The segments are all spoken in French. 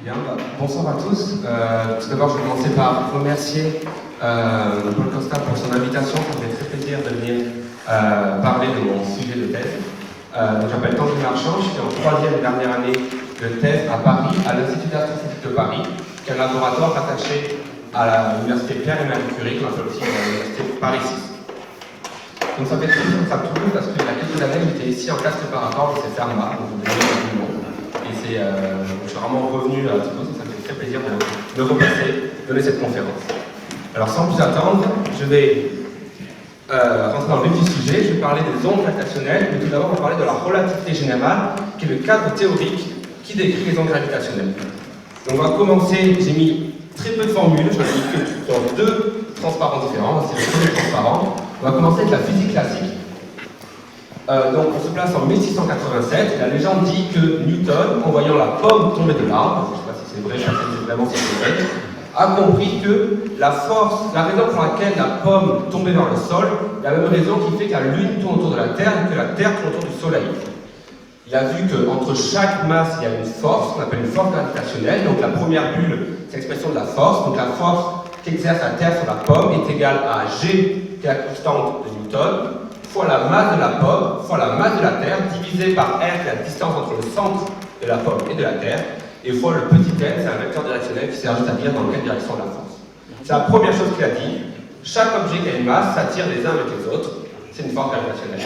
Bien, bonsoir à tous. Tout d'abord, je vais commencer par remercier Paul Costa pour son invitation. Ça me fait très plaisir de venir parler de mon sujet de thèse. Je m'appelle Tanguy Marchand, je suis en troisième et dernière année de thèse à Paris, à l'Institut d'astrophysique de Paris, qui est un laboratoire rattaché à l'université Pierre et Marie Curie, qu'on appelle aussi l'université Paris 6. Donc ça fait très plaisir à Toulouse parce qu'il y a quelques années, j'étais ici en classe préparatoire, c'est Fermat, donc et je suis vraiment revenu à Toulouse, ça me fait très plaisir de repasser, donner cette conférence. Alors sans plus attendre, je vais rentrer dans le vif du sujet, je vais parler des ondes gravitationnelles, mais tout d'abord on va parler de la relativité générale, qui est le cadre théorique qui décrit les ondes gravitationnelles. Donc on va commencer, j'ai mis très peu de formules, j'en ai mis que dans deux transparents différents, c'est le premier transparent. On va commencer avec la physique classique. Donc on se place en 1687, la légende dit que Newton, en voyant la pomme tomber de l'arbre, je ne sais pas si c'est vrai, je ne sais pas si c'est vraiment si c'est vrai, a compris que la raison pour laquelle la pomme tombait vers le sol, la même raison qui fait que la Lune tourne autour de la Terre et que la Terre tourne autour du Soleil. Il a vu qu'entre chaque masse, il y a une force, qu'on appelle une force gravitationnelle. Donc la première bulle, c'est l'expression de la force. Donc la force qu'exerce la Terre sur la pomme est égale à G, qui est la constante de Newton, fois la masse de la pomme, fois la masse de la Terre, divisé par R, qui est la distance entre le centre de la pomme et de la Terre, et fois le petit n, c'est un vecteur directionnel qui sert juste à dire dans quelle direction de la force. C'est la première chose qu'il a dit. Chaque objet qui a une masse s'attire les uns avec les autres. C'est une force gravitationnelle.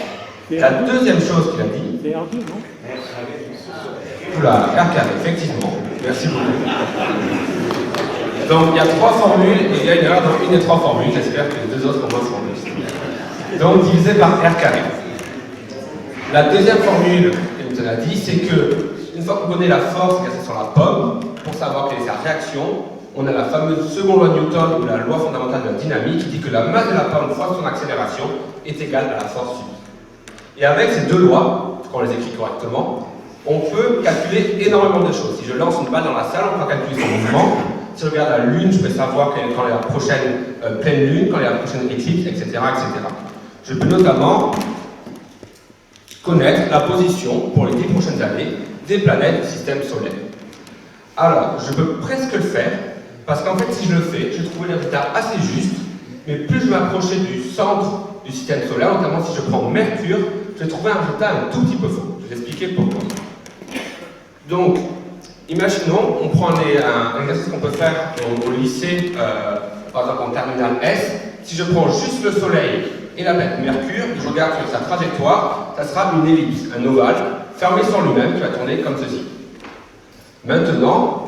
La deuxième chose qu'il a dit... C'est R2, non? Oula, R carré, effectivement. Merci beaucoup. Donc il y a trois formules, et il y a une erreur dans une des trois formules. J'espère que les deux autres ont moins formules. Donc divisé par R carré. La deuxième formule, Newton a dit, c'est que une fois qu'on connaît la force qui est sur la pomme, pour savoir quelle est sa réaction, on a la fameuse seconde loi de Newton, ou la loi fondamentale de la dynamique, qui dit que la masse de la pomme fois son accélération est égale à la force subie. Et avec ces deux lois, quand on les écrit correctement, on peut calculer énormément de choses. Si je lance une balle dans la salle, on peut calculer son mouvement. Si je regarde la Lune, je peux savoir quand est la prochaine pleine Lune, quand est la prochaine éclipse, etc., etc. Je peux notamment connaître la position, pour les 10 prochaines années, des planètes du système solaire. Alors, je peux presque le faire, parce qu'en fait, si je le fais, je trouve les résultats assez justes, mais plus je m'approchais du centre du système solaire, notamment si je prends Mercure, je vais trouver un résultat un tout petit peu faux. Je vais expliquer pourquoi. Donc, imaginons, on prend un exercice qu'on peut faire au lycée, par exemple en terminale S. Si je prends juste le Soleil et la planète Mercure, je regarde sur sa trajectoire, ça sera une ellipse, un ovale, fermé sur lui-même, qui va tourner comme ceci. Maintenant,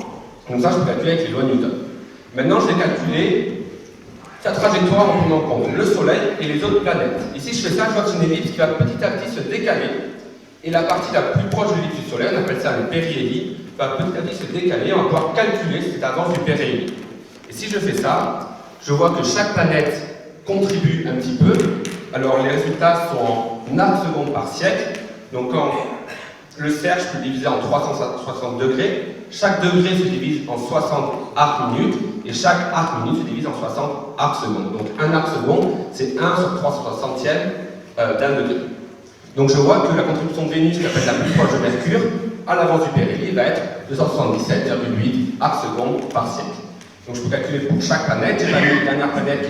donc ça je peux calculer avec les lois de Newton. Maintenant, je vais calculer sa trajectoire en prenant en compte le Soleil et les autres planètes. Ici, je fais ça, je vois que c'est une ellipse qui va petit à petit se décaler. Et la partie la plus proche de l'ellipse du Soleil, on appelle ça le périhélie, va petit à petit se décaler. On va pouvoir calculer cette avance du périhélie. Et si je fais ça, je vois que chaque planète contribue un petit peu. Alors les résultats sont en arcs secondes par siècle. Donc quand le cercle, je peux le diviser en 360 degrés. Chaque degré se divise en 60 arcs minutes. Et chaque arc minute se divise en 60 arcs secondes. Donc un arc seconde, c'est 1 sur 360e d'un degré. Donc je vois que la contribution de Vénus, qui appelle la plus proche de Mercure, à l'avance du périhélie, va être 277,8 arcs secondes par siècle. Donc je peux calculer pour chaque planète. J'ai mis une dernière planète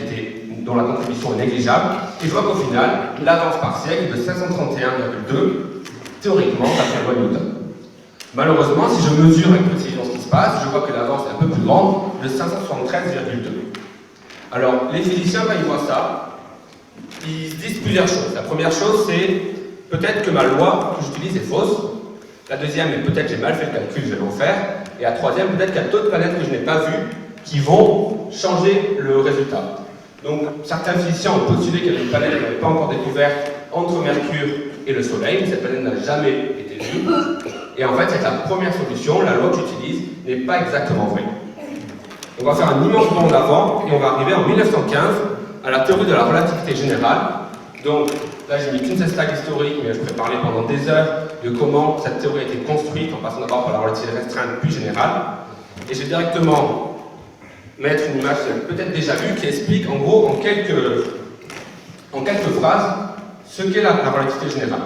dont la contribution est négligeable. Et je vois qu'au final, l'avance par siècle est de 531,2, théoriquement, d'après la loi de Newton. Malheureusement, si je mesure avec précision ce qui se passe, je vois que l'avance est un peu plus grande, de 573,2. Alors, les physiciens, quand ils voient ça, ils se disent plusieurs choses. La première chose, c'est peut-être que ma loi que j'utilise est fausse. La deuxième est peut-être que j'ai mal fait le calcul, je vais l'en faire. Et la troisième, peut-être qu'il y a d'autres planètes que je n'ai pas vues qui vont changer le résultat. Donc, certains physiciens ont postulé qu'il y avait une planète qui n'avait pas encore découverte entre Mercure et le Soleil. Cette planète n'a jamais été vue. Et en fait, c'est la première solution. La loi que j'utilise n'est pas exactement vraie. On va faire un immense bond en avant et on va arriver en 1915 à la théorie de la relativité générale. Donc, là, j'ai mis qu'une seule slide historique, mais je pourrais parler pendant des heures de comment cette théorie a été construite, en passant d'abord par la relativité restreinte puis générale. Et je vais directement mettre une image peut-être déjà vue qui explique en gros en quelques phrases ce qu'est la relativité générale.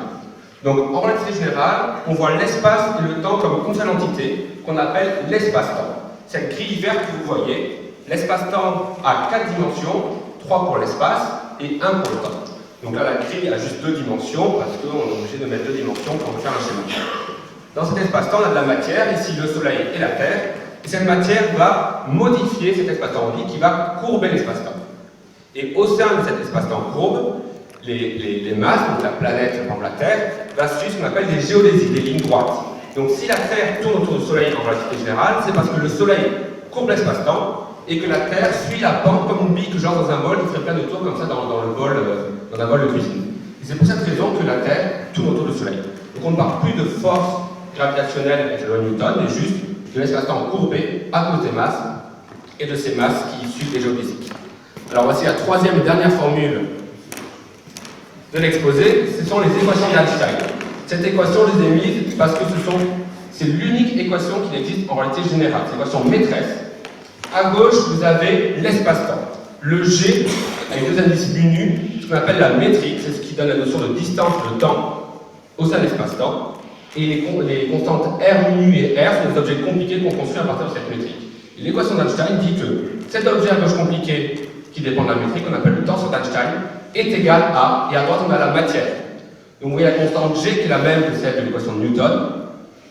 Donc en relativité générale, on voit l'espace et le temps comme une seule entité qu'on appelle l'espace-temps. Cette grille verte que vous voyez, l'espace-temps a 4 dimensions, 3 pour l'espace et 1 pour le temps. Donc là, la grille a juste 2 dimensions parce qu'on est obligé de mettre 2 dimensions pour faire un schéma. Dans cet espace-temps, on a de la matière, ici le Soleil et la Terre, et cette matière va modifier cet espace-temps, on dit qu'il va courber l'espace-temps. Et au sein de cet espace-temps courbe, les masses, donc la planète, par exemple la Terre, va suivre ce qu'on appelle des géodésies, des lignes droites. Donc si la Terre tourne autour du Soleil en relativité générale, c'est parce que le Soleil courbe l'espace-temps et que la Terre suit la pente comme une bille, genre dans un bol, qui ferait plein de tours comme ça dans le bol, dans un bol de cuisine. Et c'est pour cette raison que la Terre tourne autour du Soleil. Donc on ne parle plus de force gravitationnelle avec le Newton, mais juste de l'espace-temps courbé à cause des masses et de ces masses qui suivent les géodésies. Alors voici la troisième et dernière formule de l'exposé, ce sont les équations d'Einstein. Cette équation, je les ai mises parce que c'est l'unique équation qui existe en réalité générale. C'est l'équation maîtresse. À gauche, vous avez l'espace-temps. Le G, avec 2 indices mu, ce qu'on appelle la métrique, c'est ce qui donne la notion de distance de temps au sein de l'espace-temps. Et les constantes R, mu et R sont des objets compliqués qu'on construit à partir de cette métrique. L'équation d'Einstein dit que cet objet à gauche compliqué, qui dépend de la métrique, qu'on appelle le tenseur d'Einstein, est égal à, et à droite on a la matière. Donc vous voyez la constante G qui est la même que celle de l'équation de Newton,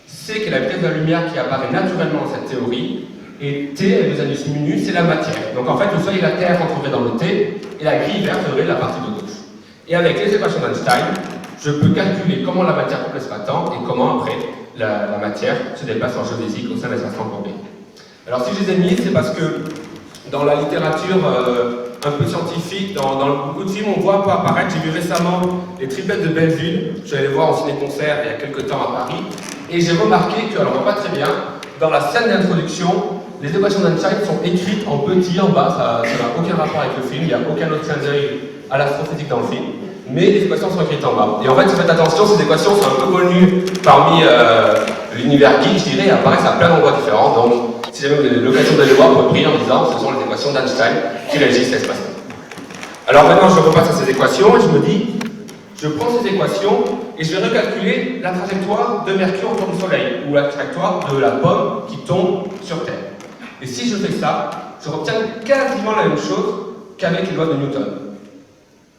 C qui est la vitesse de la lumière qui apparaît naturellement dans cette théorie, et T, avec 2 indices mu, c'est la matière. Donc en fait, le Soleil et la Terre rentreraient dans le T, et la grille verte serait la partie de gauche. Et avec les équations d'Einstein, je peux calculer comment la matière coupe l'espace-temps et comment après la matière se déplace en géodésique au sein de l'espace-temps courbé. Alors si je les ai mis, c'est parce que dans la littérature un peu scientifique, dans beaucoup de films, on voit pas apparaître. J'ai vu récemment les triplettes de Belleville, je suis allé voir en ciné-concert il y a quelques temps à Paris, et j'ai remarqué que, alors on voit pas très bien, dans la scène d'introduction, les équations d'Einstein sont écrites en petit en bas, ça n'a aucun rapport avec le film, il n'y a aucun autre clin d'œil à l'astrophysique dans le film, mais les équations sont écrites en bas. Et en fait, si vous faites attention, ces équations sont un peu connues parmi l'univers geek, je dirais, elles apparaissent à plein d'endroits différents, donc si jamais vous avez l'occasion d'aller voir, vous pouvez prier en disant ce sont les équations d'Einstein qui régissent l'espace-temps. Alors maintenant, je repasse à ces équations et je me dis, je prends ces équations et je vais recalculer la trajectoire de Mercure autour du Soleil, ou la trajectoire de la pomme qui tombe sur Terre. Et si je fais ça, je obtiens quasiment la même chose qu'avec les lois de Newton.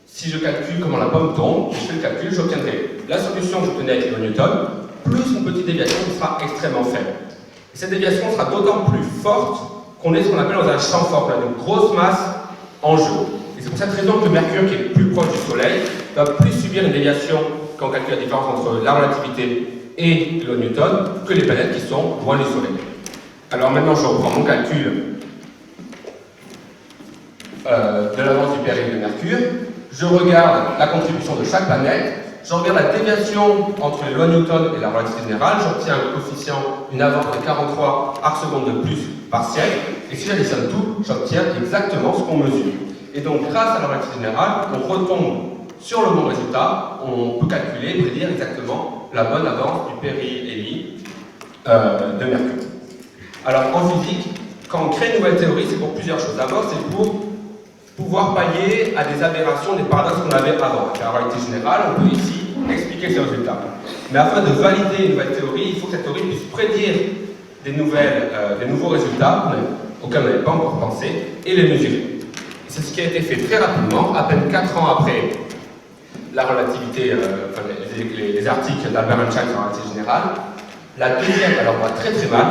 Si je calcule comment la pomme tombe, je fais le calcul, j'obtiendrai la solution que j'obtenais avec les lois de Newton, plus une petite déviation qui sera extrêmement faible. Et cette déviation sera d'autant plus forte qu'on est ce qu'on appelle dans un champ fort, on a une grosse masse en jeu. Et c'est pour cette raison que Mercure, qui est plus proche du Soleil, va plus subir une déviation quand on calcule la différence entre la relativité et le Newton que les planètes qui sont loin du Soleil. Alors maintenant, je reprends mon calcul de l'avance du périhélie de Mercure. Je regarde la contribution de chaque planète. Je regarde la déviation entre les lois de Newton et la relativité générale. J'obtiens un coefficient, une avance de 43 arcs-secondes de plus par siècle. Et si j'additionne tout, j'obtiens exactement ce qu'on mesure. Et donc, grâce à la relativité générale, on retombe sur le bon résultat. On peut calculer et prédire exactement la bonne avance du périhélie de Mercure. Alors, en physique, quand on crée une nouvelle théorie, c'est pour plusieurs choses. D'abord, c'est pour pouvoir pallier à des aberrations, des paradoxes qu'on avait avant. Avec la réalité générale, on peut ici expliquer ces résultats. Mais afin de valider une nouvelle théorie, il faut que cette théorie puisse prédire des nouveaux résultats auxquels on n'avait pas encore pensé et les mesurer. C'est ce qui a été fait très rapidement, à peine 4 ans après la relativité, les articles d'Albert Einstein sur la relativité générale. La deuxième, alors on voit très très mal.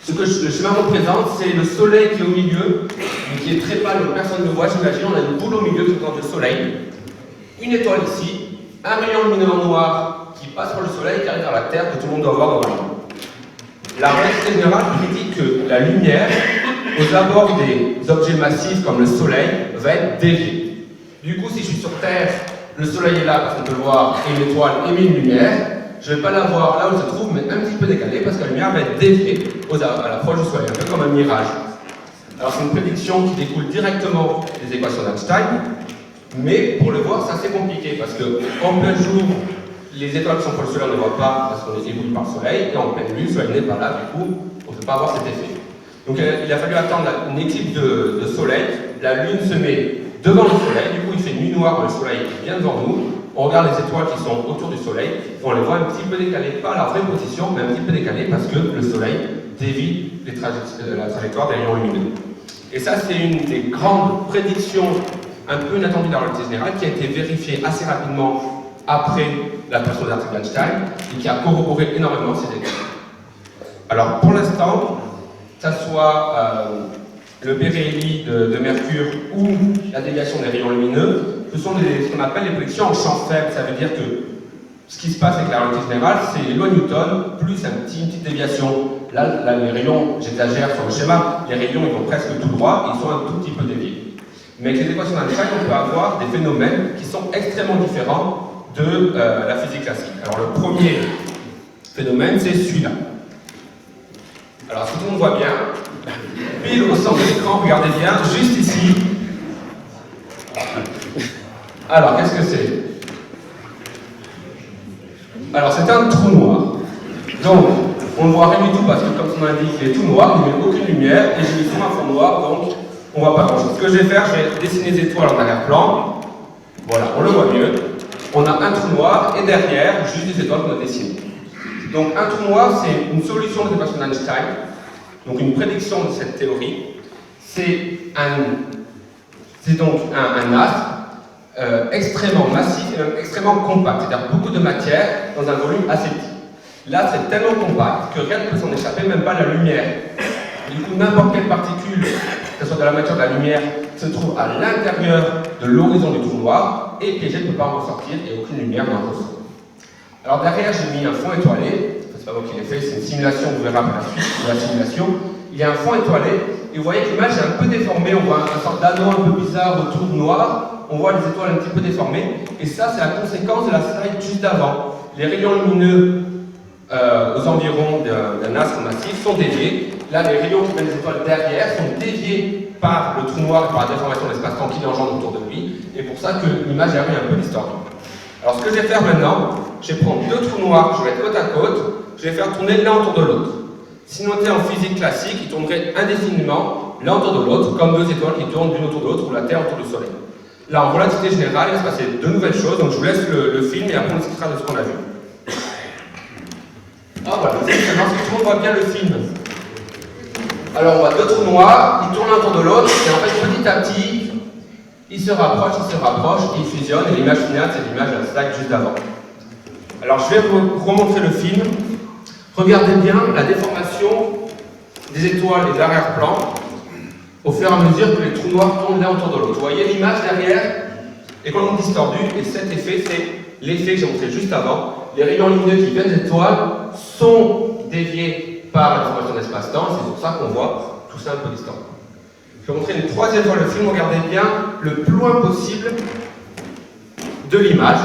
Ce que le schéma représente, c'est le Soleil qui est au milieu, mais qui est très pâle, donc personne ne le voit. J'imagine, on a une boule au milieu qui représente le Soleil, une étoile ici, un rayon lumineux en noir qui passe par le Soleil, qui arrive vers la Terre, que tout le monde doit voir devant nous. La relativité générale prédit que la lumière, aux abords des objets massifs comme le Soleil, va être déviée. Du coup, si je suis sur Terre, le Soleil est là parce qu'on peut le voir, et l'étoile émet une lumière. Je ne vais pas la voir là où elle se trouve, mais un petit peu décalée, parce que la lumière va être déviée à l'approche du Soleil, un peu comme un mirage. Alors c'est une prédiction qui découle directement des équations d'Einstein, mais pour le voir, c'est assez compliqué, parce qu'en plein jour, les étoiles qui sont pour le Soleil, on ne les voit pas, parce qu'on est ébloui par le Soleil, et en pleine nuit, le Soleil n'est pas là, du coup, on ne peut pas avoir cet effet. Donc il a fallu attendre une éclipse de Soleil, la Lune se met devant le Soleil, du coup il fait nuit noire, le Soleil est bien devant nous, on regarde les étoiles qui sont autour du Soleil, et on les voit un petit peu décalées, pas à leur vraie position, mais un petit peu décalées parce que le Soleil dévie la trajectoire des rayons lumineux. Et ça, c'est une des grandes prédictions un peu inattendues de la relativité générale qui a été vérifiée assez rapidement après la perception des articles d'Einstein et qui a corroboré énormément ces études. Alors, pour l'instant, que ce soit le Béréli de Mercure ou la déviation des rayons lumineux, ce sont ce qu'on appelle les prédictions en champ faible. Ça veut dire que ce qui se passe avec la relativité générale, c'est les lois Newton plus une petite déviation. Là, les rayons, j'exagère sur le schéma, les rayons ils vont presque tout droit, ils sont un tout petit peu déviés. Mais avec les équations d'Einstein, on peut avoir des phénomènes qui sont extrêmement différents de la physique classique. Alors le premier phénomène, c'est celui-là. Alors si tout le monde voit bien, pile au centre de l'écran, regardez bien, juste ici. Alors, qu'est-ce que c'est? Alors, c'est un trou noir. Donc, on ne voit rien du tout parce que, comme son nom l'indique, il est tout noir, il n'y a aucune lumière, et je mets sur un fond noir, donc on ne voit pas grand-chose. Ce que je vais faire, je vais dessiner des étoiles en arrière-plan. Voilà, on le voit mieux. On a un trou noir, et derrière, juste des étoiles qu'on a dessinées. Donc, un trou noir, c'est une solution de l'équation d'Einstein, donc une prédiction de cette théorie. C'est donc un astre extrêmement massif et même extrêmement compact, c'est-à-dire beaucoup de matière dans un volume assez petit. Là, c'est tellement compact que rien ne peut s'en échapper, même pas la lumière. Du coup, n'importe quelle particule, que ce soit de la matière ou de la lumière, se trouve à l'intérieur de l'horizon du trou noir et piégée ne peut pas en ressortir et aucune lumière n'en ressort. Alors derrière, j'ai mis un fond étoilé, c'est pas moi qui l'ai fait, c'est une simulation, vous verrez après la suite de la simulation. Il y a un fond étoilé et vous voyez que l'image est un peu déformée, on voit une sorte d'anneau un peu bizarre autour noir. On voit les étoiles un petit peu déformées, et ça, c'est la conséquence de la slide juste avant. Les rayons lumineux aux environs d'un astre massif sont déviés. Là, les rayons qui viennent des étoiles derrière sont déviés par le trou noir et par la déformation de l'espace-temps qui l'engendre autour de lui, et pour ça que l'image a un peu distordue. Alors, ce que je vais faire maintenant, je vais prendre deux trous noirs, je vais mettre côte à côte, je vais faire tourner l'un autour de l'autre. Si on était en physique classique, ils tourneraient indéfiniment l'un autour de l'autre, comme deux étoiles qui tournent l'une autour de l'autre, ou la Terre autour du Soleil. Là, en relativité générale, il va se passer de nouvelles choses, donc je vous laisse le film et après on discutera de ce qu'on a vu. Ah voilà, maintenant si tout le monde voit bien le film. Alors on voit deux trous noirs, ils tournent l'un autour de l'autre, et en fait petit à petit, ils se rapprochent, et ils fusionnent, et l'image finale, c'est l'image de la slide juste avant. Alors je vais vous remontrer le film. Regardez bien la déformation des étoiles et de l'arrière-plan au fur et à mesure que les trous noirs tournent l'un autour de l'autre. Vous voyez l'image derrière est complètement distordue, et cet effet, c'est l'effet que j'ai montré juste avant. Les rayons lumineux qui viennent des étoiles sont déviés par la déformation de l'espace-temps, c'est pour ça qu'on voit tout ça un peu distordu. Je vais montrer une troisième fois le film, regardez bien le plus loin possible de l'image.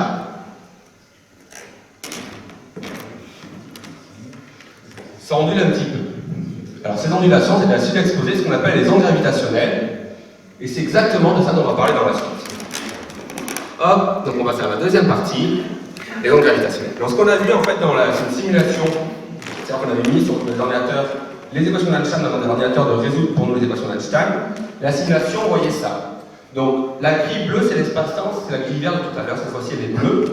Ça ondule un petit peu. Alors ces ondulations, c'est de la surexposée, ce qu'on appelle les ondes gravitationnelles, et c'est exactement de ça dont on va parler dans la suite. Hop, donc on va faire la deuxième partie, les ondes gravitationnelles. Donc ce qu'on a vu en fait dans une simulation, c'est-à-dire qu'on avait mis sur les ordinateurs les équations d'Einstein dans des ordinateurs de résoudre pour nous les équations d'Einstein, la simulation, vous voyez ça. Donc la grille bleue, c'est l'espace-temps, c'est la grille verte de tout à l'heure, cette fois-ci elle est bleue.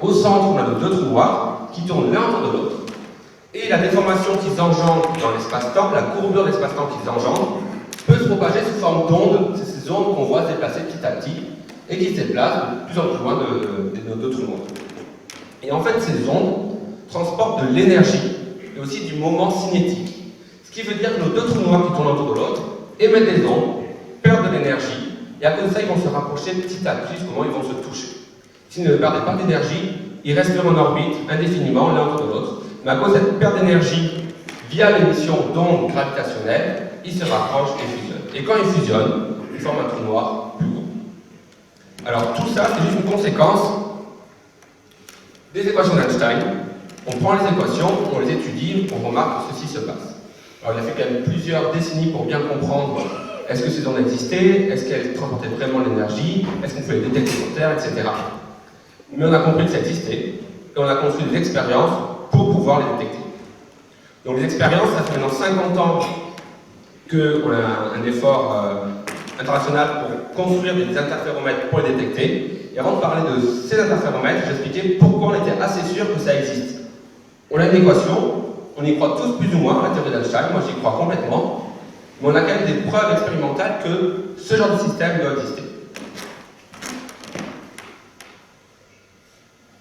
Au centre, on a nos deux trous noirs qui tournent l'un autour de l'autre. Et la déformation qu'ils engendrent dans l'espace-temps, la courbure de l'espace-temps qu'ils engendrent, peut se propager sous forme d'ondes. C'est ces ondes qu'on voit se déplacer petit à petit et qui se déplacent de plus en plus loin de nos deux trous noirs. Et en fait, ces ondes transportent de l'énergie et aussi du moment cinétique. Ce qui veut dire que nos deux trous noirs qui tournent autour de l'autre émettent des ondes, perdent de l'énergie, et à cause de ça, ils vont se rapprocher petit à petit jusqu'au moment où ils vont se toucher. S'ils ne perdaient pas d'énergie, ils resteront en orbite indéfiniment l'un autour de l'autre. Mais à cause de cette perte d'énergie via l'émission d'ondes gravitationnelles, ils se rapprochent et fusionnent. Et quand ils fusionnent, ils forment un trou noir plus gros. Alors tout ça, c'est juste une conséquence des équations d'Einstein. On prend les équations, on les étudie, on remarque que ceci se passe. Alors il a fait quand même plusieurs décennies pour bien comprendre est-ce que ces ondes existaient, est-ce qu'elles transportaient vraiment l'énergie, est-ce qu'on pouvait les détecter sur Terre, etc. Mais on a compris que ça existait, et on a construit des expériences pour pouvoir les détecter. Donc les expériences, ça fait maintenant 50 ans qu'on a un effort international pour construire des interféromètres pour les détecter. Et avant de parler de ces interféromètres, j'expliquais pourquoi on était assez sûr que ça existe. On a une équation, on y croit tous plus ou moins, la théorie d'Einstein, moi j'y crois complètement, mais on a quand même des preuves expérimentales que ce genre de système doit exister.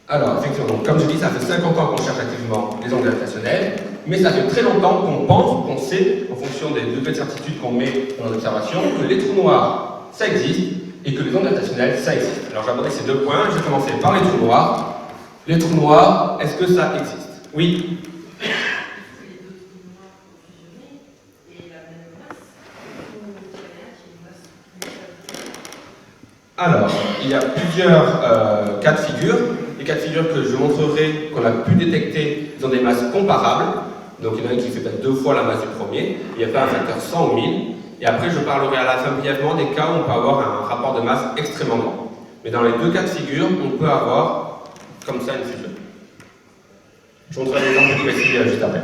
Alors, effectivement, donc, comme je dis, ça fait 50 ans qu'on cherche activement les angles gravitationnels, mais ça fait très longtemps qu'on pense, qu'on sait, en fonction des nouvelles certitudes qu'on met dans l'observation, que les trous noirs, ça existe, et que les ondes gravitationnelles, ça existe. Alors, je vais aborder ces deux points. Je vais commencer par les trous noirs. Les trous noirs, est-ce que ça existe? Oui. Alors, il y a plusieurs cas de figure. Les cas de figure que je montrerai, qu'on a pu détecter, ils ont des masses comparables. Donc, il y en a un qui fait peut-être 2 fois la masse du premier. Il n'y a pas un facteur 100 ou 1000. Et après, je parlerai à la fin brièvement des cas où on peut avoir un rapport de masse extrêmement grand. Mais dans les deux cas de figure, on peut avoir comme ça une fusion. Je montrerai un exemple plus précis juste après.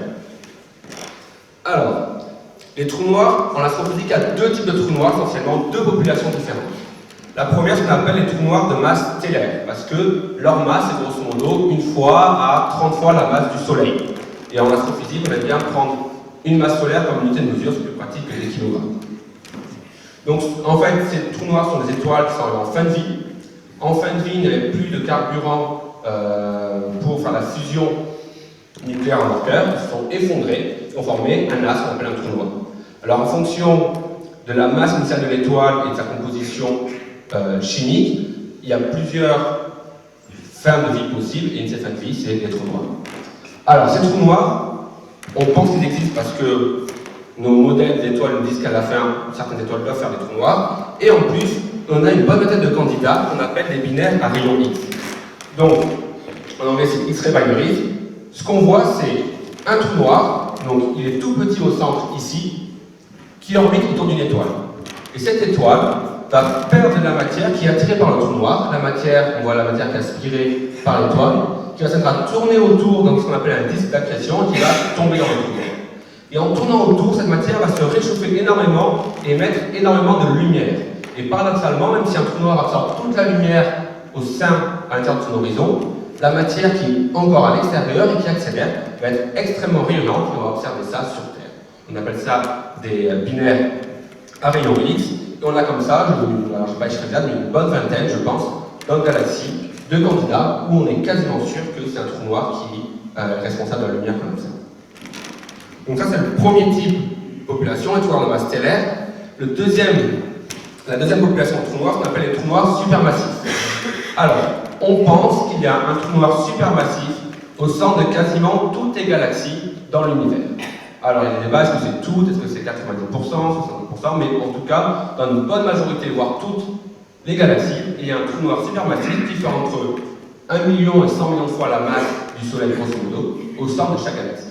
Alors, les trous noirs, en astrophysique, il y a deux types de trous noirs, essentiellement deux populations différentes. La première, ce qu'on appelle les trous noirs de masse stellaire, parce que leur masse est grosso modo 1 fois à 30 fois la masse du Soleil. Et en astrophysique, on aime bien prendre une masse solaire comme unité de mesure, c'est plus pratique que des kilogrammes. Donc, en fait, ces trous noirs sont des étoiles qui sont en fin de vie. En fin de vie, il n'y avait plus de carburant pour faire la fusion nucléaire en leur cœur, ils se sont effondrés, ils ont formé un as qu'on appelle un trou noir. Alors, en fonction de la masse initiale de l'étoile et de sa composition chimique, il y a plusieurs fins de vie possibles, et une de ces fins de vie, c'est les trous noirs. Alors, ces trous noirs, on pense qu'ils existent parce que nos modèles d'étoiles nous disent qu'à la fin, certaines étoiles doivent faire des trous noirs, et en plus, on a une bonne vingtaine de candidats qu'on appelle des binaires à rayon X. Donc, en anglais, c'est X-ray binaries. Ce qu'on voit, c'est un trou noir, donc il est tout petit au centre ici, qui orbite autour d'une étoile. Et cette étoile va perdre de la matière qui est attirée par le trou noir. La matière, on voit la matière qui est aspirée par l'étoile, qui va tourner autour dans ce qu'on appelle un disque d'accrétion qui va tomber dans le trou noir. Et en tournant autour, cette matière va se réchauffer énormément et émettre énormément de lumière. Et paradoxalement, même si un trou noir absorbe toute la lumière au sein, à l'intérieur de son horizon, la matière qui est encore à l'extérieur et qui accélère va être extrêmement rayonnante, et on va observer ça sur Terre. On appelle ça des binaires à rayon X, et on a comme ça, alors je ne sais pas si je serai mais une bonne vingtaine, je pense, dans une galaxie, de candidats où on est quasiment sûr que c'est un trou noir qui est responsable de la lumière qu'on observe. Donc ça, c'est le premier type de population, les trous noirs de masse stellaire. La deuxième population de trous noirs, qu'on appelle les trous noirs supermassifs. Alors, on pense qu'il y a un trou noir supermassif au centre de quasiment toutes les galaxies dans l'univers. Alors, il y a des débats, est-ce que c'est tout, est-ce que c'est 90%, 70%, mais en tout cas, dans une bonne majorité, voire toutes les galaxies, il y a un trou noir supermassif qui fait entre 1 million et 100 millions de fois la masse du Soleil, grosso modo, au centre de chaque galaxie.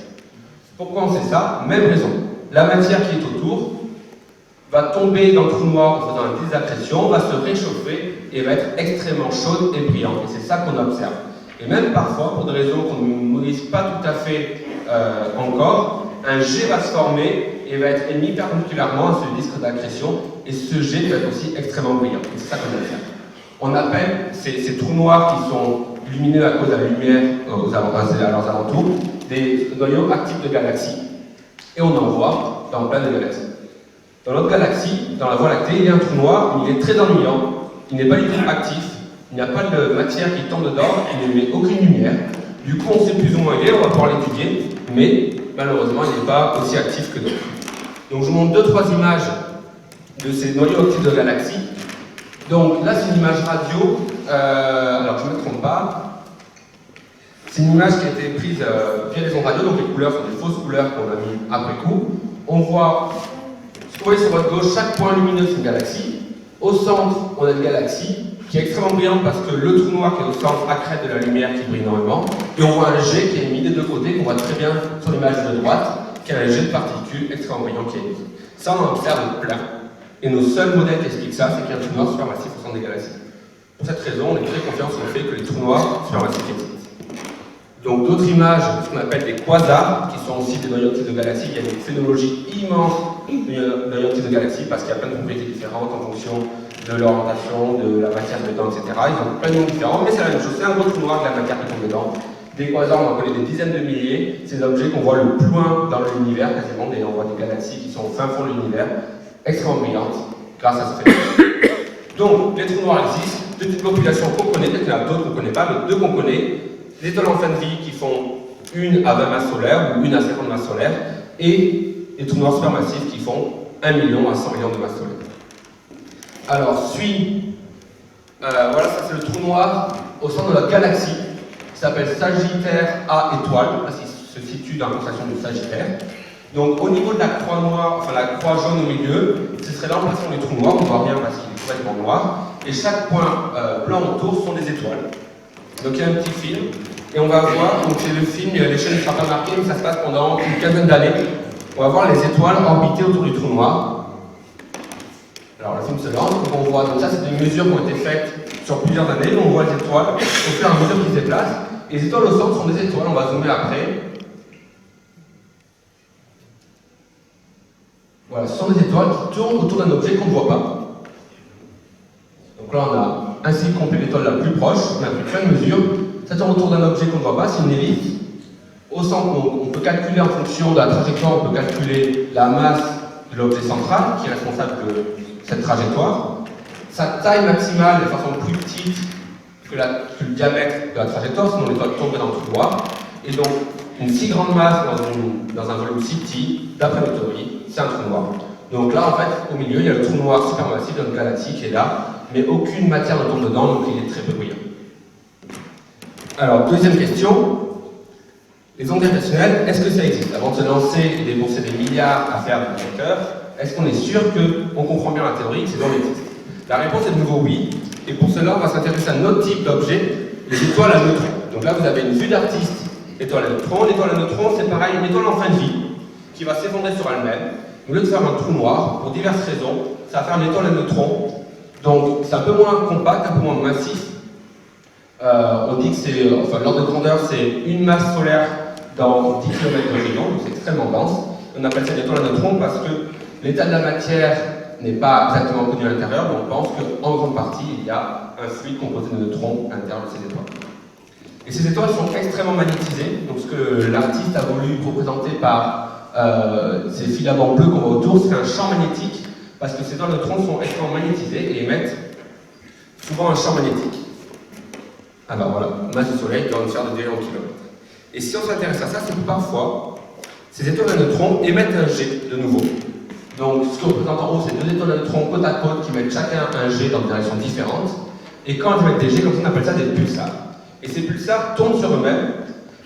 Pourquoi on sait ça? Même raison. La matière qui est autour va tomber dans le trou noir en faisant un disque d'accrétion, va se réchauffer et va être extrêmement chaude et brillante. Et c'est ça qu'on observe. Et même parfois, pour des raisons qu'on ne modélise pas tout à fait encore, un jet va se former et va être émis perpendiculairement à ce disque d'accrétion. Et ce jet va être aussi extrêmement brillant. Et c'est ça qu'on observe. On appelle ces trous noirs qui sont lumineux à cause de la lumière à leurs alentours des noyaux actifs de galaxies. Et on en voit dans plein de galaxies. Dans notre galaxie, dans la Voie lactée, il y a un trou noir, il est très ennuyant, il n'est pas du tout actif, il n'y a pas de matière qui tombe dedans, il n'émet aucune lumière. Du coup, on sait plus ou moins où il est, on va pouvoir l'étudier, mais malheureusement, il n'est pas aussi actif que d'autres. Donc, je vous montre 2-3 images de ces noyaux actifs de galaxies. Donc, là, c'est une image radio, alors je ne me trompe pas. C'est une image qui a été prise via les ondes radio, donc les couleurs sont des fausses couleurs qu'on a mis après coup. On voit, ce que vous voyez sur votre gauche, chaque point lumineux c'est une galaxie. Au centre, on a une galaxie qui est extrêmement brillante parce que le trou noir qui est au centre accrète de la lumière qui brille énormément. Et on voit un jet qui est émis des deux côtés, qu'on voit très bien sur l'image de droite, qui est un jet de particules extrêmement brillant qui est émis. Ça, on en observe plein. Et nos seuls modèles qui expliquent ça, c'est qu'il y a un trou noir supermassif au centre des galaxies. Pour cette raison, on est très confiant sur le fait que les trous noirs supermassifs existent. Donc d'autres images, ce qu'on appelle des quasars, qui sont aussi des noyaux actifs de galaxies. Il y a une phénoménologie immense de noyaux actifs de galaxies parce qu'il y a plein de propriétés différentes en fonction de l'orientation, de la matière dedans, etc. Ils ont plein de noms différents, mais c'est la même chose. C'est un gros trou noir de la matière qui tombe dedans. Des quasars, on en connaît des dizaines de milliers. Ces objets qu'on voit le plus loin dans l'univers, quasiment, on voit des galaxies qui sont au fin fond de l'univers, extrêmement brillantes, grâce à ce phénomène. Donc, les trous noirs existent, de toute population qu'on connaît, peut-être qu'il y en a d'autres qu'on ne connaît pas, mais deux qu'on connaît, les étoiles en fin de vie qui font une à 20 masses solaires ou une à 50 masses solaires, et les trous noirs supermassifs qui font 1 million à 100 millions de masses solaires. Alors, voilà, ça c'est le trou noir au centre de la galaxie, qui s'appelle Sagittaire A étoile, là, qui se situe dans la constellation du Sagittaire. Donc, au niveau de la croix noire, enfin la croix jaune au milieu, ce serait l'emplacement du trou noir, on voit rien parce qu'il est complètement noir, et chaque point blanc autour sont des étoiles. Donc, il y a un petit film, et on va voir, donc c'est le film, l'échelle ne sera pas marquée, mais ça se passe pendant une quinzaine d'années. On va voir les étoiles orbiter autour du trou noir. Alors, le film se lance, donc on voit, donc ça c'est des mesures qui ont été faites sur plusieurs années, on voit les étoiles au fur et à mesure qu'ils se déplacent. Et les étoiles au centre sont des étoiles, on va zoomer après. Voilà, ce sont des étoiles qui tournent autour d'un objet qu'on ne voit pas. Donc là, on a un cycle complet d'étoiles la plus proche, on a pris plein de mesures. Ça tourne autour d'un objet qu'on ne voit pas, c'est une ellipse. Au centre, on peut calculer en fonction de la trajectoire, on peut calculer la masse de l'objet central, qui est responsable de cette trajectoire. Sa taille maximale est de façon plus petite que le diamètre de la trajectoire, sinon l'étoile tomberait dans le trou noir. Et donc, une si grande masse dans un volume si petit, d'après notre théorie, c'est un trou noir. Donc là, en fait, au milieu, il y a le trou noir supermassif de notre galaxie qui est là, mais aucune matière ne tombe dedans, donc il est très peu brillant. Alors, deuxième question. Les ondes gravitationnelles, est-ce que ça existe? Avant de se lancer et débourser des milliards à faire des détecteurs, est-ce qu'on est sûr qu'on comprend bien la théorie que ces ondes existent? La réponse est de nouveau oui, et pour cela, on va s'intéresser à un autre type d'objet, les étoiles à neutrons. Donc là, vous avez une vue d'artiste, étoile à neutrons. L'étoile à neutrons, c'est pareil, une étoile en fin de vie, qui va s'effondrer sur elle-même. Au lieu de faire un trou noir, pour diverses raisons, ça va faire une étoile à neutrons. Donc, c'est un peu moins compact, un peu moins massif. On dit que c'est, l'ordre de grandeur, c'est une masse solaire dans 10 km de rayon, donc c'est extrêmement dense. On appelle ça une étoile à neutrons parce que l'état de la matière n'est pas exactement connu à l'intérieur, donc on pense qu'en grande partie, il y a un fluide composé de neutrons à l'intérieur de ces étoiles. Et ces étoiles sont extrêmement magnétisées, donc ce que l'artiste a voulu représenter par ces filaments bleus qu'on voit autour, c'est un champ magnétique, parce que ces étoiles à neutrons sont extrêmement magnétisées et émettent souvent un champ magnétique. Alors voilà, masse du Soleil dans une sphère de 2 millions de kilomètres. Et si on s'intéresse à ça, c'est que parfois, ces étoiles à neutrons émettent un jet de nouveau. Donc ce que représente en haut, c'est deux étoiles à neutrons côte à côte qui mettent chacun un jet dans des directions différentes. Et quand elles émettent des jets, comme ça, on appelle ça des pulsars. Et ces pulsars tournent sur eux-mêmes,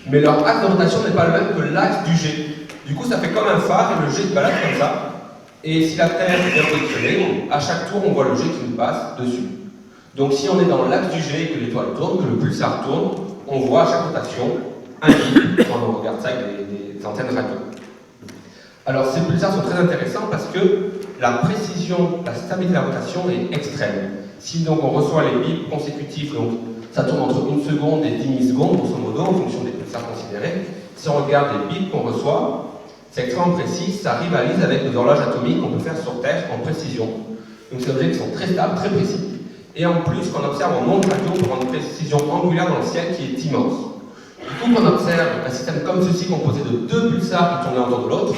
mais leur axe de rotation n'est pas le même que l'axe du jet. Du coup, ça fait comme un phare et le jet se balade comme ça. Et si la Terre est perpendiculaire, à chaque tour, on voit le jet qui nous passe dessus. Donc si on est dans l'axe du jet et que l'étoile tourne, que le pulsar tourne, on voit à chaque rotation un bip quand on regarde ça avec des antennes radio. Alors ces pulsars sont très intéressants parce que la précision, la stabilité de la rotation est extrême. Si donc on reçoit les bips consécutifs, donc ça tourne entre 1 seconde et 10 millisecondes, grosso modo, en fonction des pulsars considérés. Si on regarde les bips qu'on reçoit, c'est extrêmement précis, ça rivalise avec les horloges atomiques qu'on peut faire sur Terre en précision. Donc c'est des objets qui sont très stables, très précis. Et en plus, quand on observe en ondes radio, on peut avoir une précision angulaire dans le ciel qui est immense. Du coup, quand on observe un système comme ceci, composé de deux pulsars qui tournent l'un autour de l'autre,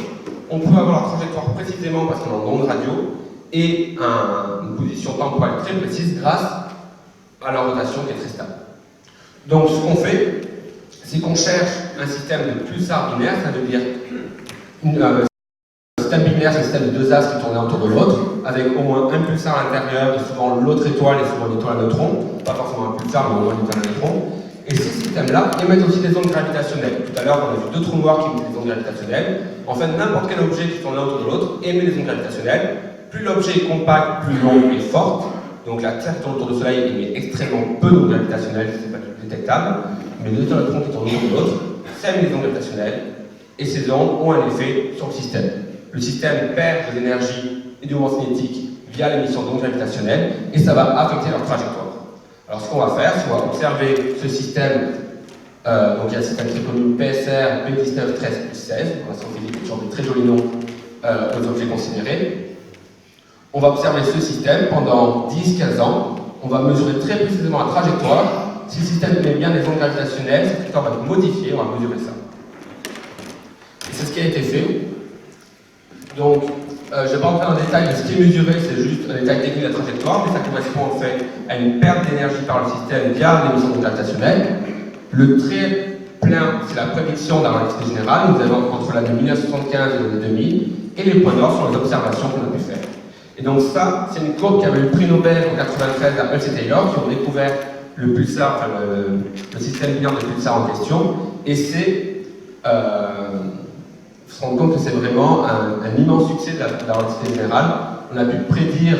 on peut avoir la trajectoire précisément parce qu'on est en ondes radio et une position temporelle très précise grâce à leur rotation qui est très stable. Donc, ce qu'on fait, c'est qu'on cherche un système de pulsars binaires, ça veut dire un système binaire, c'est un système de deux astres qui tournent l'un autour de l'autre, avec au moins un pulsar à l'intérieur, et souvent l'autre étoile est souvent une étoile à neutrons, pas forcément un pulsar, mais au moins une étoile à neutrons. Et ces systèmes-là émettent aussi des ondes gravitationnelles. Tout à l'heure, on a vu deux trous noirs qui émettent des ondes gravitationnelles. En fait, n'importe quel objet qui tourne l'un autour de l'autre émet des ondes gravitationnelles. Plus l'objet est compact, plus l'onde est forte. Donc la Terre qui tourne autour du Soleil émet extrêmement peu d'ondes gravitationnelles, c'est pas détectable. Mais les deux électrons qui tournent autour de l'autre, ça émet des ondes gravitationnelles. Et ces ondes ont un effet sur le système. Le système perd de l'énergie et du mouvement cinétique via l'émission d'ondes gravitationnelles et ça va affecter leur trajectoire. Alors ce qu'on va faire, c'est qu'on va observer ce système, donc il y a un système très connu PSR, P19, 13, plus 16, en physique, toujours des très jolis noms aux objets considérés. On va observer ce système pendant 10-15 ans. On va mesurer très précisément la trajectoire. Si le système émet bien des ondes gravitationnelles, cette trajectoire va être modifiée, on va mesurer ça. Et c'est ce qui a été fait. Donc, je ne vais pas rentrer dans le détail de ce qui est mesuré, c'est juste un détail technique de la trajectoire, mais ça correspond en fait à une perte d'énergie par le système via l'émission d'ondes gravitationnelles. Le trait plein, c'est la prédiction de la relativité générale. Nous avons entre l'année 1975 et l'année 2000, et les points noirs sont les observations qu'on a pu faire. Et donc ça, c'est une courbe qui avait eu le prix Nobel en 1993 à Hull et Taylor, qui ont découvert le pulsar, enfin le système binaire de pulsar en question, et c'est se rendre compte que c'est vraiment un immense succès de la relativité générale. On a pu prédire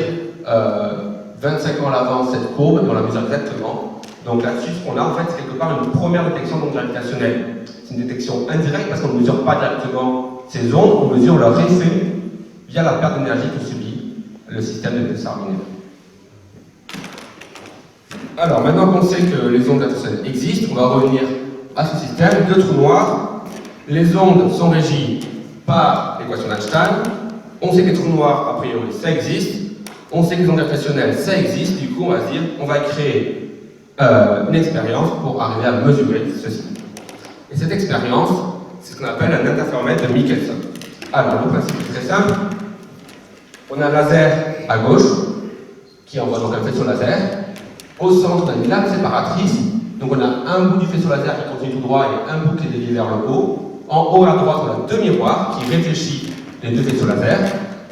25 ans à l'avance cette courbe, et on la mesure exactement. Donc là-dessus, ce qu'on a en fait, c'est quelque part une première détection d'ondes gravitationnelles. C'est une détection indirecte parce qu'on ne mesure pas directement ces ondes, on mesure leur effet via la perte d'énergie que subit le système de pulsar binaire. Alors, maintenant qu'on sait que les ondes gravitationnelles existent, on va revenir à ce système. Deux trous noirs. Les ondes sont régies par l'équation d'Einstein. On sait que les trous noirs, a priori, ça existe. On sait que les ondes gravitationnelles, ça existe. Du coup, on va se dire, on va créer une expérience pour arriver à mesurer ceci. Et cette expérience, c'est ce qu'on appelle un interféromètre de Michelson. Alors, le principe est très simple. On a un laser à gauche, qui envoie donc un faisceau laser. Au centre, on a une lame séparatrice. Donc, on a un bout du faisceau laser qui continue tout droit et un bout qui est dévié vers le haut. En haut à droite, on a deux miroirs qui réfléchissent les deux faisceaux laser.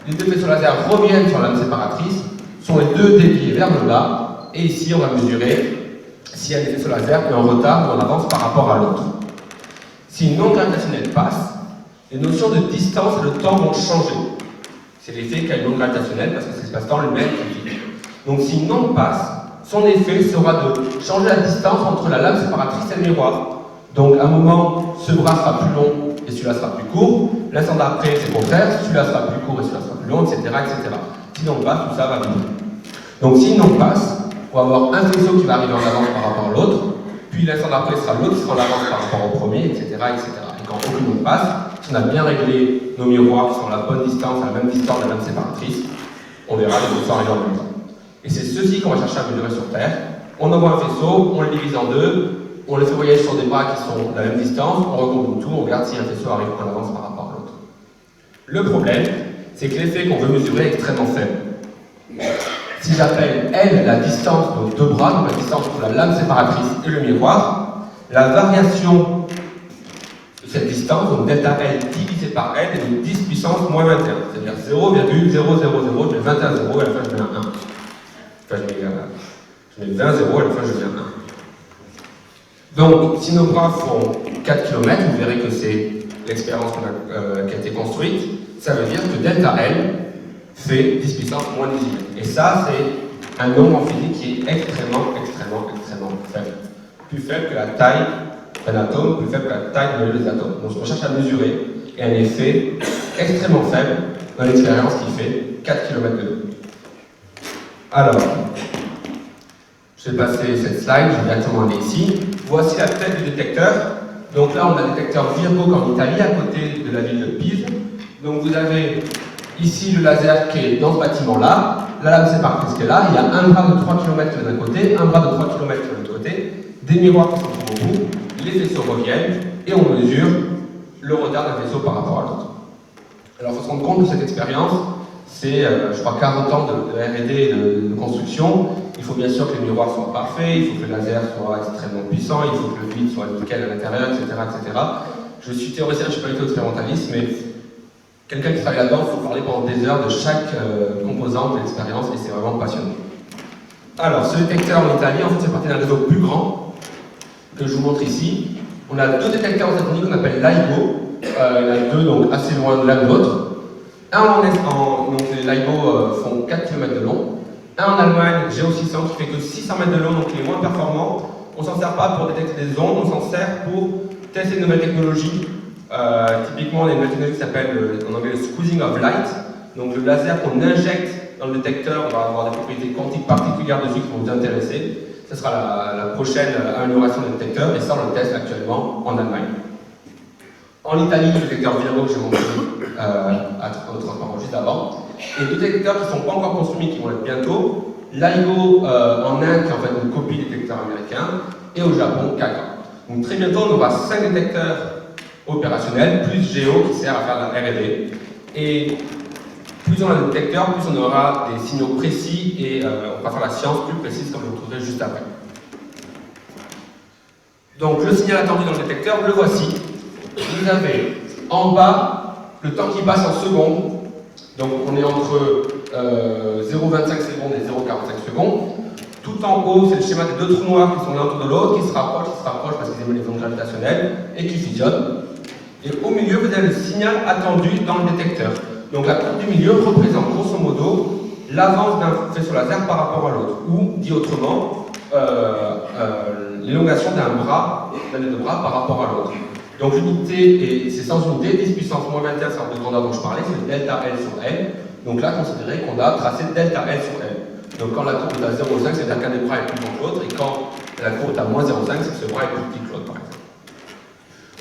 Les deux faisceaux laser reviennent sur la lame séparatrice, sont les deux déviés vers le bas. Et ici, on va mesurer s'il y a des faisceaux laser qui ont un retard ou en avance par rapport à l'autre. Si une onde gravitationnelle passe, les notions de distance et de temps vont changer. C'est l'effet qu'a une onde gravitationnelle parce que c'est l'espace-temps lui-même qui vit. Donc si une onde passe, son effet sera de changer la distance entre la lame séparatrice et le miroir. Donc à un moment, ce bras sera plus long et celui-là sera plus court. L'instant d'après, c'est le contraire, celui-là sera plus court et celui-là sera plus long, etc. etc. Si une onde passe, tout ça va vivre. Donc si une onde passe, on va avoir un faisceau qui va arriver en avance par rapport à l'autre, puis l'instant d'après sera l'autre qui sera en avance par rapport au premier, etc. etc. Et quand aucune onde passe, si on a bien réglé nos miroirs qui sont à la bonne distance, à la même distance de la lame séparatrice, on verra les faisceaux arriver en même temps. Et c'est ceci qu'on va chercher à mesurer sur Terre. On envoie un faisceau, on le divise en deux, on le fait voyager sur des bras qui sont de la même distance, on recombine tout, on regarde si un faisceau arrive en avance par rapport à l'autre. Le problème, c'est que l'effet qu'on veut mesurer est extrêmement faible. Si j'appelle L la distance de nos deux bras, donc la distance entre la lame séparatrice et le miroir, la variation de cette distance, donc delta L divisé par L, est de 10 puissance moins 21, c'est-à-dire 0,0000, je mets 21 zéros et à la fin je mets un 1. Enfin, je mets 20 zéros et à la fin je mets un 1. Donc, si nos bras font 4 km, vous verrez que c'est l'expérience qui a été construite, ça veut dire que delta L fait 10 puissance moins 18. Et ça, c'est un nombre en physique qui est extrêmement faible. Plus faible que la taille d'un atome, plus faible que la taille de des atomes. Donc, ce qu'on cherche à mesurer est un effet extrêmement faible dans l'expérience qui fait 4 km de long. Alors, je vais passer cette slide, je vais directement aller ici. Voici la tête du détecteur. Donc là, on a un détecteur Virgo en Italie, à côté de la ville de Pise. Donc vous avez ici le laser qui est dans ce bâtiment-là. La lame séparatrice qui est là. Il y a un bras de 3 km d'un côté, un bras de 3 km de l'autre côté. Des miroirs qui sont au bout. Les faisceaux reviennent et on mesure le retard d'un faisceau par rapport à l'autre. Alors il faut se rendre compte que cette expérience, c'est, je crois, 40 ans de R&D et de construction. Il faut bien sûr que les miroirs soient parfaits, il faut que le laser soit extrêmement puissant, il faut que le vide soit nickel à l'intérieur, etc., etc. Je suis théoricien, je ne suis pas du tout expérimentaliste, mais quelqu'un qui travaille là-dedans, il faut parler pendant des heures de chaque composante de l'expérience et c'est vraiment passionnant. Alors, ce détecteur en Italie, en fait, c'est parti d'un réseau plus grand que je vous montre ici. On a deux détecteurs aux États-Unis qu'on appelle LIGO. Il y en a deux donc assez loin de l'un de l'autre. Donc les LIGO font 4 km de long. Un en Allemagne, Geo600, qui fait que 600 mètres de long, donc qui est moins performant. On ne s'en sert pas pour détecter des ondes, on s'en sert pour tester de nouvelles technologies. Typiquement, on a une nouvelle technologie qui s'appelle en anglais le squeezing of light. Donc le laser qu'on injecte dans le détecteur, on va avoir des propriétés quantiques particulières dessus qui vont vous intéresser. Ce sera la prochaine amélioration du détecteur, et ça on le teste actuellement en Allemagne. En Italie, le détecteur Virgo que j'ai montré au transparent juste avant. Et deux détecteurs qui ne sont pas encore construits, mais qui vont être bientôt. LIGO en Inde, qui est en fait une copie des détecteurs américains. Et au Japon, KAKA. Donc très bientôt, on aura 5 détecteurs opérationnels, plus Géo qui sert à faire de la R&D. Et plus on a de détecteurs, plus on aura des signaux précis et on va faire la science plus précise comme je vous trouverai juste après. Donc le signal attendu dans le détecteur, le voici. Vous avez en bas le temps qui passe en secondes. Donc on est entre 0,25 secondes et 0,45 secondes. Tout en haut, c'est le schéma des deux trous noirs qui sont l'un autour de l'autre, qui se rapprochent parce qu'ils émettent les ondes gravitationnelles et qui fusionnent. Et au milieu, vous avez le signal attendu dans le détecteur. Donc la courbe du milieu représente grosso modo l'avance d'un faisceau laser par rapport à l'autre, ou dit autrement, l'élongation d'un bras, d'un des deux bras par rapport à l'autre. Donc l'unité, c'est sans unité, 10 puissance moins 21, c'est l'ordre de grandeur dont je parlais, c'est le delta L sur L. Donc là, considérez qu'on a tracé delta L sur L. Donc quand la courbe est à 0,5, c'est-à-dire qu'un des bras est plus grand que l'autre, et quand la courbe est à moins 0,5, c'est que ce bras est plus petit que l'autre, par exemple.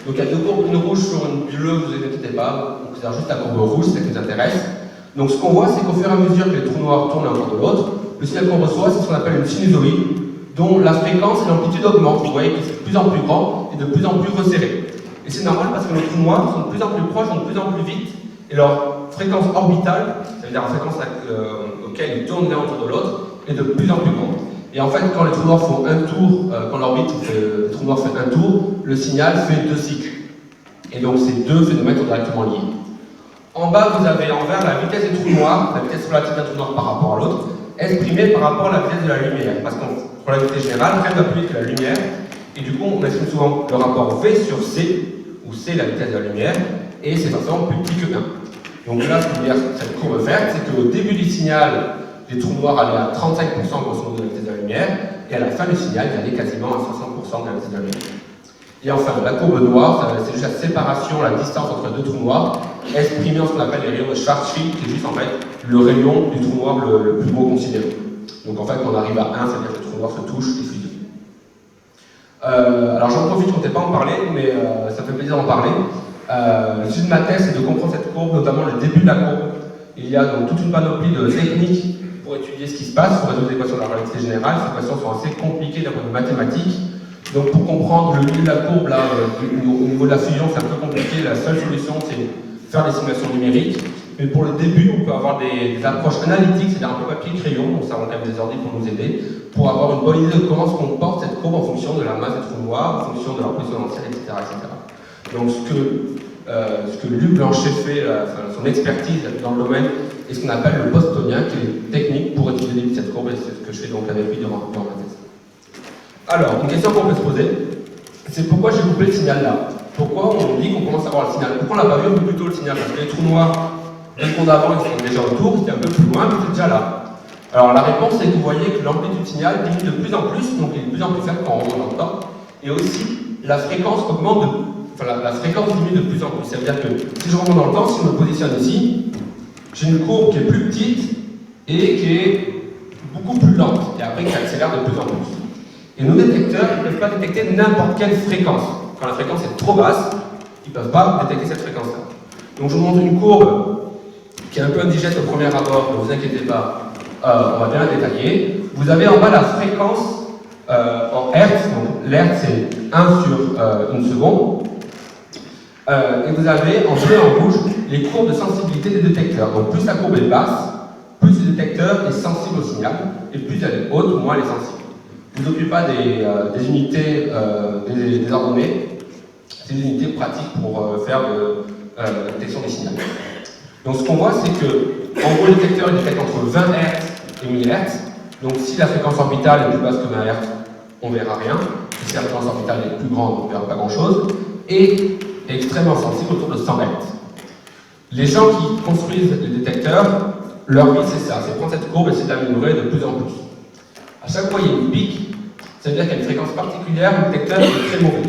Donc il y a deux courbes, une rouge sur une bleue, vous inquiétez pas, on considère juste la courbe rouge, c'est ce qui nous intéresse. Donc ce qu'on voit, c'est qu'au fur et à mesure que les trous noirs tournent l'un autour de l'autre, le signal qu'on reçoit, c'est ce qu'on appelle une sinusoïde, dont la fréquence et l'amplitude augmentent. Vous voyez que c'est de plus en plus grand et de plus en plus resserré. Et c'est normal parce que nos trous noirs sont de plus en plus proches, vont de plus en plus vite, et leur fréquence orbitale, c'est-à-dire la fréquence auquel ils tournent l'un autour de l'autre, est de plus en plus grande. Et en fait, quand les trous noirs font un tour, quand l'orbite des trous noirs fait un tour, le signal fait 2 cycles. Et donc ces deux phénomènes sont directement liés. En bas, vous avez en vert la vitesse des trous noirs, la vitesse relative d'un trou noir par rapport à l'autre, exprimée par rapport à la vitesse de la lumière. Parce qu'en relativité générale, rien ne va plus vite que la lumière. Et du coup, on exprime souvent le rapport V sur C, où C est la vitesse de la lumière, et c'est forcément plus petit que 1. Donc là, ce que veut dire cette courbe verte, c'est qu'au début du signal, les trous noirs allaient à 35% grosso modo de la vitesse de la lumière, et à la fin du signal, ils allaient quasiment à 60% de la vitesse de la lumière. Et enfin, la courbe noire, c'est juste la séparation, la distance entre deux trous noirs, exprimée en ce qu'on appelle les rayons de Schwarzschild, qui est juste en fait le rayon du trou noir le plus gros considéré. Donc en fait, quand on arrive à 1, ça veut dire que le trou noir se touche et fusionne. Alors j'en profite, je ne comptais pas en parler, mais ça fait plaisir d'en parler. Le sujet de ma thèse, c'est de comprendre cette courbe, notamment le début de la courbe. Il y a donc toute une panoplie de techniques pour étudier ce qui se passe, pour résoudre des équations de la relativité générale. Ces équations sont assez compliquées d'un point de vue mathématique. Donc pour comprendre le milieu de la courbe, là, au niveau de la fusion, c'est un peu compliqué. La seule solution, c'est faire des simulations numériques. Mais pour le début, on peut avoir des approches analytiques, c'est-à-dire un peu papier-crayon, donc ça rend quand même des ordi pour nous aider, pour avoir une bonne idée de comment se comporte cette courbe en fonction de la masse des trous noirs, en fonction de leur position potentielle, etc., etc. Donc ce que Luc Blanchet fait, son expertise dans le domaine, est ce qu'on appelle le bostonien, qui est une technique pour étudier cette courbe, et c'est ce que je fais donc avec lui durant ma thèse. Alors, une question qu'on peut se poser, c'est pourquoi j'ai coupé le signal là? Pourquoi on dit qu'on commence à voir le signal? Pourquoi on l'a pas vu un peu plus tôt le signal? Parce que les trous noirs, 2 secondes avant, ils sont déjà autour, c'était un peu plus loin, mais c'est déjà là. Alors la réponse, c'est que vous voyez que l'amplitude du signal diminue de plus en plus, donc il est de plus en plus faible quand on remonte dans le temps, et aussi la fréquence augmente la fréquence diminue de plus en plus. Ça veut dire que si je remonte dans le temps, si je me positionne ici, j'ai une courbe qui est plus petite et qui est beaucoup plus lente, et après qui accélère de plus en plus. Et nos détecteurs ne peuvent pas détecter n'importe quelle fréquence. Quand la fréquence est trop basse, ils ne peuvent pas détecter cette fréquence-là. Donc je vous montre une courbe qui est un peu indigeste au premier abord, ne vous inquiétez pas, on va bien la détailler. Vous avez en bas la fréquence en Hertz, donc l'Hertz c'est 1 sur 1 seconde. Et vous avez en bleu et en rouge les courbes de sensibilité des détecteurs. Donc plus la courbe est basse, plus le détecteur est sensible au signal, et plus elle est haute, moins elle est sensible. Vous n'occupez pas des unités des ordonnées, c'est des unités pratiques pour faire la détection des signaux. Donc ce qu'on voit, c'est que en gros le détecteur il détecte entre 20 Hz et 1000 Hz. Donc si la fréquence orbitale est plus basse que 20 Hz, on ne verra rien. Si la fréquence orbitale est plus grande, on ne verra pas grand-chose. Et extrêmement sensible autour de 100 Hz. Les gens qui construisent les détecteurs, leur vie c'est ça, c'est prendre cette courbe et essayer de l'améliorer de plus en plus. À chaque fois il y a une pique, ça veut dire qu'il y a une fréquence particulière où le détecteur est très mauvais.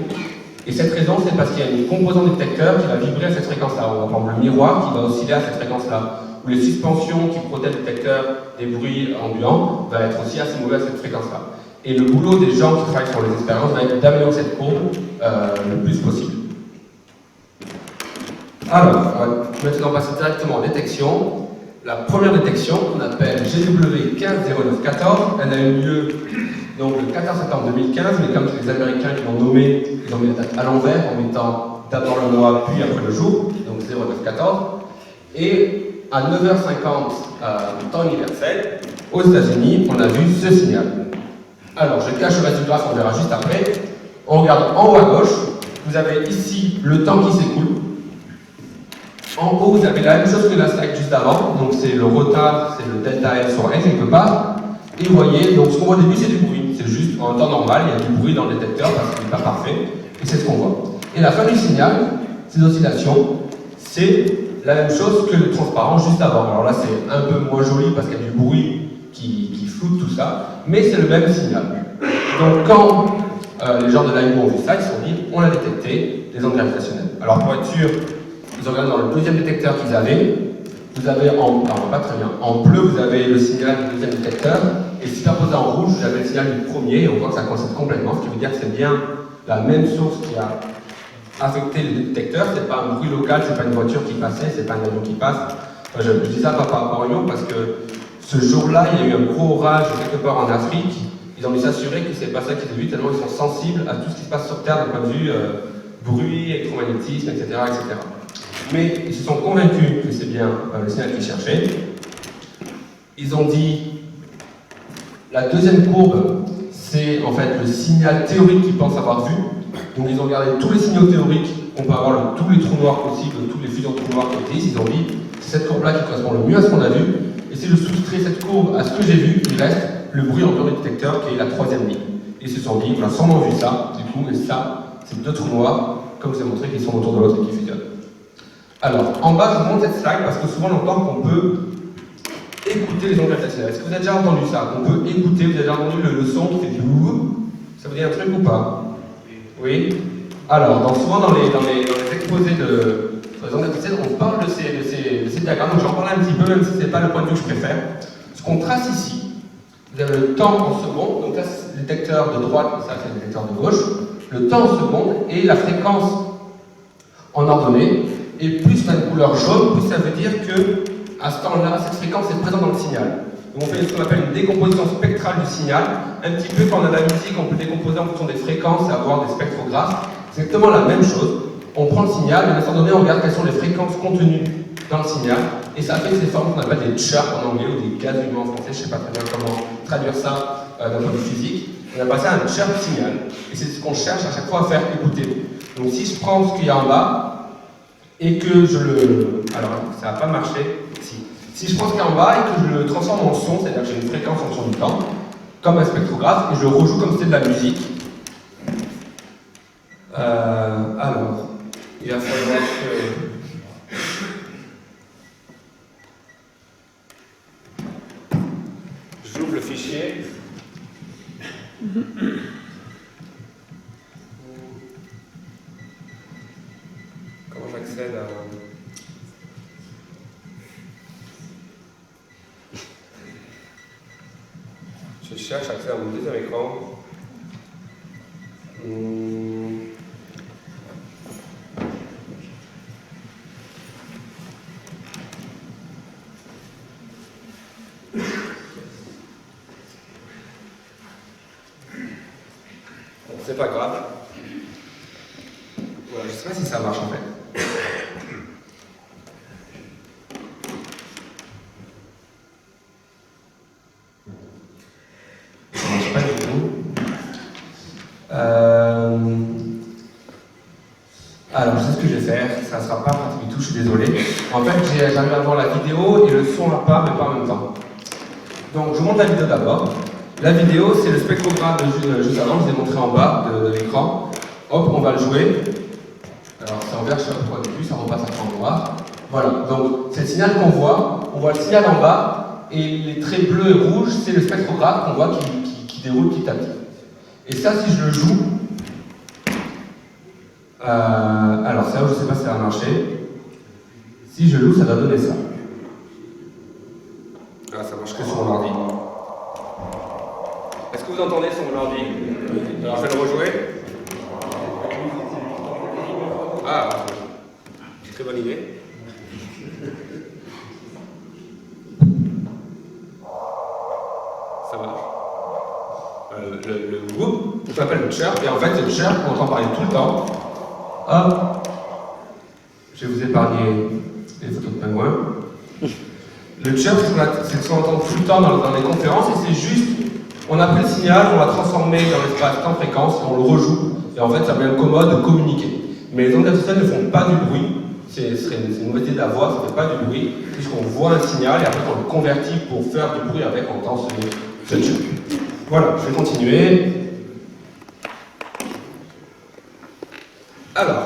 Et cette raison, c'est parce qu'il y a une composante du détecteur qui va vibrer à cette fréquence-là. On va prendre le miroir qui va osciller à cette fréquence-là. Ou les suspensions qui protègent le détecteur des bruits ambiants va être aussi assez mauvais à cette fréquence-là. Et le boulot des gens qui travaillent sur les expériences va être d'améliorer cette courbe le plus possible. Alors, on va maintenant passer directement en détection. La première détection, qu'on appelle GW150914, elle a eu lieu donc, le 14 septembre 2015, mais comme c'est les Américains qui l'ont nommé, ils ont mis la date à l'envers en mettant d'abord le mois puis après le jour, donc 0914. Et à 9h50, temps universel, aux États-Unis, on a vu ce signal. Alors, je cache le reste du graphe, on verra juste après. On regarde en haut à gauche, vous avez ici le temps qui s'écoule. En haut, vous avez la même chose que la slide juste avant, donc c'est le retard, c'est le delta L sur n quelque part. Et vous voyez, donc ce qu'on voit au début, c'est du bruit. C'est juste en temps normal, il y a du bruit dans le détecteur parce qu'il n'est pas parfait, et c'est ce qu'on voit. Et la fin du signal, ces oscillations, c'est la même chose que le transparent juste avant. Alors là, c'est un peu moins joli parce qu'il y a du bruit qui floute tout ça, mais c'est le même signal. Donc quand les gens de l'AIMO ont vu ça, ils se sont dit, on a détecté des ondes gravitationnelles. Alors pour être sûr, ils ont regardé dans le deuxième détecteur qu'ils avaient. Vous avez pas très bien. En bleu, vous avez le signal du deuxième détecteur, et superposé en rouge, vous avez le signal du premier, et on voit que ça coïncide complètement, ce qui veut dire que c'est bien la même source qui a affecté les deux détecteurs. C'est pas un bruit local, c'est pas une voiture qui passait, c'est pas un avion qui passe. Enfin, je dis ça pas par rapport à Lyon, parce que ce jour-là, il y a eu un gros orage quelque part en Afrique. Ils ont dû s'assurer que c'est pas ça qu'ils ont vu, tellement ils sont sensibles à tout ce qui se passe sur Terre d'un point de vue bruit, électromagnétisme, etc., etc. Mais ils se sont convaincus que c'est bien le signal qu'ils cherchaient. Ils ont dit, la deuxième courbe, c'est en fait le signal théorique qu'ils pensent avoir vu. Donc ils ont regardé tous les signaux théoriques qu'on peut avoir, tous les trous noirs possibles, toutes les fusions de trous noirs qui existent. Ils ont dit, c'est cette courbe-là qui correspond le mieux à ce qu'on a vu. Et si je soustrais cette courbe à ce que j'ai vu, il reste le bruit en dehors du détecteur qui est la troisième ligne. Et ils se sont dit, on a sûrement vu ça, du coup, et ça, c'est deux trous noirs, comme je vous ai montré, qui sont autour de l'autre et qui fusionnent. Alors, en bas, je vous montre cette slide parce que souvent on entend qu'on peut écouter les ondes gravitationnelles. Est-ce que vous avez déjà entendu ça? On peut écouter, vous avez déjà entendu le son qui fait du ouh? Ça vous dit un truc ou pas? Oui. Alors, souvent dans les exposés sur les ondes gravitationnelles, on parle de ces diagrammes, donc j'en parle un petit peu, même si ce n'est pas le point de vue que je préfère. Ce qu'on trace ici, vous avez le temps en secondes, donc là c'est le détecteur de droite, et ça c'est le détecteur de gauche, le temps en secondes et la fréquence en ordonnée. Et plus tu as une couleur jaune, plus ça veut dire que à ce temps-là, cette fréquence est présente dans le signal. Donc on fait ce qu'on appelle une décomposition spectrale du signal, un petit peu quand on a de la musique, on peut décomposer en fonction des fréquences et avoir des spectrographes. C'est exactement la même chose. On prend le signal, et à un instant donné, on regarde quelles sont les fréquences contenues dans le signal, et ça fait ces formes qu'on appelle des chirps en anglais ou des gazouillements en français, je ne sais pas très bien comment traduire ça d'un point de vue physique. On appelle ça un chirp signal, et c'est ce qu'on cherche à chaque fois à faire écouter. Donc si je prends ce qu'il y a en bas, et que je le... Alors, ça n'a pas marché. Si je prends ce qu'il y a en bas et que je le transforme en son, c'est-à-dire que j'ai une fréquence en fonction du temps, comme un spectrographe, et je le rejoue comme si c'était de la musique. Alors, il va falloir que... J'ouvre le fichier. Comment j'accède à... Je cherche à accéder à mon deuxième écran. Bon, c'est pas grave. Voilà, je sais pas si ça marche en fait. Alors, je sais ce que je vais faire, ça ne sera pas pratique du tout, je suis désolé. En fait, j'arrive à voir la vidéo et le son à part, mais pas en même temps. Donc, je vous montre la vidéo d'abord. La vidéo, c'est le spectrographe de juste avant, je vous ai montré en bas de l'écran. Hop, on va le jouer. Alors, c'est en vert, je sais pas pourquoi au début, ça repasse après en noir. Voilà, donc c'est le signal qu'on voit. On voit le signal en bas, et les traits bleus et rouges, c'est le spectrographe qu'on voit qui déroule petit à petit. Et ça, si je le joue, alors ça, je ne sais pas si ça va marcher. Si je joue, ça va donner ça. Ah, ça marche que sur mon ordi. Est-ce que vous entendez sur mon ordi? Alors, je vais le rejouer. Ah, très bonne bonne idée. Ça marche. Le whoop, qu'on appelle le chirp, et en fait, c'est le chirp qu'on entend parler tout le temps. Hop, je vais vous épargner les photos de pingouins. Le chirp, c'est ce qu'on entend tout le temps dans les conférences, et c'est juste, on a pris le signal, on l'a transformé dans l'espace temps-fréquence, et on le rejoue, et en fait, ça devient commode de communiquer. Mais les ondes gravitationnelles ne font pas du bruit, c'est une mauvaise idée de la voix, ça ne fait pas du bruit, puisqu'on voit un signal, et après, on le convertit pour faire du bruit avec, on entend ce chirp. Voilà, je vais continuer. Alors,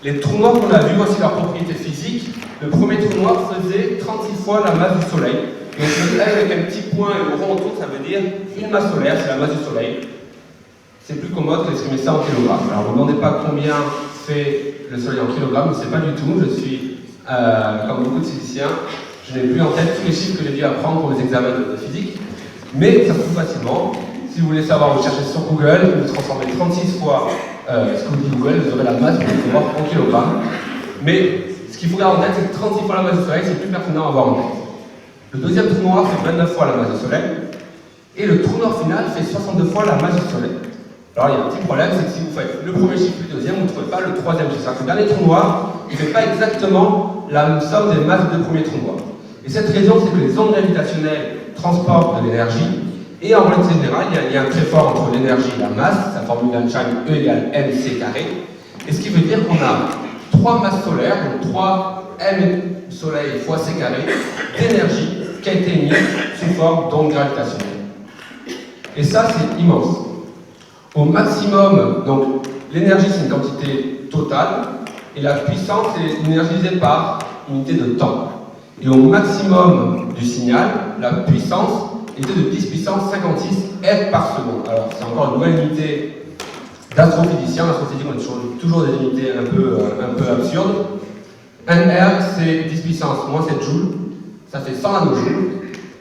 les trous noirs qu'on a vus, voici leurs propriétés physiques. Le premier trou noir faisait 36 fois la masse du Soleil. Donc je le avec un petit point et le rond autour, ça veut dire une masse solaire, c'est la masse du Soleil. C'est plus commode d'exprimer ça en kilogrammes. Alors ne me demandez pas combien fait le Soleil en kilogrammes, je ne sais pas du tout. Je suis, comme beaucoup de physiciens, je n'ai plus en tête tous les chiffres que j'ai dû apprendre pour les examens de physique. Mais ça se trouve facilement. Si vous voulez savoir, vous cherchez sur Google, vous transformez 36 fois ce que vous dit Google, vous aurez la masse du trou noir en kilogrammes. Mais ce qu'il faut garder en tête, c'est que 36 fois la masse du Soleil, c'est plus pertinent à avoir en tête. Le deuxième trou noir fait 29 fois la masse du Soleil. Et le trou noir final fait 62 fois la masse du Soleil. Alors il y a un petit problème, c'est que si vous faites le premier chiffre et le deuxième, vous ne trouvez pas le troisième chiffre. C'est-à-dire que le dernier trou noir, il ne fait pas exactement la somme des masses des deux premiers trous noirs. Et cette raison, c'est que les ondes gravitationnelles transportent de l'énergie. Et en réalité générale, il y a un lien très fort entre l'énergie et la masse, la formule d'Einstein E égale mc carré. Et ce qui veut dire qu'on a 3 masses solaires, donc 3 m soleil fois c carré, d'énergie qui a été émise sous forme d'ondes gravitationnelles. Et ça, c'est immense. Au maximum, donc l'énergie c'est une quantité totale, et la puissance est énergisée par unité de temps. Et au maximum du signal, la puissance était de 10 puissance 56 R par seconde. Alors c'est encore une nouvelle unité d'astrophysicien. En astrophysique, on a toujours des unités un peu absurdes. 1 R, c'est 10 puissance moins 7 joules, ça fait 100 nanojoules.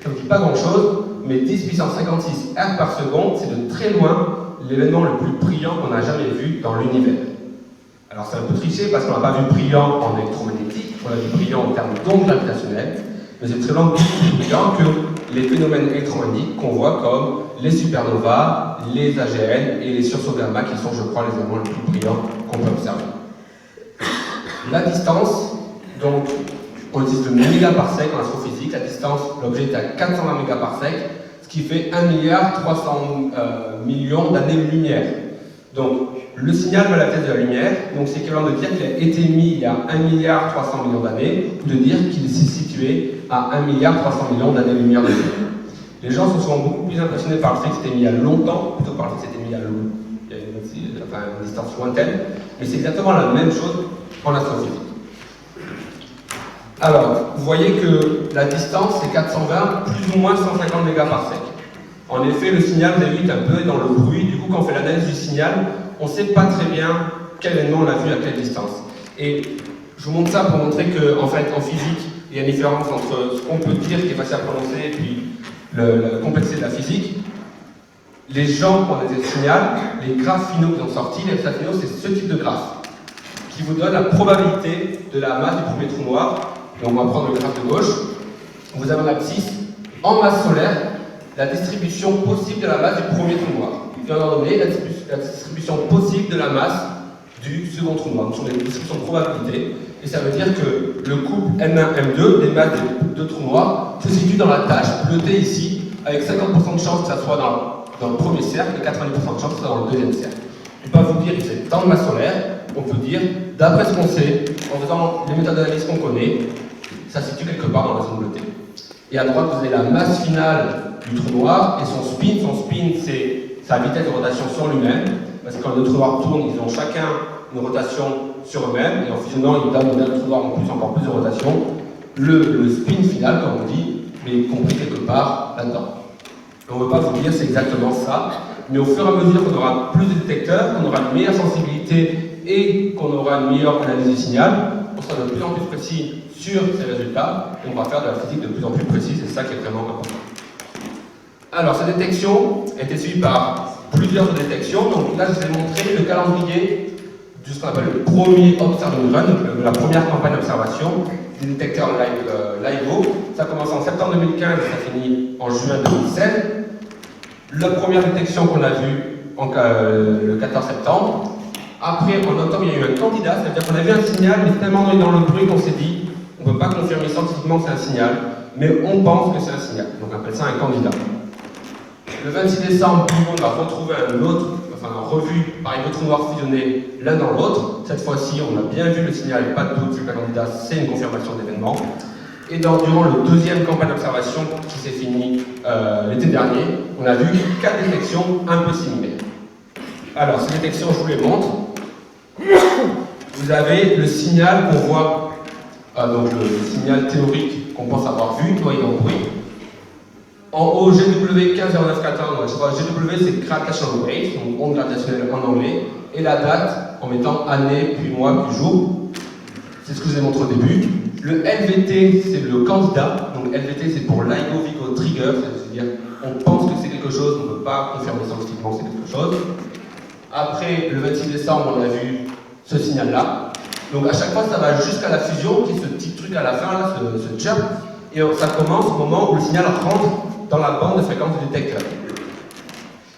Ça ne dit pas grand-chose, mais 10 puissance 56 R par seconde, c'est de très loin l'événement le plus brillant qu'on a jamais vu dans l'univers. Alors c'est un peu triché parce qu'on n'a pas vu brillant en électromagnétique, on a vu brillant en termes d'ondes gravitationnelles, mais c'est très loin beaucoup plus brillant que les phénomènes électromagnétiques qu'on voit comme les supernovas, les AGN et les sursauts gamma qui sont, je crois, les éléments les plus brillants qu'on peut observer. La distance, donc on utilise le mégaparsec en astrophysique, la distance, l'objet est à 420 mégaparsecs, ce qui fait 1,3 milliard d'années-lumière. Donc, le signal va à la vitesse de la lumière, donc c'est équivalent de dire qu'il a été émis il y a 1,3 milliard d'années, ou de dire qu'il s'est situé à 1,3 milliard d'années-lumière de vie. Les gens sont souvent beaucoup plus impressionnés par le fait que c'était émis il y a longtemps, plutôt que par le fait que c'était émis il y a une distance lointaine, mais c'est exactement la même chose en astrophysique. Alors, vous voyez que la distance, c'est 420, plus ou moins 150 mégaparsecs. En effet, le signal, vous avez vu, est un peu dans le bruit. Du coup, quand on fait l'analyse du signal, on ne sait pas très bien quel élément on a vu à quelle distance. Et je vous montre ça pour montrer qu'en fait, en physique, il y a une différence entre ce qu'on peut dire qui est facile à prononcer et puis la complexité de la physique. Les gens qui ont analysé le signal, les graphes finaux qui ont sorti, les résultats finaux, c'est ce type de graphe qui vous donne la probabilité de la masse du premier trou noir. Et on va prendre le graphe de gauche. Vous avez un abscisse en masse solaire, la distribution possible de la masse du premier trou noir. Et on a donné la distribution possible de la masse du second trou noir. Donc, ce sont des distributions de probabilité. Et ça veut dire que le couple M1, M2, les masses des deux trous noirs, se situe dans la tâche bleutée ici, avec 50% de chance que ça soit dans le premier cercle et 90% de chance que ça soit dans le deuxième cercle. Je ne vais pas vous dire que c'est tant de masse solaire, on peut dire, d'après ce qu'on sait, en faisant les méthodes d'analyse qu'on connaît, ça se situe quelque part dans la zone bleutée. Et à droite, vous avez la masse finale du trou noir et son spin. Son spin, c'est sa vitesse de rotation sur lui-même. Parce que quand les deux trous noirs tournent, ils ont chacun une rotation sur eux-mêmes. Et en fusionnant, ils donnent au trou noir en plus encore plus de rotation. Le spin final, comme on dit, est compris quelque part là-dedans. On ne veut pas vous dire c'est exactement ça. Mais au fur et à mesure qu'on aura plus de détecteurs, qu'on aura une meilleure sensibilité et qu'on aura une meilleure analyse du signal, on sera de plus en plus précis sur ces résultats, et on va faire de la physique de plus en plus précise, et c'est ça qui est vraiment important. Alors, cette détection a été suivie par plusieurs détections, donc là je vous ai montré le calendrier de ce qu'on appelle le premier Observing Run, donc la première campagne d'observation des détecteurs LIGO. Ça commence en septembre 2015 et ça finit en juin 2016. La première détection qu'on a vue le 14 septembre. Après, en octobre, il y a eu un candidat, c'est-à-dire qu'on a vu un signal, mais tellement dans le bruit qu'on s'est dit, on ne peut pas confirmer scientifiquement que c'est un signal, mais on pense que c'est un signal. Donc on appelle ça un candidat. Le 26 décembre, on va retrouver un revu par les deux trous noirs fusionnés l'un dans l'autre. Cette fois-ci, on a bien vu le signal, pas de doute, c'est un candidat, c'est une confirmation d'événement. Et durant le deuxième campagne d'observation qui s'est finie l'été dernier, on a vu 4 détections un peu similaires. Alors, ces détections, je vous les montre. Vous avez le signal qu'on voit, donc le signal théorique qu'on pense avoir vu, noyé dans le bruit. En haut, GW 150914, GW c'est Gravitational Wave, donc onde gravitationnelle en anglais, et la date en mettant année, puis mois, puis jour. C'est ce que je vous ai montré au début. Le LVT, c'est le candidat, donc LVT c'est pour LIGO Vigo Trigger, c'est-à-dire on pense que c'est quelque chose, on ne peut pas confirmer scientifiquement que c'est quelque chose. Après, le 26 décembre, on a vu ce signal-là. Donc à chaque fois, ça va jusqu'à la fusion, qui est ce petit truc à la fin, là, ce jump. Et ça commence au moment où le signal rentre dans la bande de fréquence du détecteur.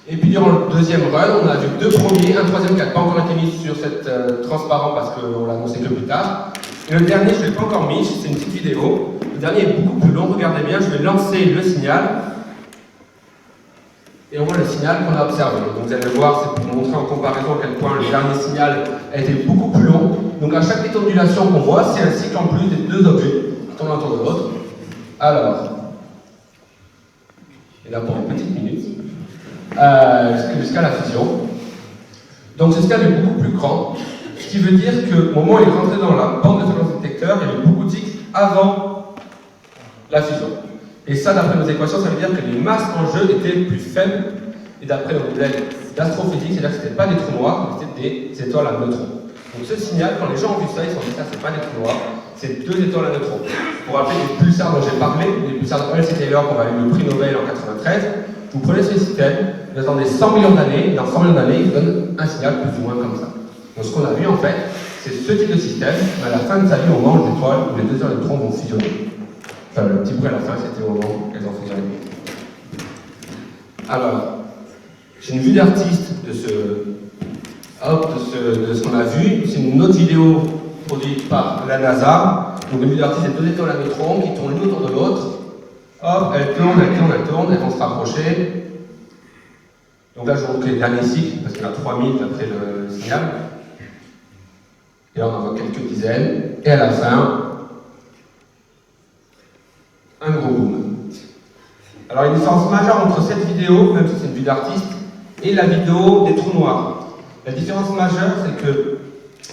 Et puis durant le deuxième run, on a vu 2 premiers, un troisième qui n'a pas encore été mis sur cette transparent parce qu'on l'a annoncé que plus tard. Et le dernier, je ne l'ai pas encore mis, c'est une petite vidéo. Le dernier est beaucoup plus long, regardez bien, je vais lancer le signal. Et on voit le signal qu'on a observé. Donc vous allez le voir, c'est pour vous montrer en comparaison à quel point le dernier signal a été beaucoup plus long. Donc à chaque petite ondulation qu'on voit, c'est un cycle en plus des 2 objets qui tournent autour de l'autre. Alors, et là pour une petite minute, jusqu'à la fusion. Donc ce signal est beaucoup plus grand, ce qui veut dire qu'au moment où il est rentré dans la bande de fréquence du détecteur, il y avait beaucoup de cycles avant la fusion. Et ça, d'après nos équations, ça veut dire que les masses en jeu étaient plus faibles. Et d'après nos modèles d'astrophysique, c'est-à-dire que ce n'étaient pas des trous noirs, mais c'était des étoiles à neutrons. Donc ce signal, quand les gens ont vu ça, ils se sont dit ça, c'est pas des trous noirs, c'est 2 étoiles à neutrons. Pour rappeler les pulsars dont j'ai parlé, les pulsars de L.C. Taylor qu'on va eu le prix Nobel en 93, vous prenez ce système, vous attendez 100 millions d'années, et dans 100 millions d'années, il vous donne un signal plus ou moins comme ça. Donc ce qu'on a vu en fait, c'est ce type de système, mais à la fin de sa vie, au moment où les étoiles ou les 2 électrons vont fusionner. Enfin, le petit bruit à la fin, c'était au moment où elles ont fusionné. Alors, j'ai une vue d'artiste de ce qu'on a vu. C'est une autre vidéo produite par la NASA. Donc, une vue d'artiste des 2 étoiles à neutrons qui tournent l'une autour de l'autre. Hop, elles tournent, elles vont se rapprocher. Donc là, je vous montre les derniers cycles, parce qu'il y en a 3000 après le signal. Et là, on en voit quelques dizaines. Et à la fin, un gros boom. Alors, il y a une différence majeure entre cette vidéo, même si c'est une vue d'artiste, et la vidéo des trous noirs. La différence majeure, c'est que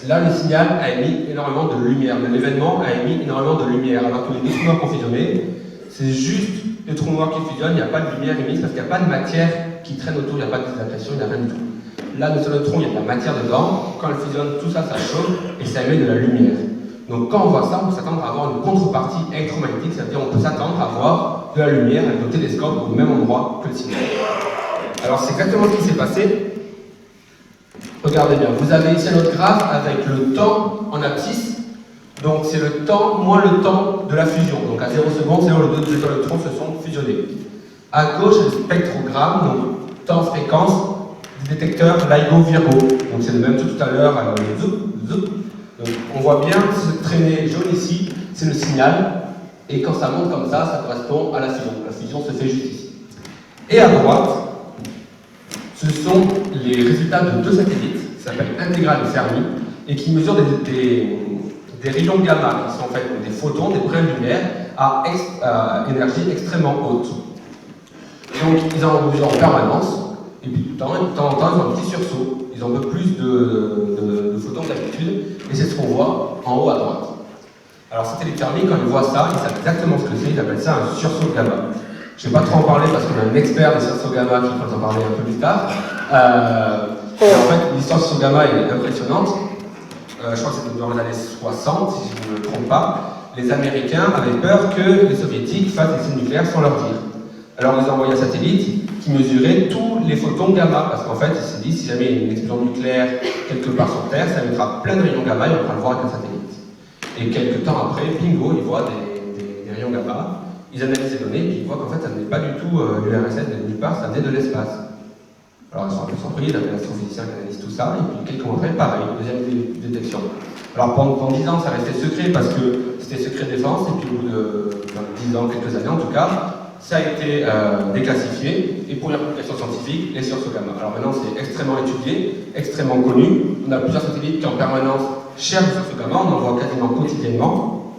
là, le signal a émis énormément de lumière. L'événement a émis énormément de lumière. Alors que les 2 trous noirs qui ont fusionné, c'est juste des trous noirs qui fusionnent, il n'y a pas de lumière émise parce qu'il n'y a pas de matière qui traîne autour, il n'y a pas de désaccrétion, il n'y a rien du tout. Là, dans ce neutron, il y a de la matière dedans. Quand elle fusionne, tout ça, ça chauffe et ça émet de la lumière. Donc quand on voit ça, on peut s'attendre à avoir une contrepartie électromagnétique, c'est-à-dire on peut s'attendre à avoir de la lumière avec nos télescopes au même endroit que le signal. Alors c'est exactement ce qui s'est passé. Regardez bien, vous avez ici notre graphe avec le temps en abscisse. Donc c'est le temps moins le temps de la fusion. Donc à 0 secondes, c'est là où les 2 électrons se sont fusionnés. À gauche, c'est le spectrogramme, donc temps-fréquence du détecteur LIGO Virgo. Donc c'est le même que tout à l'heure, zoup. Donc on voit bien cette traînée jaune ici, c'est le signal. Et quand ça monte comme ça correspond à la fusion. La fusion se fait juste ici. Et à droite, ce sont les résultats de 2 satellites, qui s'appellent Integral et Fermi, et qui mesurent des rayons gamma, qui sont en fait des photons, des brins de lumière, à énergie extrêmement haute. Donc ils en mesurent en permanence, et puis de temps en temps, ils ont un petit sursaut. Ils ont un peu plus de photons que d'habitude, et c'est ce qu'on voit en haut à droite. Alors satellite Fermi, quand ils voient ça, ils savent exactement ce que c'est, ils appellent ça un sursaut gamma. Je ne vais pas trop en parler parce qu'on a un expert des sursauts gamma qui peut en parler un peu plus tard. En fait, l'histoire du sursaut gamma est impressionnante. Je crois que c'était dans les années 60, si je ne me trompe pas. Les Américains avaient peur que les Soviétiques fassent des essais nucléaires sans leur dire. Alors ils ont envoyé un satellite, qui mesurait tous les photons gamma, parce qu'en fait, il s'est dit, si jamais il y a une explosion nucléaire quelque part sur Terre, ça mettra plein de rayons gamma et on pourra le voir avec un satellite. Et quelques temps après, bingo, ils voient des rayons gamma, ils analysent les données, et ils voient qu'en fait, ça n'est pas du tout l'URSS de nulle part, ça venait de l'espace. Alors ils sont un peu surpris, il y avait l'astrophysicien qui analyse tout ça, et puis quelques mois après, pareil, deuxième détection. Alors pendant 10 ans, ça restait secret parce que c'était secret défense, et puis au bout de 10 ans, quelques années en tout cas, ça a été déclassifié, et pour les applications scientifiques, les sursauts gamma. Alors maintenant, c'est extrêmement étudié, extrêmement connu. On a plusieurs satellites qui en permanence cherchent les sursauts gamma, on en voit quasiment quotidiennement.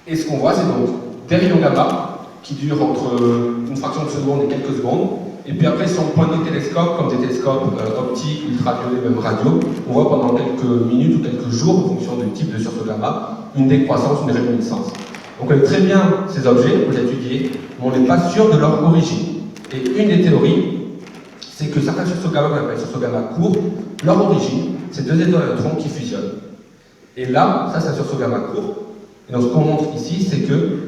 Et ce qu'on voit, c'est donc des rayons gamma qui durent entre une fraction de seconde et quelques secondes. Et puis après, si on pointe des télescopes, comme des télescopes optiques, ultraviolets, même radio, on voit pendant quelques minutes ou quelques jours, en fonction du type de sursaut gamma, une décroissance, une réminiscence. Donc on connaît très bien ces objets, on les a étudiés, mais on n'est pas sûr de leur origine. Et une des théories, c'est que certains sursauts gamma, qu'on appelle sursauts gamma courts, leur origine, c'est deux étoiles à neutrons qui fusionnent. Et là, ça c'est un sursaut gamma court. Et donc ce qu'on montre ici, c'est que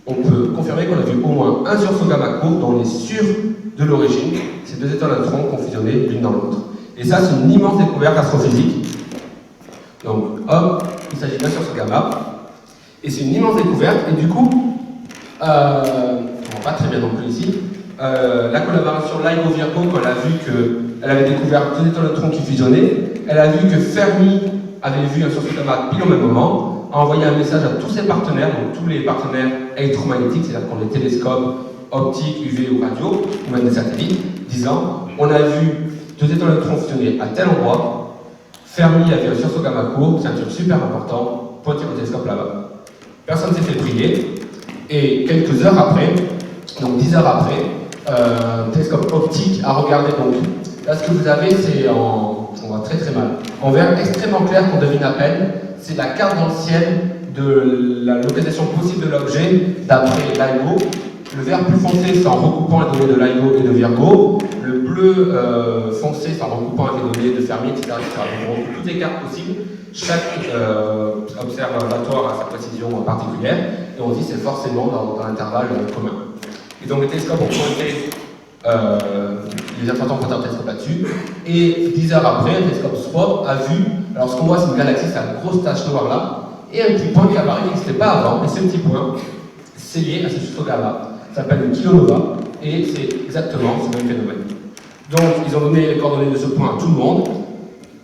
on peut confirmer qu'on a vu au moins un sursaut gamma court dont on est sûr de l'origine, ces deux étoiles à neutrons qui ont fusionné l'une dans l'autre. Et ça, c'est une immense découverte astrophysique. Donc, hop, il s'agit d'un sursaut gamma. Et c'est une immense découverte, et du coup, on voit pas très bien non plus ici, la collaboration LIGO-Virgo, quand elle a vu qu'elle avait découvert deux étoiles à neutrons qui fusionnaient, elle a vu que Fermi avait vu un sursaut gamma pile au même moment, a envoyé un message à tous ses partenaires, donc tous les partenaires électromagnétiques, c'est-à-dire qu'on les télescopes optiques, UV ou radio, ou même des satellites, disant on a vu deux étoiles à neutrons fusionner à tel endroit, Fermi a vu un sursaut gamma court, c'est un truc super important, pointez le télescope là-bas. Personne ne s'est fait prier, et quelques heures après, donc 10 heures après, un télescope optique a regardé, donc là ce que vous avez c'est on voit très très mal, en vert extrêmement clair qu'on devine à peine, c'est la carte dans le ciel de la localisation possible de l'objet d'après LIGO. Le vert plus foncé, c'est en recoupant les données de LIGO et de Virgo. Le bleu foncé, c'est en recoupant les données de Fermi, etc. Donc on recoupe toutes les cartes possibles. Chaque observatoire a sa précision particulière. Et on dit c'est forcément dans l'intervalle commun. Et donc les télescopes ont pointé, les observateurs ont pointé un télescope là-dessus. Et 10 heures après, un télescope SWOP a vu, alors ce qu'on voit c'est une galaxie, c'est la grosse tache noire là, et un petit point qui apparaît qui n'existait pas avant. Et ce petit point, c'est lié à ce sursaut gamma. Ça s'appelle une kilonova, et c'est exactement ce même phénomène. Donc, ils ont donné les coordonnées de ce point à tout le monde,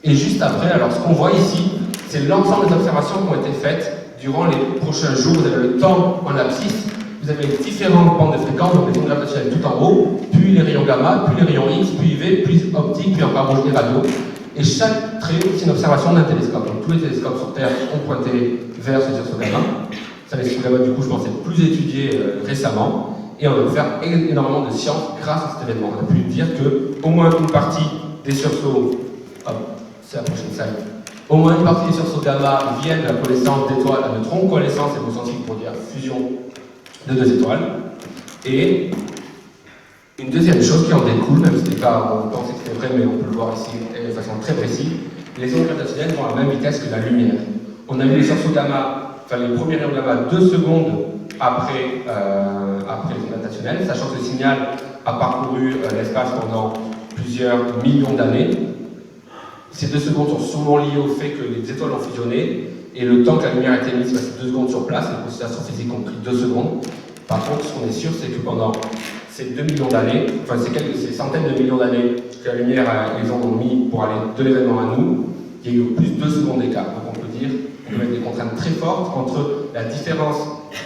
et juste après, alors ce qu'on voit ici, c'est l'ensemble des observations qui ont été faites durant les prochains jours. Vous avez le temps en abscisse, vous avez différentes bandes de fréquences, donc les ondes gravitationnelles tout en haut, puis les rayons gamma, puis les rayons X, puis UV, puis optique, puis infrarouge et radio. Et chaque trait, c'est une observation d'un télescope. Donc tous les télescopes sur Terre ont pointé vers ce sursaut gamma. Ça, les sursauts gamma, du coup, je pense, est plus étudié récemment. Et on a pu faire énormément de science grâce à cet événement. On a pu dire qu'au moins une partie des sursauts, c'est la prochaine slide, au moins une partie des sursauts gamma viennent de la connaissance d'étoiles à neutrons. Connaissance, c'est le mot scientifique pour dire fusion de deux étoiles. Et une deuxième chose qui en découle, même si on pensait que c'était vrai, mais on peut le voir ici de façon très précise, les ondes gravitationnelles vont à la même vitesse que la lumière. On a vu les sursauts gamma, enfin les premiers rayons gamma 2 secondes après les ondes gravitationnelles, sachant que le signal a parcouru l'espace pendant plusieurs millions d'années. Ces 2 secondes sont souvent liées au fait que les étoiles ont fusionné, et le temps que la lumière a été mise, c'est 2 secondes sur place, les processus astrophysiques ont pris 2 secondes. Par contre, ce qu'on est sûr, c'est que pendant ces 2 millions d'années, enfin ces centaines de millions d'années que la lumière et les ondes ont mis pour aller de l'événement à nous, il y a eu plus de 2 secondes d'écart. Donc on peut dire qu'on met des contraintes très fortes entre la différence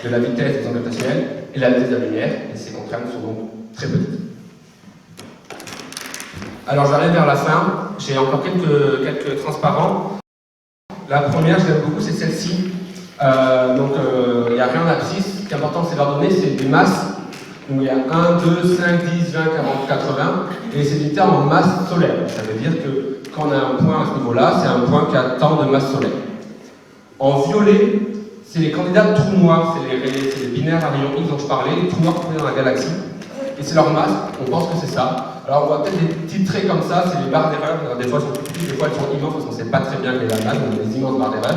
de la vitesse des ondes gravitationnelles et la vitesse de la lumière, et ces contraintes sont donc très petites. Alors j'arrive vers la fin, j'ai encore quelques transparents. La première, je l'aime beaucoup, c'est celle-ci. Il n'y a rien d'abscisse. Ce qui est important, c'est leur donner, c'est des masses. Donc il y a 1, 2, 5, 10, 20, 40, 80, et c'est unité en masse solaire. Ça veut dire que quand on a un point à ce niveau-là, c'est un point qui a tant de masse solaire. En violet, c'est les candidats de trous noirs, c'est les binaires à rayon X dont je parlais, les trous noirs trouvés dans la galaxie. Et c'est leur masse, on pense que c'est ça. Alors on voit peut-être des petits traits comme ça, c'est les barres d'erreur. Des fois elles sont plus petites, des fois elles sont immenses parce qu'on ne sait pas très bien quelle est la masse, on a des immenses barres d'erreur.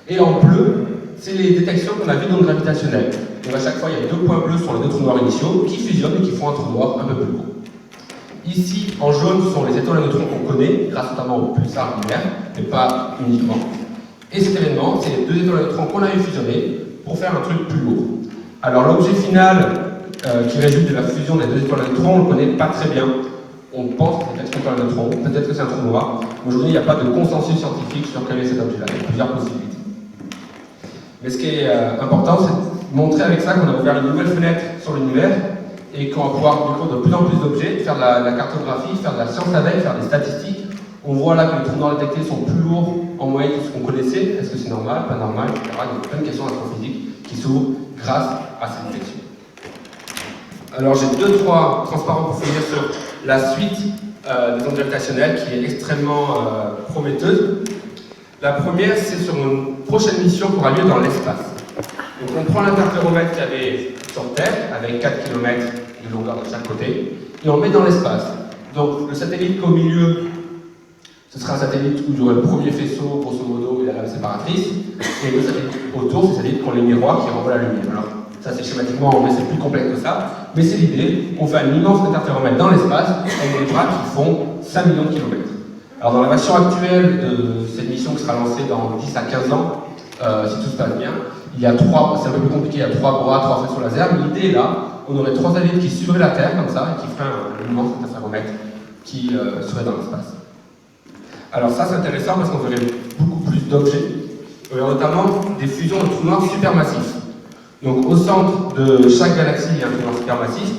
Et en bleu, c'est les détections qu'on a vues d'ondes gravitationnelles. Donc à chaque fois, il y a 2 points bleus sur les 2 trous noirs initiaux qui fusionnent et qui font un trou noir un peu plus gros. Ici, en jaune, ce sont les étoiles à neutrons qu'on connaît, grâce notamment au pulsar lunaire, mais pas uniquement. Et cet événement, c'est les deux étoiles à neutrons qu'on a eu fusionner pour faire un truc plus lourd. Alors l'objet final qui résulte de la fusion des deux étoiles à neutrons, on ne le connaît pas très bien. On pense que c'est peut-être une étoile à neutrons, peut-être que c'est un trou noir. Aujourd'hui, il n'y a pas de consensus scientifique sur quel est cet objet-là. Il y a plusieurs possibilités. Mais ce qui est important, c'est de montrer avec ça qu'on a ouvert une nouvelle fenêtre sur l'univers et qu'on va pouvoir découvrir de plus en plus d'objets, faire de la cartographie, faire de la science avec, faire des statistiques. On voit là que les trous noirs détectés sont plus lourds en moyenne que ce qu'on connaissait. Est-ce que c'est normal, pas normal, etc. Il y a plein de questions astrophysiques qui s'ouvrent grâce à cette détection. Alors j'ai 2-3 transparents pour finir sur la suite des ondes gravitationnelles qui est extrêmement prometteuse. La première, c'est sur une prochaine mission qui aura lieu dans l'espace. Donc on prend l'interféromètre qu'il y avait sur Terre, avec 4 km de longueur de chaque côté, et on le met dans l'espace. Donc le satellite qu'au milieu, ce sera un satellite où il y aurait le premier faisceau, grosso modo, et la lame séparatrice, et le satellite autour, c'est le satellite qui ont les miroirs qui renvoient la lumière. Alors, ça c'est schématiquement, mais c'est plus complexe que ça, mais c'est l'idée, on fait un immense interféromètre dans l'espace, avec des bras qui font 5 millions de kilomètres. Alors dans la version actuelle de cette mission qui sera lancée dans 10 à 15 ans, si tout se passe bien, il y a 3, c'est un peu plus compliqué, il y a 3 bras, 3 faisceaux laser, mais l'idée est là, on aurait 3 satellites qui suivraient la Terre comme ça, et qui feraient un immense interféromètre qui serait dans l'espace. Alors ça c'est intéressant parce qu'on verrait beaucoup plus d'objets, notamment des fusions de trous noirs supermassifs. Donc au centre de chaque galaxie, il y a un trou noir supermassif,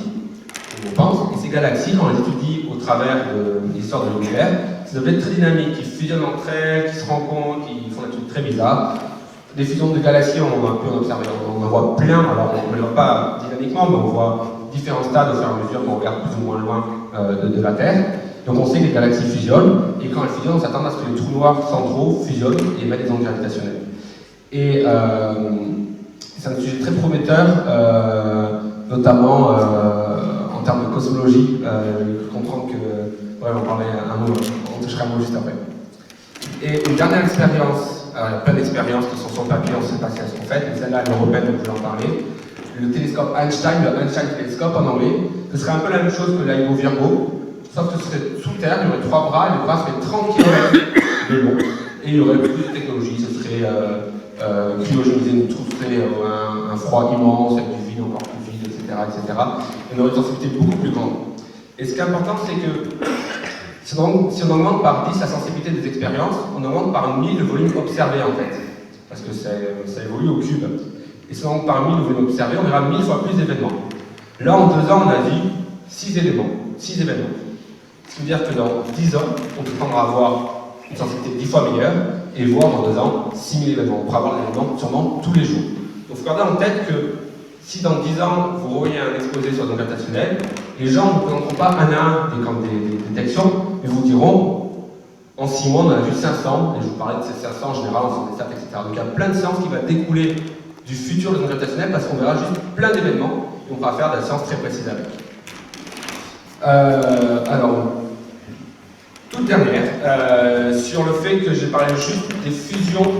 on pense, et ces galaxies, quand on les étudie au travers de l'histoire de l'univers, c'est des objets très dynamiques, qui fusionnent entre elles, qui se rencontrent, qui font des trucs très bizarres. Des fusions de galaxies, on peut en observer, on en voit plein, alors on ne les voit pas dynamiquement, mais on voit différents stades au fur et à mesure qu'on regarde plus ou moins loin de la Terre. Donc on sait que les galaxies fusionnent, et quand elles fusionnent, on s'attend à ce que les trous noirs centraux fusionnent et émettent des ondes gravitationnelles. Et c'est un sujet très prometteur, notamment en termes de cosmologie. Je comprends que, ouais, on parlait un mot, on touchera un mot juste après. Et une dernière expérience, il y a plein d'expériences qui sont sur le papier, on ne sait pas si elles sont faites, mais celle-là, elle est européenne, donc je vais en parler. Le télescope Einstein, le Einstein Telescope en anglais, ce serait un peu la même chose que l'IMO Virgo, sauf que ce serait sous terre, il y aurait 3 bras, et les bras seraient 30 km de long, et il y aurait plus de technologie, ce serait cryogénisé, tout serait un froid immense, avec du vide encore plus vide, etc., etc. Et on aurait une sensibilité beaucoup plus grande. Et ce qui est important, c'est que si on augmente par 10 la sensibilité des expériences, on augmente par 1000 le volume observé en fait, parce que ça évolue au cube. Et si on augmente par 1000 le volume observé, on verra 1000 fois plus d'événements. Là, en 2 ans, on a vu 6 événements. Ce qui veut dire que dans 10 ans, on pourra avoir une sensibilité 10 fois meilleure, et voir en 2 ans 6000 événements. On pourra avoir des événements sûrement tous les jours. Donc il faut garder en tête que si dans 10 ans, vous revoyez un exposé sur les ondes gravitationnelles, les gens ne vous présenteront pas un à un des détections, mais vous diront en 6 mois, on en a vu 500, et je vous parlais de ces 500 en général, on s'en des stats, etc. Donc il y a plein de sciences qui va découler du futur des ondes gravitationnelles parce qu'on verra juste plein d'événements et on pourra faire de la science très précise avec. Alors, toute dernière, sur le fait que j'ai parlé juste des fusions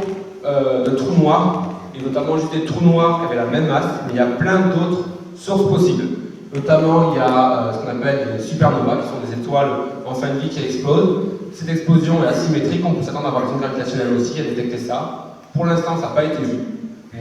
de trous noirs, et notamment juste des trous noirs qui avaient la même masse, mais il y a plein d'autres sources possibles. Notamment, il y a ce qu'on appelle des supernovas, qui sont des étoiles en fin de vie qui explosent. Cette explosion est asymétrique, on peut s'attendre à avoir des ondes gravitationnelles aussi, à détecter ça. Pour l'instant, ça n'a pas été vu,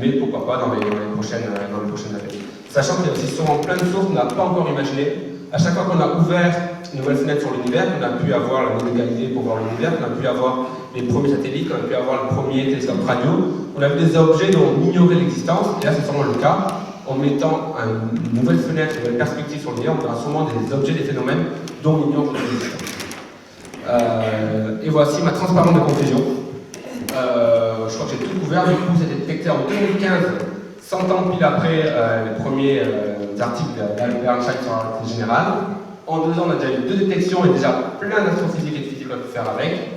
mais pourquoi pas dans les prochaines années. Sachant qu'il y a aussi sûrement plein de sources qu'on n'a pas encore imaginées. À chaque fois qu'on a ouvert une nouvelle fenêtre sur l'univers, qu'on a pu avoir la nouvelle égalité pour voir l'univers, qu'on a pu avoir les premiers satellites, qu'on a pu avoir le premier télescope radio, on a vu des objets dont on ignorait l'existence, et là c'est sûrement le cas. En mettant une nouvelle fenêtre, une nouvelle perspective sur l'univers, on verra sûrement des objets, des phénomènes dont on ignore l'existence. Et voici ma transparence de confusion. Je crois que j'ai tout couvert, du coup c'était détecté en 2015, 100 ans pile après les premiers articles d'Albert Einstein sur la relativité générale. En 2 ans, on a déjà eu 2 détections et déjà plein d'astrophysique et de physique qu'on peut faire avec.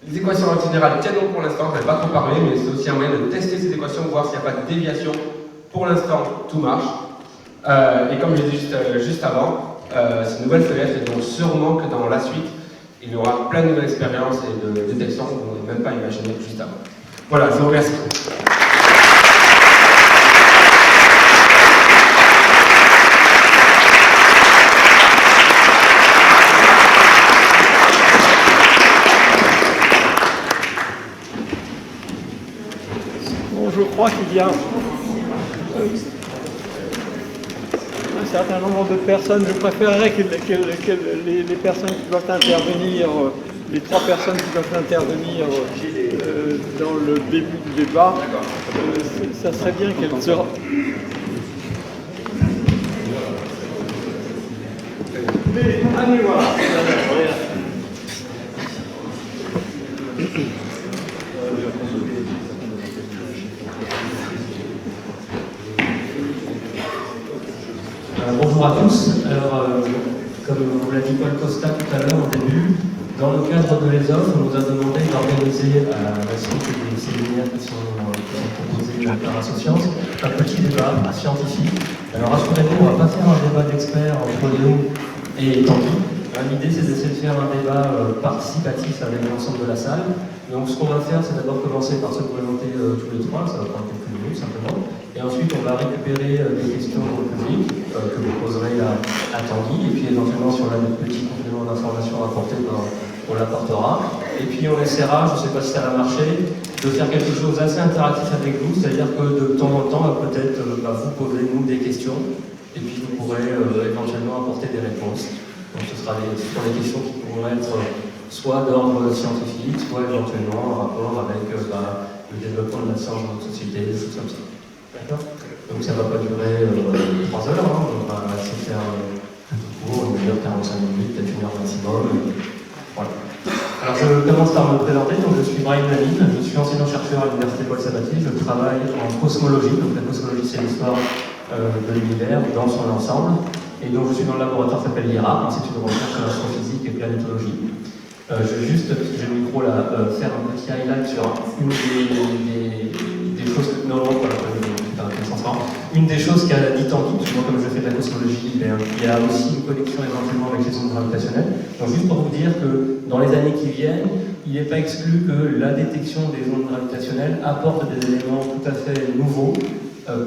Les équations de relativité générale tiennent donc pour l'instant, je ne vais pas trop parler, mais c'est aussi un moyen de tester ces équations, voir s'il n'y a pas de déviation. Pour l'instant, tout marche. Et comme je l'ai dit juste avant, c'est une nouvelle fenêtre, et donc sûrement que dans la suite, il y aura plein de nouvelles expériences et de détections qu'on n'avait même pas imaginées juste avant. Voilà, je vous remercie. Bon, je crois qu'il y a un certain nombre de personnes. Je préférerais que les personnes qui doivent intervenir, les 3 personnes qui doivent intervenir dans le début du débat, ça serait bien qu'elles se... Mais, allez, voilà. Bonjour à tous. Alors, comme vous l'a dit Paul Costa tout à l'heure au début, dans le cadre de l'ESOF, on nous a demandé d'organiser à la suite des séminaires qui sont proposés par Associance un petit débat scientifique. Alors rassurez-vous, on ne va pas faire un débat d'experts entre nous et Tanguy. L'idée, c'est d'essayer de faire un débat participatif avec l'ensemble de la salle. Donc ce qu'on va faire, c'est d'abord commencer par se présenter tous les 3, ça va prendre quelques minutes simplement. Et ensuite, on va récupérer des questions au public que vous poserez à Tanguy. Et puis éventuellement, si on a des petits compléments d'information à apporter, on l'apportera. Et puis on essaiera, je ne sais pas si ça va marcher, de faire quelque chose d'assez interactif avec vous. C'est-à-dire que de temps en temps, peut-être vous poserez nous des questions. Et puis vous pourrez éventuellement apporter des réponses. Donc ce seront des questions qui pourront être soit d'ordre scientifique, soit éventuellement en rapport avec le développement de la science dans notre société, des choses comme ça. D'accord ? Donc ça ne va pas durer 3 heures, hein. On va essayer de faire un court, 1h45 minutes, peut-être 1 heure maximum. Voilà. Alors je commence par me présenter, donc je suis Brahim Lamine, je suis enseignant-chercheur à l'Université Paul Sabatier, je travaille en cosmologie, donc la cosmologie c'est l'histoire de l'univers dans son ensemble. Et donc je suis dans le laboratoire qui s'appelle l'IRA, Institut de recherche en astrophysique et planétologie. Je vais juste, parce que j'ai le micro là, faire un petit highlight sur une des choses que... Non, une des choses qu'a dit Tanguy, parce que moi comme je fais de la cosmologie, il y a aussi une connexion éventuellement avec les ondes gravitationnelles. Donc juste pour vous dire que dans les années qui viennent, il n'est pas exclu que la détection des ondes gravitationnelles apporte des éléments tout à fait nouveaux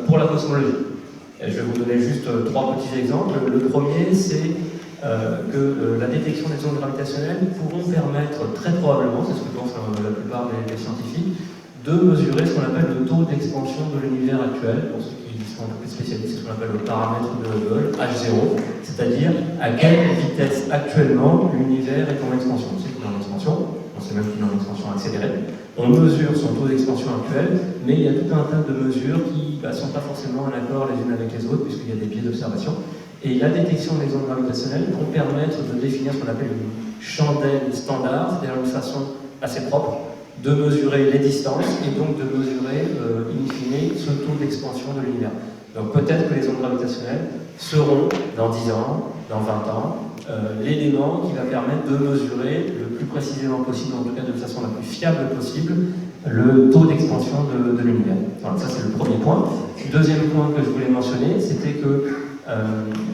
pour la cosmologie. Et je vais vous donner juste 3 petits exemples. Le premier, c'est que la détection des ondes gravitationnelles pourront permettre, très probablement, c'est ce que pensent la plupart des scientifiques, de mesurer ce qu'on appelle le taux d'expansion de l'univers actuel. Pour ceux qui sont un peu plus spécialistes, c'est ce qu'on appelle le paramètre de Hubble, H0, c'est-à-dire à quelle vitesse actuellement l'univers est en expansion. On sait qu'il est en expansion, on sait même qu'il est en expansion accélérée. On mesure son taux d'expansion actuel, mais il y a tout un tas de mesures qui ne sont pas forcément en accord les unes avec les autres, puisqu'il y a des biais d'observation. Et la détection des ondes gravitationnelles vont permettre de définir ce qu'on appelle une chandelle standard, c'est-à-dire une façon assez propre de mesurer les distances et donc de mesurer, in fine, ce taux d'expansion de l'univers. Donc peut-être que les ondes gravitationnelles seront, dans 10 ans, dans 20 ans, l'élément qui va permettre de mesurer le plus précisément possible, en tout cas de façon la plus fiable possible, le taux d'expansion de l'univers. Voilà, ça c'est le premier point. Deuxième point que je voulais mentionner, c'était que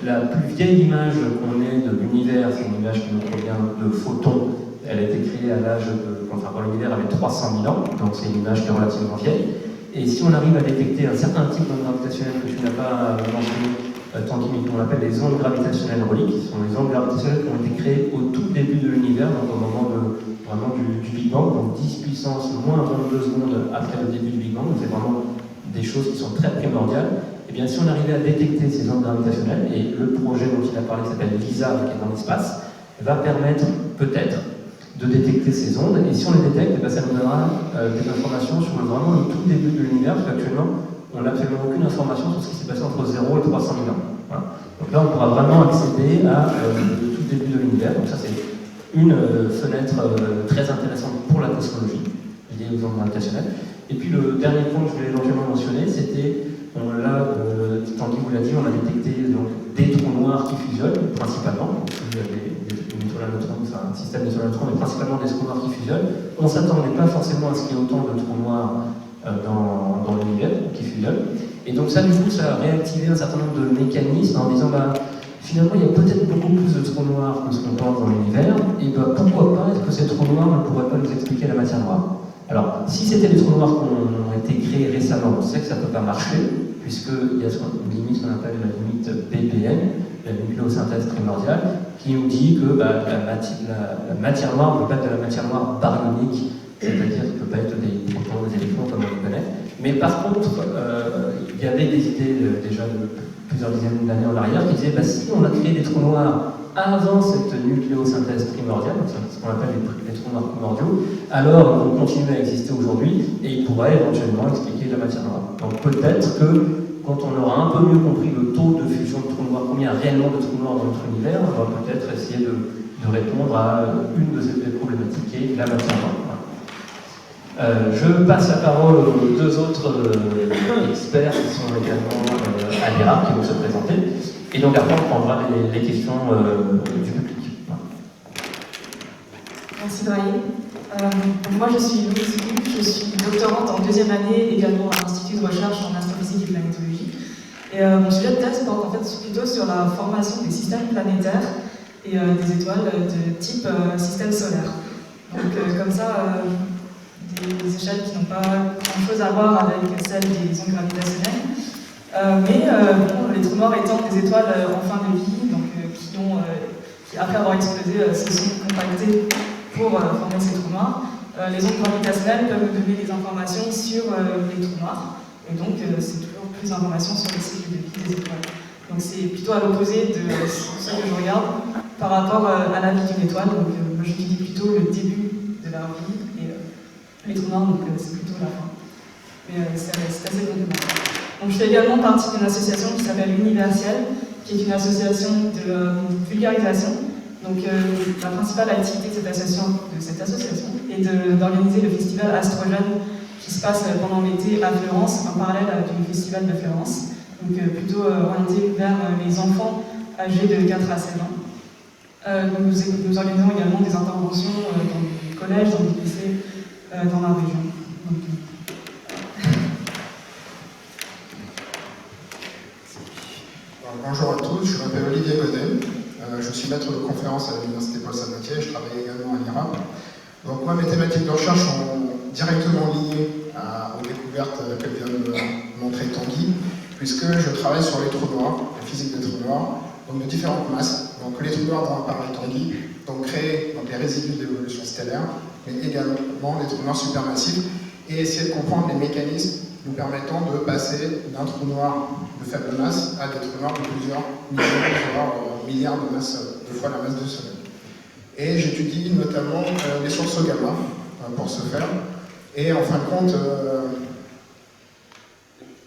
la plus vieille image qu'on ait de l'univers, c'est une image qui nous provient de photons. Elle a été créée à l'âge de... Enfin, quand l'univers avait 300 000 ans, donc c'est une image qui est relativement vieille. Et si on arrive à détecter un certain type d'ondes gravitationnelles que tu n'as pas mentionné, Tanguy, mais qu'on appelle les ondes gravitationnelles reliques, ce sont les ondes gravitationnelles qui ont été créées au tout début de l'univers, donc au moment vraiment du Big Bang, donc 10 puissance moins 22 secondes après le début du Big Bang, donc c'est vraiment des choses qui sont très primordiales. Et bien si on arrivait à détecter ces ondes gravitationnelles, et le projet dont il a parlé qui s'appelle LISA, qui est dans l'espace, va permettre peut-être de détecter ces ondes, et si on les détecte, ça nous donnera des informations sur vraiment le tout début de l'univers, parce qu'actuellement, on n'a absolument aucune information sur ce qui s'est passé entre 0 et 300 000 ans. Voilà. Donc là, on pourra vraiment accéder à le tout début de l'univers, donc ça c'est une fenêtre très intéressante pour la cosmologie, liée aux ondes gravitationnelles. Et puis le dernier point que je voulais éventuellement mentionner, c'était, Tanguy vous l'a dit, on a détecté donc, des trous noirs qui fusionnent, principalement, un système de neutrons, mais principalement des trous noirs qui fusionnent. On ne s'attendait pas forcément à ce qu'il y ait autant de trous noirs dans l'univers qui fusionnent. Et donc ça, du coup, ça a réactivé un certain nombre de mécanismes en disant, finalement, il y a peut-être beaucoup plus de trous noirs que ce qu'on pense dans l'univers, et pourquoi pas, est-ce que ces trous noirs ne pourraient pas nous expliquer la matière noire? Alors, si c'était des trous noirs qui ont été créés récemment, on sait que ça ne peut pas marcher, puisqu'il y a une limite qu'on appelle la limite BPM, la nucléosynthèse primordiale, qui nous dit que la matière noire ne peut pas être de la matière noire baryonique, c'est-à-dire qu'il ne peut pas être des protons, des électrons comme on les connaît, mais par contre, il y avait des idées déjà de plusieurs dizaines d'années en arrière qui disaient si on a créé des trous noirs avant cette nucléosynthèse primordiale, donc ce qu'on appelle les trous noirs primordiaux, alors ils vont continuer à exister aujourd'hui et ils pourraient éventuellement expliquer la matière noire. Donc peut-être que quand on aura un peu mieux compris le taux de fusion de trous noirs, combien réellement de trous noirs dans notre univers, on va peut-être essayer de répondre à une de ces problématiques qui est la matière noire. Je passe la parole aux deux autres experts qui sont également à l'IRA, qui vont se présenter. Et donc après, on prendra les questions du public. Merci Brahim. Moi je suis Louise Luc, je suis doctorante en deuxième année également à l'Institut de recherche en astrophysique et planétologie. Et mon sujet de thèse porte en fait plutôt sur la formation des systèmes planétaires et des étoiles de type système solaire. Donc comme ça, des échelles qui n'ont pas grand-chose à voir avec celles des ondes gravitationnelles. Les trous noirs étant des étoiles en fin de vie, donc, qui après avoir explosé se sont compactées pour former ces trous noirs, les ondes gravitationnelles peuvent nous donner des informations sur les trous noirs, et donc c'est toujours plus d'informations sur le cycle de vie des étoiles. Donc c'est plutôt à l'opposé de ce que je regarde par rapport à la vie d'une étoile. Donc moi j'étudie plutôt le début de leur vie et les trous noirs, donc c'est plutôt la fin. Mais c'est assez complémentaire. Donc, je fais également partie d'une association qui s'appelle Universel, qui est une association de vulgarisation. Donc, la principale activité de cette association est d'organiser le festival Astrogène qui se passe pendant l'été à Florence, en parallèle du festival de Florence. Donc, plutôt orienté vers les enfants âgés de 4 à 16 ans. Nous organisons également des interventions dans des collèges, dans des lycées, dans la région. Donc, bonjour à tous, je m'appelle Olivier Godet, je suis maître de conférence à l'Université Paul Sabatier, je travaille également à l'IRA. Donc moi, mes thématiques de recherche sont directement liées aux découvertes que vient de montrer Tanguy, puisque je travaille sur les trous noirs, la physique des trous noirs, donc de différentes masses. Donc les trous noirs dont a parlé Tanguy, donc créer les résidus de l'évolution stellaire, mais également les trous noirs supermassifs, et essayer de comprendre les mécanismes nous permettant de passer d'un trou noir de faible masse à des trous noirs de plusieurs millions, voire milliards de masses, deux fois la masse du Soleil. Et j'étudie notamment les sources gamma pour ce faire. Et en fin de compte,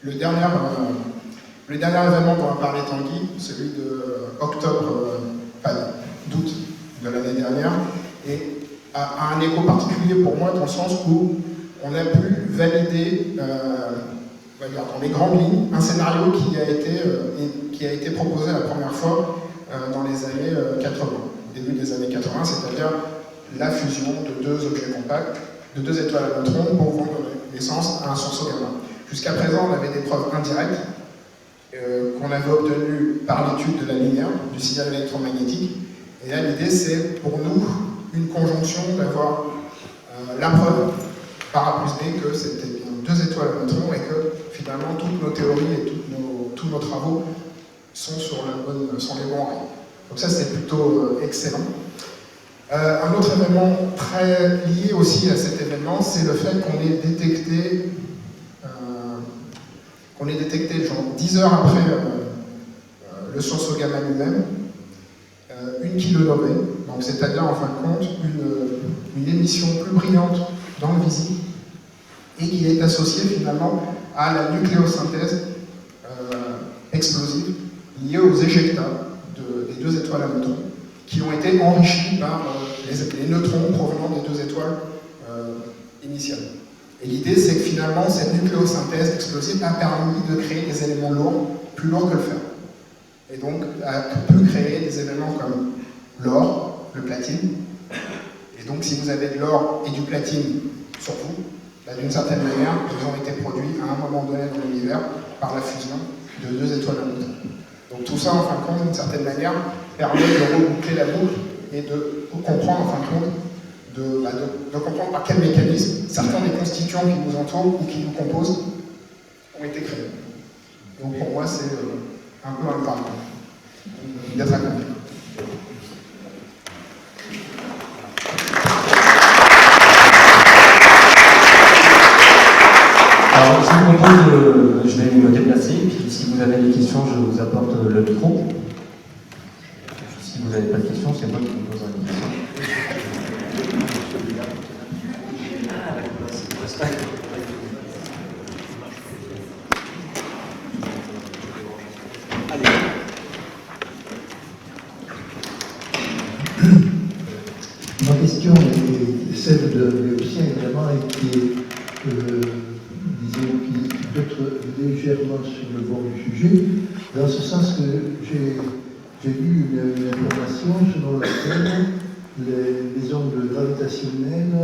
le dernier événement dont a parlé Tanguy, celui d'août de l'année dernière, et a un écho particulier pour moi dans le sens où on a pu valider, on va dire dans les grandes lignes, un scénario qui a été proposé la première fois dans les années 80, début des années 80, c'est-à-dire la fusion de deux objets compacts, de deux étoiles à neutrons pour donner naissance à un sursaut gamma. Jusqu'à présent, on avait des preuves indirectes qu'on avait obtenues par l'étude de la lumière, du signal électromagnétique. Et là, l'idée, c'est pour nous une conjonction d'avoir la preuve par A plus B que c'était bien deux étoiles à neutrons et que finalement toutes nos théories et tous nos travaux sont sont les bons rails. Donc ça c'est plutôt excellent. Un autre événement très lié aussi à cet événement, c'est le fait qu'on ait détecté genre 10 heures après le sursaut gamma lui-même, une kilonovée, donc c'est-à-dire en fin de compte une émission plus brillante dans le visible et qui est associée finalement à la nucléosynthèse explosive liée aux éjectats des deux étoiles à neutrons qui ont été enrichis par les neutrons provenant des deux étoiles initiales. Et l'idée, c'est que finalement, cette nucléosynthèse explosive a permis de créer des éléments lourds, plus lourds que le fer. Et donc, a pu créer des éléments comme l'or, le platine. Et donc, si vous avez de l'or et du platine sur vous, d'une certaine manière, ils ont été produits à un moment donné dans l'univers par la fusion de deux étoiles à neutrons. Donc tout ça, en fin de compte, d'une certaine manière, permet de reboucler la boucle et de comprendre, en fin de compte, de comprendre par quel mécanisme certains des constituants qui nous entourent ou qui nous composent ont été créés. Donc pour moi, c'est un peu un parcours d'être accompli. Alors, je vous propose je vais me déplacer, puis si vous avez des questions, je vous apporte le micro. Si vous n'avez pas de questions, c'est moi qui vous poserai des questions. Ma question est celle de Lucien, évidemment, et qui est, disons, qui peut être légèrement sur le bord du sujet, dans ce sens que j'ai lu une information selon laquelle les ondes gravitationnelles,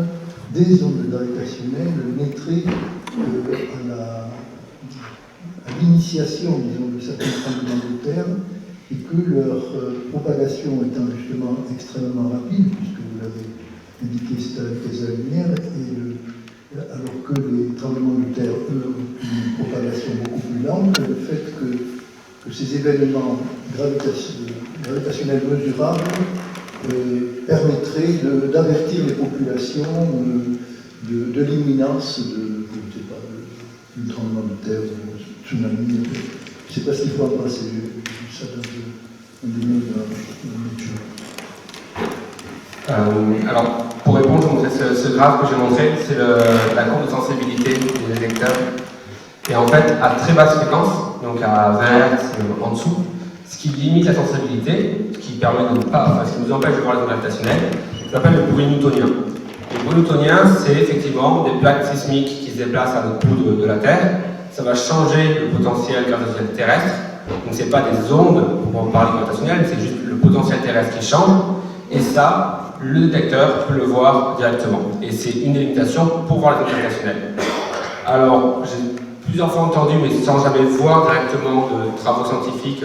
des ondes gravitationnelles naîtraient à l'initiation, disons, de certains tremblements de terre, et que leur propagation étant justement extrêmement rapide, puisque vous l'avez indiqué, c'est à la vitesse de la lumière, alors que les tremblements de terre, eux, ont une propagation beaucoup plus lente, le fait que ces événements gravitationnels mesurables permettraient d'avertir les populations de l'imminence d'un tremblement de terre, d'un tsunami. Je ne sais pas s'il faut en passer, ça dans des mots de Alors, pour répondre, je vous montrer ce graphe que j'ai montré, c'est la courbe de sensibilité des détecteurs. Et en fait, à très basse fréquence, donc à 20 Hz en dessous, ce qui limite la sensibilité, ce qui permet de ne pas, enfin, ce qui nous empêche de voir les ondes gravitationnelles, ça s'appelle le bruit newtonien. Le bruit newtonien, c'est effectivement des plaques sismiques qui se déplacent à l'autre bout de la Terre. Ça va changer le potentiel gravitationnel terrestre. Donc, ce n'est pas des ondes pour parler gravitationnelles, c'est juste le potentiel terrestre qui change. Et ça, le détecteur peut le voir directement. Et c'est une limitation pour voir les ondes gravitationnelles. Alors, j'ai plusieurs fois entendu, mais sans jamais voir directement de travaux scientifiques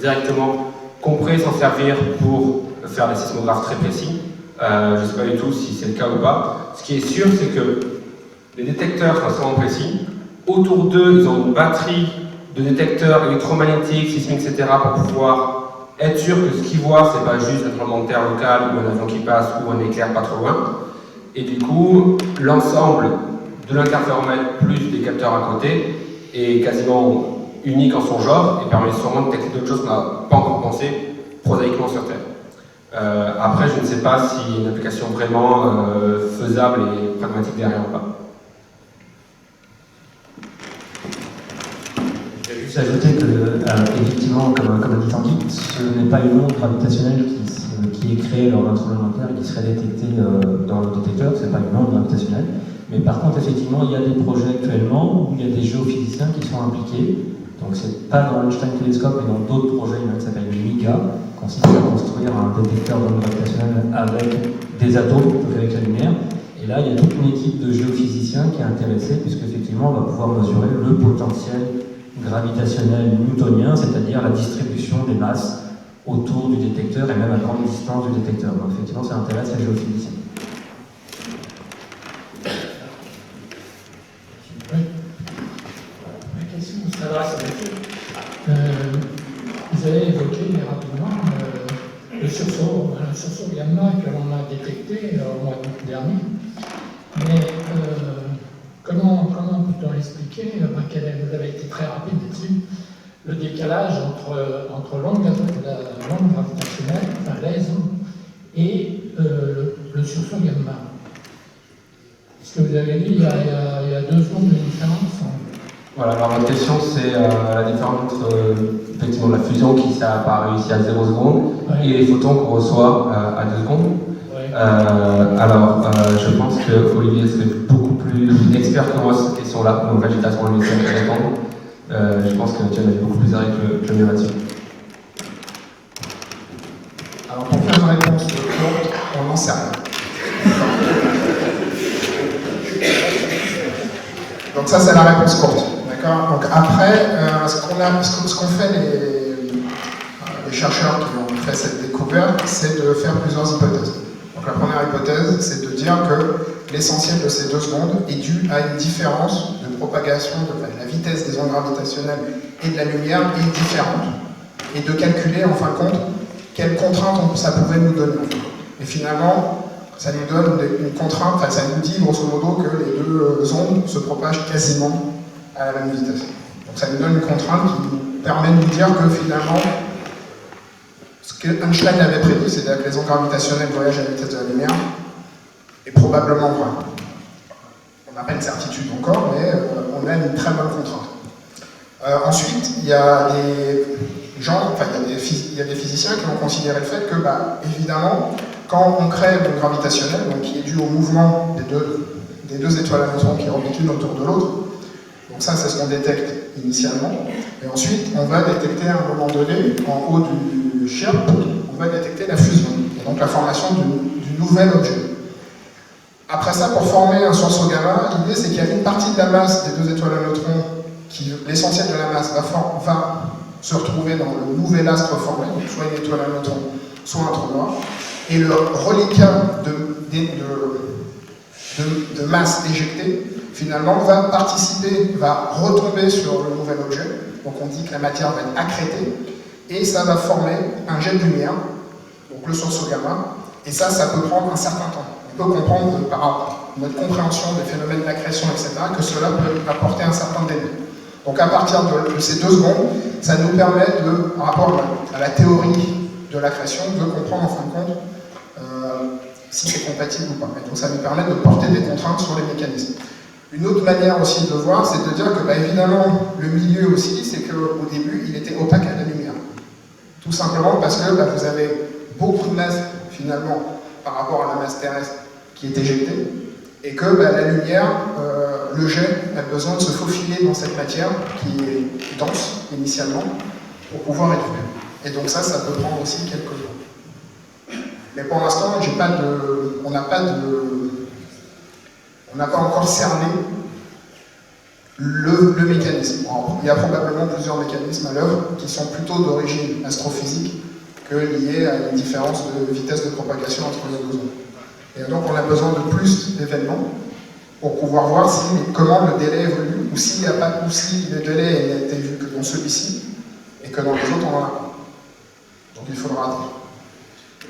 directement compris s'en servir pour faire des sismographes très précis. Je ne sais pas du tout si c'est le cas ou pas. Ce qui est sûr, c'est que les détecteurs sont extrêmement précis. Autour d'eux, ils ont une batterie de détecteurs électromagnétiques, sismiques, etc. pour pouvoir être sûr que ce qu'ils voient, c'est pas juste un tremblement de terre local ou un avion qui passe ou un éclair pas trop loin. Et du coup, l'ensemble de l'interféromètre plus des capteurs à côté est quasiment unique en son genre et permet sûrement de détecter d'autres choses qu'on n'a pas encore pensé prosaïquement sur Terre. Après, je ne sais pas s'il y a une application vraiment faisable et pragmatique derrière ou pas. Je vais juste ajouter que, effectivement, comme a dit Tanguy, ce n'est pas une onde gravitationnelle qui est créée lors d'un tremblement de terre et qui serait détectée dans le détecteur, ce n'est pas une onde gravitationnelle. Mais par contre, effectivement, il y a des projets actuellement où il y a des géophysiciens qui sont impliqués. Donc, c'est pas dans l'Einstein Telescope, mais dans d'autres projets, il y en a qui s'appelle MIGA, qui consiste à construire un détecteur d'ondes gravitationnelles avec des atomes plutôt qu'avec la lumière. Et là, il y a toute une équipe de géophysiciens qui est intéressée, puisqu'effectivement, on va pouvoir mesurer le potentiel gravitationnel newtonien, c'est-à-dire la distribution des masses autour du détecteur et même à grande distance du détecteur. Donc, effectivement, ça intéresse les géophysiciens. s'adresse à monsieur. Vous avez évoqué rapidement le sursaut gamma que l'on a détecté au mois d'août dernier. Mais comment peut-on expliquer, vous avez été très rapide là-dessus, le décalage entre l'onde gravitationnelle, enfin les ondes, et le sursaut gamma? Ce que vous avez dit, il y a 2 secondes de différence. Voilà, alors votre question c'est la différence entre effectivement la fusion qui n'a pas réussi à 0 secondes et les photons qu'on reçoit à 2 secondes. Alors je pense que Olivier serait beaucoup plus expert que moi sur cette question-là, donc là j'étais à ce moment-là à répondre. Je pense que tu en as beaucoup plus arrêt que le mieux là-dessus. Alors pour faire une réponse courte, on n'en sait rien. Donc ça c'est la réponse courte. Donc après, ce qu'ont fait les chercheurs qui ont fait cette découverte, c'est de faire plusieurs hypothèses. Donc la première hypothèse, c'est de dire que l'essentiel de ces 2 secondes est dû à une différence de propagation, la vitesse des ondes gravitationnelles et de la lumière est différente, et de calculer en fin de compte quelles contraintes ça pouvait nous donner. Et finalement, ça nous donne une contrainte, enfin ça nous dit grosso modo que les deux ondes se propagent quasiment à la même vitesse. Donc ça nous donne une contrainte qui nous permet de nous dire que finalement, ce que Einstein avait prédit, c'est-à-dire que les ondes gravitationnelles voyagent à la vitesse de la lumière, est probablement vrai. On n'a pas une certitude encore, mais on a une très bonne contrainte. Ensuite, il y a des gens, enfin il y a des physiciens qui ont considéré le fait que, évidemment, quand on crée une onde gravitationnelle, donc qui est due au mouvement des deux étoiles à neutrons qui orbitent l'une autour de l'autre, donc ça c'est ce qu'on détecte initialement, et ensuite on va détecter à un moment donné, en haut du chirp, on va détecter la fusion, et donc la formation du nouvel objet. Après ça, pour former un sursaut gamma, l'idée c'est qu'il y a une partie de la masse des deux étoiles à neutrons, l'essentiel de la masse va se retrouver dans le nouvel astre formé, donc soit une étoile à neutrons, soit un trou noir, et le reliquat de masse éjectée, finalement, va retomber sur le nouvel objet, donc on dit que la matière va être accrétée, et ça va former un jet de lumière, donc le sursaut gamma, et ça peut prendre un certain temps. On peut comprendre par notre compréhension des phénomènes d'accrétion, etc., que cela peut apporter un certain délai. Donc à partir de ces 2 secondes, ça nous permet, par rapport à la théorie de l'accrétion, de comprendre en fin de compte si c'est compatible ou pas. Et donc ça nous permet de porter des contraintes sur les mécanismes. Une autre manière aussi de le voir, c'est de dire que évidemment, le milieu aussi, c'est qu'au début, il était opaque à la lumière. Tout simplement parce que vous avez beaucoup de masse, finalement, par rapport à la masse terrestre qui est éjectée, et que la lumière, le jet, a besoin de se faufiler dans cette matière qui est dense, initialement, pour pouvoir être vu. Et donc ça peut prendre aussi quelques jours. Mais pour l'instant, on n'a pas encore cerné le mécanisme. Alors, il y a probablement plusieurs mécanismes à l'œuvre qui sont plutôt d'origine astrophysique que liés à une différence de vitesse de propagation entre les deux ondes. Et donc on a besoin de plus d'événements pour pouvoir voir comment le délai évolue, ou si le délai n'a été vu que dans celui-ci, et que dans les autres on en a pas. Donc il faudra attendre. Je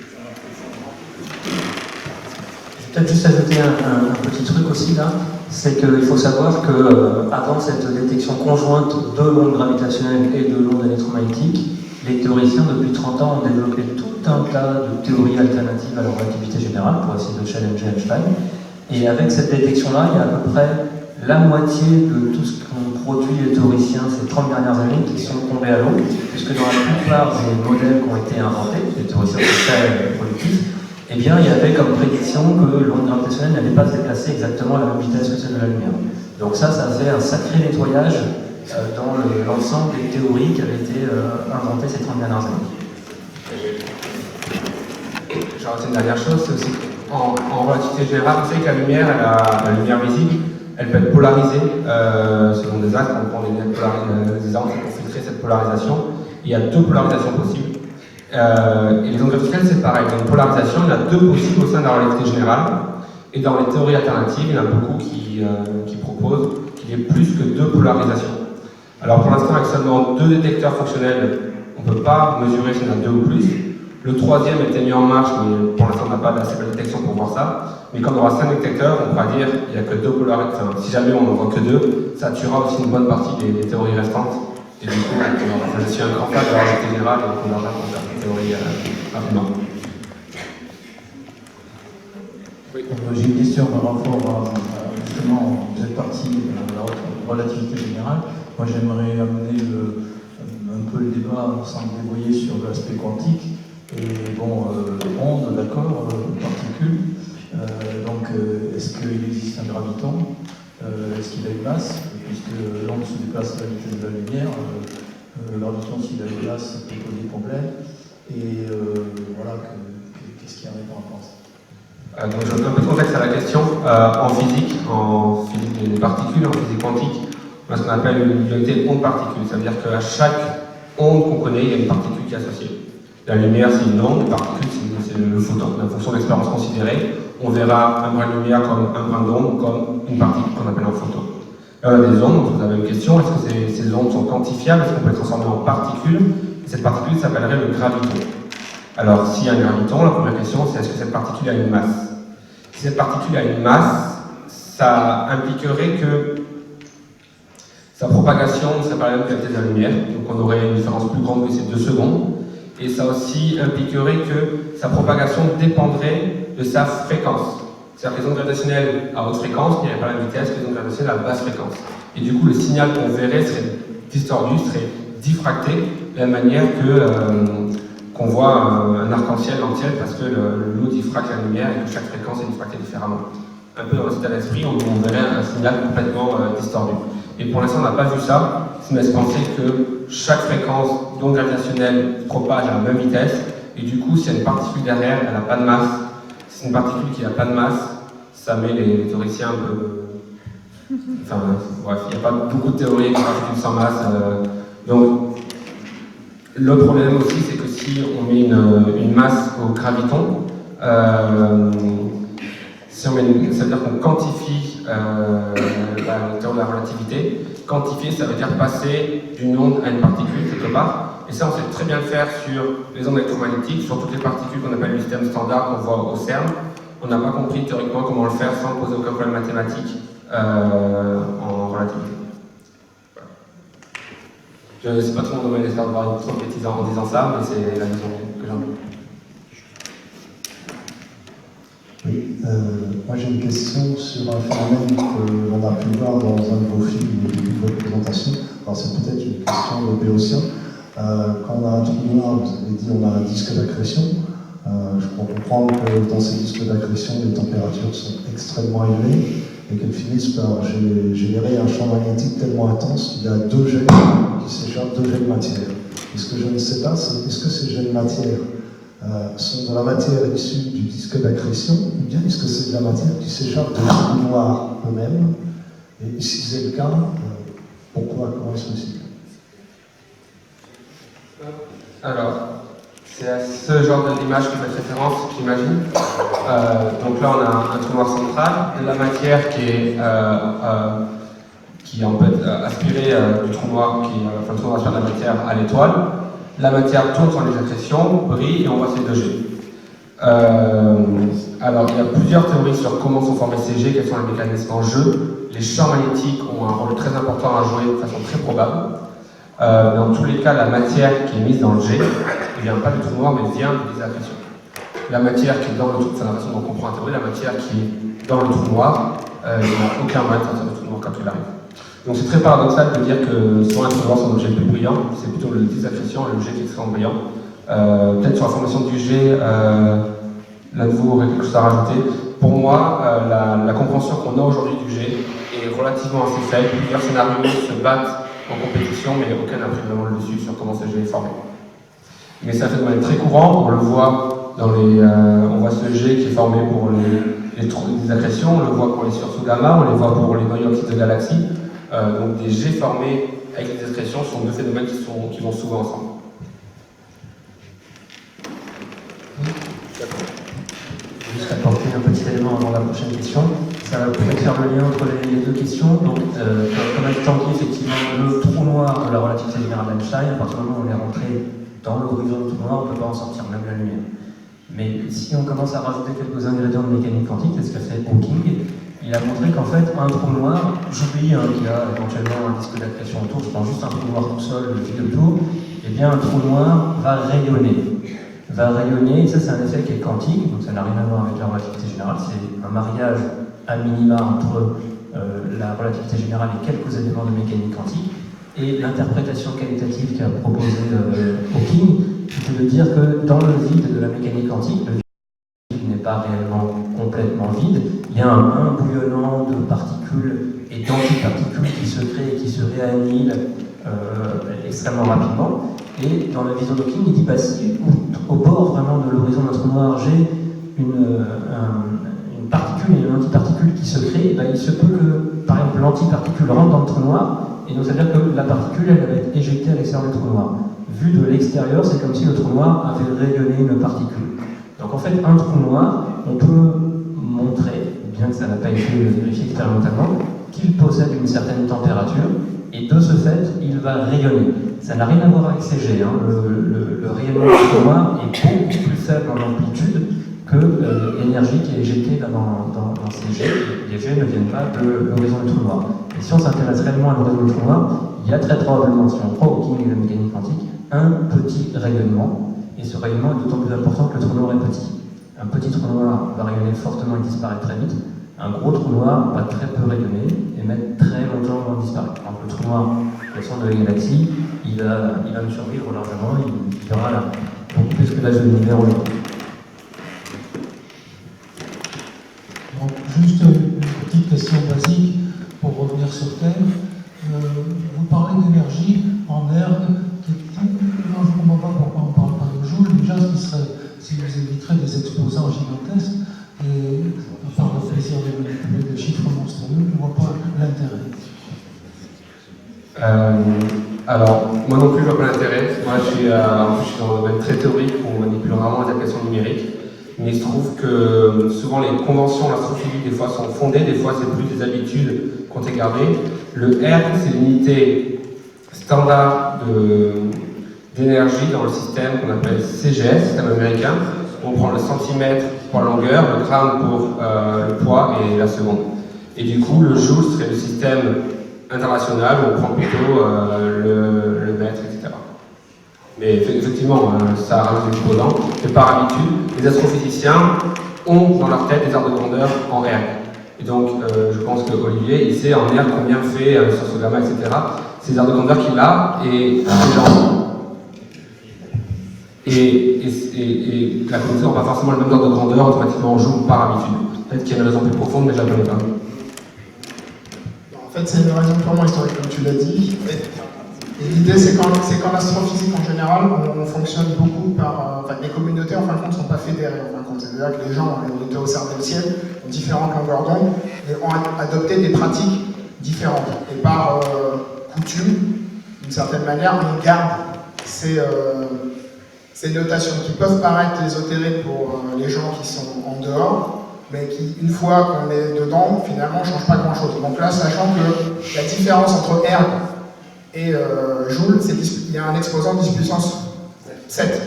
vais peut-être juste ajouter un petit truc aussi là, c'est qu'il faut savoir qu'avant cette détection conjointe de l'onde gravitationnelle et de l'onde électromagnétique, les théoriciens depuis 30 ans ont développé tout un tas de théories alternatives à la relativité générale pour essayer de challenger Einstein. Et avec cette détection-là, il y a à peu près la moitié de tout ce qu'ont produit les théoriciens ces 30 dernières années qui sont tombés à l'eau, puisque dans la plupart des modèles qui ont été inventés, les théoriciens sont très productifs, eh bien, il y avait comme prédiction que l'onde gravitationnelle n'allait pas se déplacer exactement à la même vitesse que celle de la lumière. Donc ça fait un sacré nettoyage dans l'ensemble des théories qui avaient été inventées ces 30 dernières années. J'ai raté une dernière chose, c'est aussi en relativité générale, vous savez que la lumière visible, elle peut être polarisée selon des astres, on prend des lunettes polarisantes pour filtrer cette polarisation. Il y a 2 polarisations possibles. Et les ondes gravitationnelles, c'est pareil. Il y a une polarisation, il y en a 2 possibles au sein de la relativité générale. Et dans les théories alternatives, il y en a beaucoup qui proposent qu'il y ait plus que 2 polarisations. Alors pour l'instant, avec seulement 2 détecteurs fonctionnels, on ne peut pas mesurer s'il y en a 2 ou plus. Le 3e était mis en marche, mais pour l'instant, on n'a pas assez de détection pour voir ça. Mais quand on aura 5 détecteurs, on pourra dire qu'il n'y a que 2 polarisations. Enfin, si jamais on n'en voit que 2, ça tuera aussi une bonne partie des théories restantes. Et du coup, je suis un grand fan de la relativité générale et on verra une théorie rapidement. Oui. J'ai une question par rapport à justement, vous êtes parti de la relativité générale. Moi, j'aimerais amener un peu le débat sans me débrouiller sur l'aspect quantique. Et bon, onde, d'accord, particules. Donc, est-ce qu'il existe un graviton? Est-ce qu'il a une masse? Puisque l'onde se déplace à la vitesse de la lumière, le graviton, s'il a une masse, ça peut poser problème. Et voilà, qu'est-ce qu'il y a par rapport à ça? Donc, je donne un peu de contexte à la question. En physique des particules, en physique quantique, on a ce qu'on appelle une dualité onde-particule. Ça veut dire qu'à chaque onde qu'on connaît, il y a une particule qui est associée. La lumière, c'est une onde, les particules, c'est le photon. En fonction de l'expérience considérée, on verra un brin de lumière comme un brin d'onde, comme une particule qu'on appelle un photon. Là, on a des ondes, vous avez une question, est-ce que ces ondes sont quantifiables? Est-ce qu'on peut les transformer en particules? Et cette particule s'appellerait le graviton. Alors, s'il y a un graviton, la première question, c'est est-ce que cette particule a une masse? Si cette particule a une masse, ça impliquerait que sa propagation ne serait pas la même que la vitesse de la lumière, donc on aurait une différence plus grande que ces 2 secondes. Et ça aussi impliquerait que sa propagation dépendrait de sa fréquence. C'est-à-dire que les ondes gravitationnelles à haute fréquence n'iraient pas à la même vitesse que les ondes gravitationnelles à basse fréquence. Et du coup, le signal qu'on verrait serait distordu, serait diffracté, de la même manière qu'on voit un arc-en-ciel entier, parce que l'eau diffracte la lumière et que chaque fréquence est diffractée différemment. Un peu dans le état d'esprit, on verrait un signal complètement distordu. Et pour l'instant, on n'a pas vu ça, ce qui me laisse penser que chaque fréquence d'onde gravitationnelle propage à la même vitesse, et du coup, s'il y a une particule derrière, elle n'a pas de masse. Si c'est une particule qui n'a pas de masse, ça met les théoriciens un peu... Enfin, bref, il n'y a pas beaucoup de théories avec des particules sans masse. Donc, le problème aussi, c'est que si on met une masse au graviton, ça veut dire qu'on quantifie la théorie de la relativité. Quantifier, ça veut dire passer d'une onde à une particule quelque part. Et ça, on sait très bien le faire sur les ondes électromagnétiques, sur toutes les particules qu'on appelle le système standard qu'on voit au CERN. On n'a pas compris théoriquement comment le faire sans poser aucun problème mathématique en relativité. Voilà. Je ne sais pas trop mon domaine, j'espère avoir une trop bêtise en disant ça, mais c'est la vision que j'en ai. Oui, moi j'ai une question sur un phénomène que l'on a pu voir dans un de vos films au début de votre présentation. Alors c'est peut-être une question de béotien. Quand on a un trou noir, vous avez dit on a un disque d'accrétion. Je crois comprendre que dans ces disques d'accrétion, les températures sont extrêmement élevées et qu'elles finissent par générer un champ magnétique tellement intense qu'il y a 2 jets qui s'échappent, 2 jets de matière. Et ce que je ne sais pas, c'est est-ce que ces jets de matière sont de la matière issue du disque d'accrétion, ou bien est-ce que c'est de la matière qui s'échappe des trous noirs eux-mêmes? Et si c'est le cas, pourquoi, comment est-ce possible? Alors, c'est à ce genre d'image que fait référence, j'imagine. Donc là, on a un trou noir central, de la matière qui est en fait aspirée du trou noir, enfin le trou noir aspire de la matière à l'étoile. La matière tourne sur les accrétions, brille et on voit ces 2 jets. Alors, il y a plusieurs théories sur comment sont formés ces jets, quels sont les mécanismes en jeu. Les champs magnétiques ont un rôle très important à jouer de façon très probable. Dans tous les cas, la matière qui est mise dans le jet ne vient pas du trou noir, mais vient des accrétions. La matière qui est dans le trou, c'est la façon dont on comprend la théorie, la matière qui est dans le trou noir, il n'y a aucun moyen de sortir du trou noir quand il arrive. Donc c'est très paradoxal de dire que soit un trou noir, c'est un objet plus brillant, c'est plutôt le désaccrétion, le jet qui est extrêmement brillant. Peut-être sur la formation du jet, là de vous aurait quelque chose à rajouter. Pour moi, la compréhension qu'on a aujourd'hui du jet est relativement assez faible. Plusieurs scénarios se battent en compétition, mais aucun n'a pris vraiment le dessus sur comment ce jet est formé. Mais c'est un phénomène très courant, on le voit dans on voit ce jet qui est formé pour les accrétions, on le voit pour les sursauts gamma, on les voit pour les noyaux oxydes de galaxies. Donc des jets formés avec les accrétions sont 2 phénomènes qui vont souvent ensemble. Juste apporter un petit élément avant la prochaine question. Ça va peut-être faire le lien entre les 2 questions. Donc, comme a dit Tanguy, effectivement, le trou noir de la relativité générale d'Einstein, à partir du moment où on est rentré dans l'horizon du trou noir, on ne peut pas en sortir, même la lumière. Mais si on commence à rajouter quelques ingrédients de mécanique quantique, c'est ce qu'a fait Hawking, il a montré qu'en fait, un trou noir, j'oublie qu'il y a éventuellement un disque d'accrétion autour, je prends juste un trou noir tout seul, le vide autour, et bien un trou noir va rayonner, et ça c'est un effet qui est quantique, donc ça n'a rien à voir avec la relativité générale, c'est un mariage à minima entre la relativité générale et quelques éléments de mécanique quantique, et l'interprétation qualitative qu'a proposée Hawking, c'est de dire que dans le vide de la mécanique quantique, le vide n'est pas réellement complètement vide, il y a un bouillonnement de particules et d'antiparticules qui se créent et qui se réannihilent extrêmement rapidement. Et dans la vision d'Hawking, il dit bah, si au bord vraiment de l'horizon d'un trou noir, j'ai une particule et une antiparticule qui se créent, bah, il se peut que, par exemple, l'antiparticule rentre dans le trou noir, et donc ça veut dire que la particule, elle va être éjectée à l'extérieur du trou noir. Vu de l'extérieur, c'est comme si le trou noir avait rayonné une particule. Donc en fait, un trou noir, on peut montrer, bien que ça n'a pas été vérifié expérimentalement, qu'il possède une certaine température, et de ce fait, il va rayonner. Ça n'a rien à voir avec ces jets. Le rayonnement du trou noir est beaucoup plus faible en amplitude que l'énergie qui est éjectée dans ces jets, les jets ne viennent pas de l'horizon du trou noir. Et si on s'intéresse réellement à l'horizon du trou noir, il y a très probablement, si on croit au King et la mécanique quantique, un petit rayonnement, et ce rayonnement est d'autant plus important que le trou noir est petit. Un petit trou noir va rayonner fortement et disparaître très vite. Un gros trou noir va très peu rayonner et mettre très longtemps avant de disparaître. Donc le trou noir, au centre de la galaxie, il va nous survivre largement, il verra là, beaucoup plus que l'âge de l'univers aujourd'hui. Donc, juste une petite question basique pour revenir sur Terre. Vous parlez d'énergie en erg qui est... Non, je ne comprends pas pourquoi on ne parle pas de joule. Déjà, ce qui serait, si vous éviterez des exposants gigantesques, et par le plaisir de manipuler des chiffres monstrueux, je ne vois pas l'intérêt. Alors, moi non plus, je vois pas l'intérêt. Moi, je suis dans un domaine très théorique où on manipule vraiment les applications numériques. Mais il se trouve que souvent les conventions astrophysiques, des fois, sont fondées, des fois, c'est plus des habitudes qu'on a gardées. Le R, c'est l'unité standard d'énergie dans le système qu'on appelle CGS, système américain. On prend le centimètre pour la longueur, le gramme pour le poids et la seconde. Et du coup, le joule serait le système international où on prend plutôt le mètre, etc. Mais effectivement, ça rajoute des exposants. Et par habitude, les astrophysiciens ont dans leur tête des aires de grandeur en R. Et donc, je pense que Olivier, il sait en R combien fait sur ce gamma, etc. C'est les aires de grandeur qu'il a et la communauté n'a pas forcément le même ordre de grandeur automatiquement en joue par habitude. Peut-être qu'il y a une raison plus profonde, mais je ne la connais pas. En fait, c'est une raison purement historique, comme tu l'as dit. Et l'idée, c'est qu'en astrophysique, en général, on fonctionne beaucoup par... Enfin, les communautés, en fin de compte, ne sont pas fédérées, en fin de compte. C'est-à-dire que les gens, on était au cercle du ciel, ont différentes longueurs d'onde, et ont adopté des pratiques différentes. Et par coutume, d'une certaine manière, on garde ces notations qui peuvent paraître ésotériques pour les gens qui sont en dehors, mais qui, une fois qu'on est dedans, finalement, ne changent pas grand-chose. Donc là, sachant que la différence entre erg et joule, il y a un exposant 10 puissance 7.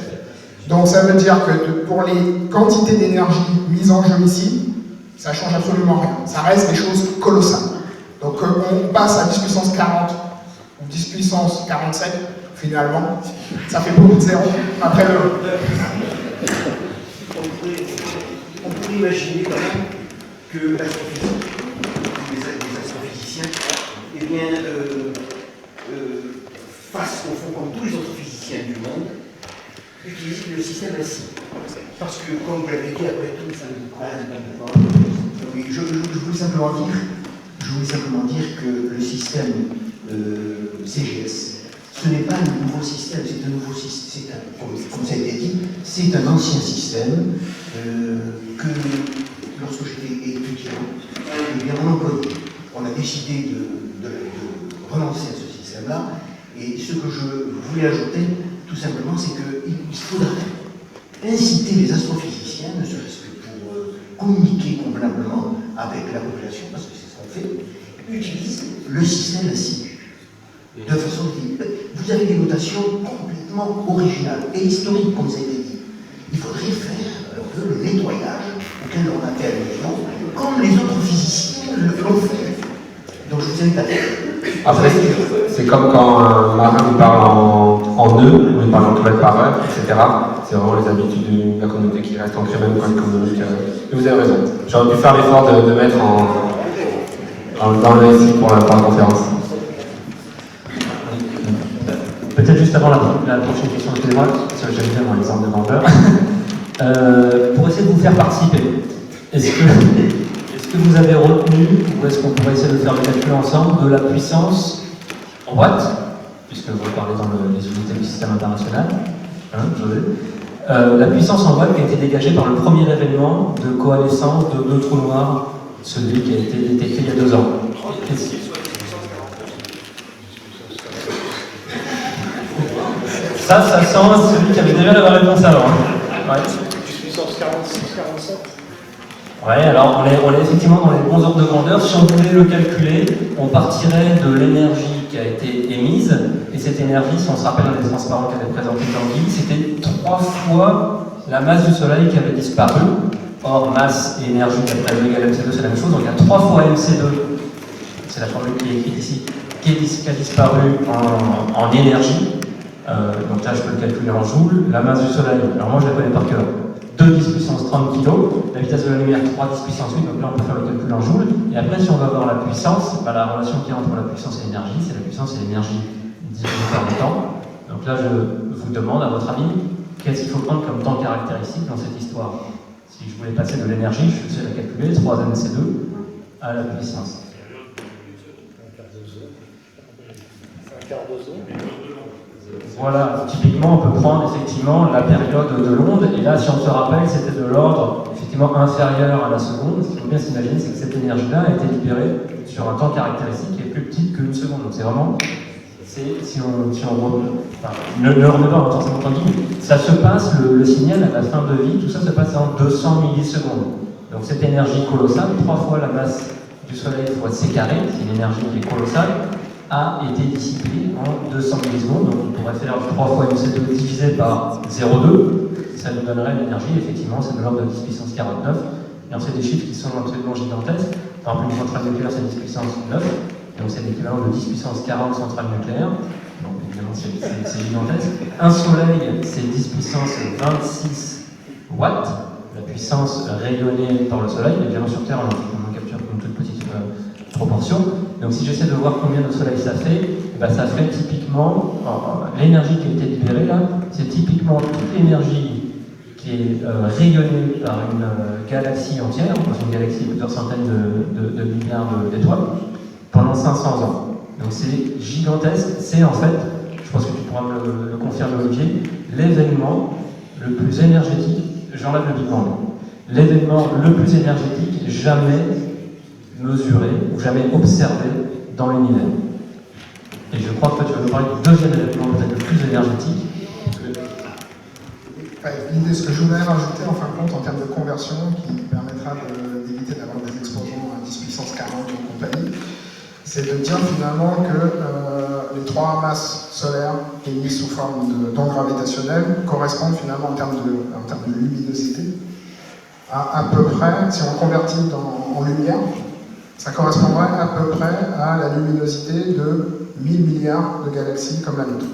Donc ça veut dire que pour les quantités d'énergie mises en jeu ici, ça ne change absolument rien. Ça reste des choses colossales. Donc on passe à 10 puissance 40 ou 10 puissance 47, finalement, ça fait beaucoup de zéros après le... On pourrait imaginer quand même que l'astrophysique, les astrophysiciens, eh bien, fassent au fond comme tous les autres physiciens du monde, utilisent le système ainsi. Parce que, comme vous l'avez dit, après tout, ça ne pas. Oui, je voulais simplement dire que le système CGS, ce n'est pas un nouveau système, c'est un nouveau système, comme ça a été dit, c'est un ancien système que, lorsque j'étais étudiant, eh bien, on employait. On a décidé de renoncer à ce système-là, et ce que je voulais ajouter, tout simplement, c'est qu'il faudrait inciter les astrophysiciens, ne serait-ce que pour communiquer convenablement avec la population, parce que c'est ce qu'on fait, utilisent le système ainsi. De façon que vous avez des notations complètement originales et historiques, comme ça a été dit. Il faudrait faire un peu le nettoyage auquel on a fait allusion, comme les autres physiciens l'ont fait. Donc je vous invite à faire. Après, c'est comme quand un marin nous parle en nœud, ou il parle en kilomètres par heure, etc. C'est vraiment les habitudes de la communauté qui restent ancrées même quand il communique. Vous avez raison. J'aurais pu faire l'effort de mettre dans le récit pour la conférence. Peut-être juste avant la prochaine question, excusez-moi, parce que j'aime bien mon exemple de grandeur. Pour essayer de vous faire participer, est-ce que vous avez retenu, ou est-ce qu'on pourrait essayer de faire le calcul ensemble, de la puissance en watts, puisque vous parlez dans les unités du système international, hein, José, la puissance en watts qui a été dégagée par le premier événement de coalescence de deux trous noirs, celui qui a été détecté il y a 2 ans. Ça sent celui qui avait déjà la réponse avant. Ouais. Puissance 46, 47. Ouais, alors on est effectivement dans les bons ordres de grandeur. Si on voulait le calculer, on partirait de l'énergie qui a été émise, et cette énergie, si on se rappelle dans les transparents qu'avait présenté Tanguy, c'était 3 fois la masse du Soleil qui avait disparu, Or, masse et énergie d'après E égale mc2, c'est la même chose. Donc il y a 3 fois mc2, c'est la formule qui est écrite ici, qui a disparu en énergie. Donc là, je peux le calculer en joules. La masse du Soleil, alors moi je la connais par cœur. 2 10 puissance 30 kg, la vitesse de la lumière 3 10 puissance 8, donc là on peut faire le calcul en joules. Et après, si on va voir la puissance, la relation qu'il y a entre la puissance et l'énergie, c'est la puissance et l'énergie divisée par le temps. Donc là, je vous demande, à votre avis, qu'est-ce qu'il faut prendre comme temps caractéristique dans cette histoire? Si je voulais passer de l'énergie, je sais la calculer, 3 mc2 à la puissance. Voilà, typiquement, on peut prendre effectivement la période de l'onde, et là, si on se rappelle, c'était de l'ordre effectivement inférieur à la seconde. Ce qu'il faut bien s'imaginer, c'est que cette énergie-là a été libérée sur un temps caractéristique qui est plus petit qu'une seconde. Donc c'est vraiment, si on ne le remet pas forcément entendu, ça se passe, le signal à la fin de vie, tout ça se passe en 200 millisecondes. Donc cette énergie colossale, 3 fois la masse du Soleil fois c carré, c'est une énergie qui est colossale, a été dissipée en 200 millisecondes. Donc on pourrait faire 3 fois mc2 divisé par 0,2, ça nous donnerait l'énergie, effectivement, c'est de l'ordre de 10 puissance 49. Et on sait des chiffres qui sont absolument gigantesques. Par exemple, une centrale nucléaire, c'est 10 puissance 9, donc c'est l'équivalent de 10 puissance 40 centrales nucléaires. Donc évidemment, c'est gigantesque. Un soleil, c'est 10 puissance 26 watts, la puissance rayonnée par le soleil. Évidemment, sur Terre, on en capture une toute petite proportion. Donc si j'essaie de voir combien de soleil ça fait, ça fait typiquement, l'énergie qui a été libérée là, c'est typiquement toute l'énergie qui est rayonnée par une galaxie entière, parce qu'une galaxie de plusieurs centaines de milliards d'étoiles, pendant 500 ans. Donc c'est gigantesque, c'est en fait, je pense que tu pourras me le confirmer Olivier, l'événement le plus énergétique, j'enlève le Big Bang, l'événement le plus énergétique jamais mesuré ou jamais observé dans l'univers. Et je crois que toi tu vas nous parler du deuxième événement peut-être le plus énergétique. L'idée, ce que je voudrais rajouter en fin de compte en termes de conversion qui permettra d'éviter d'avoir des explosions à 10 puissance 40 et compagnie, c'est de dire finalement que les 3 masses solaires émises sous forme d'ondes gravitationnelles correspondent finalement en termes de luminosité à peu près, si on convertit en lumière, ça correspondrait à peu près à la luminosité de 1000 milliards de galaxies comme la nôtre.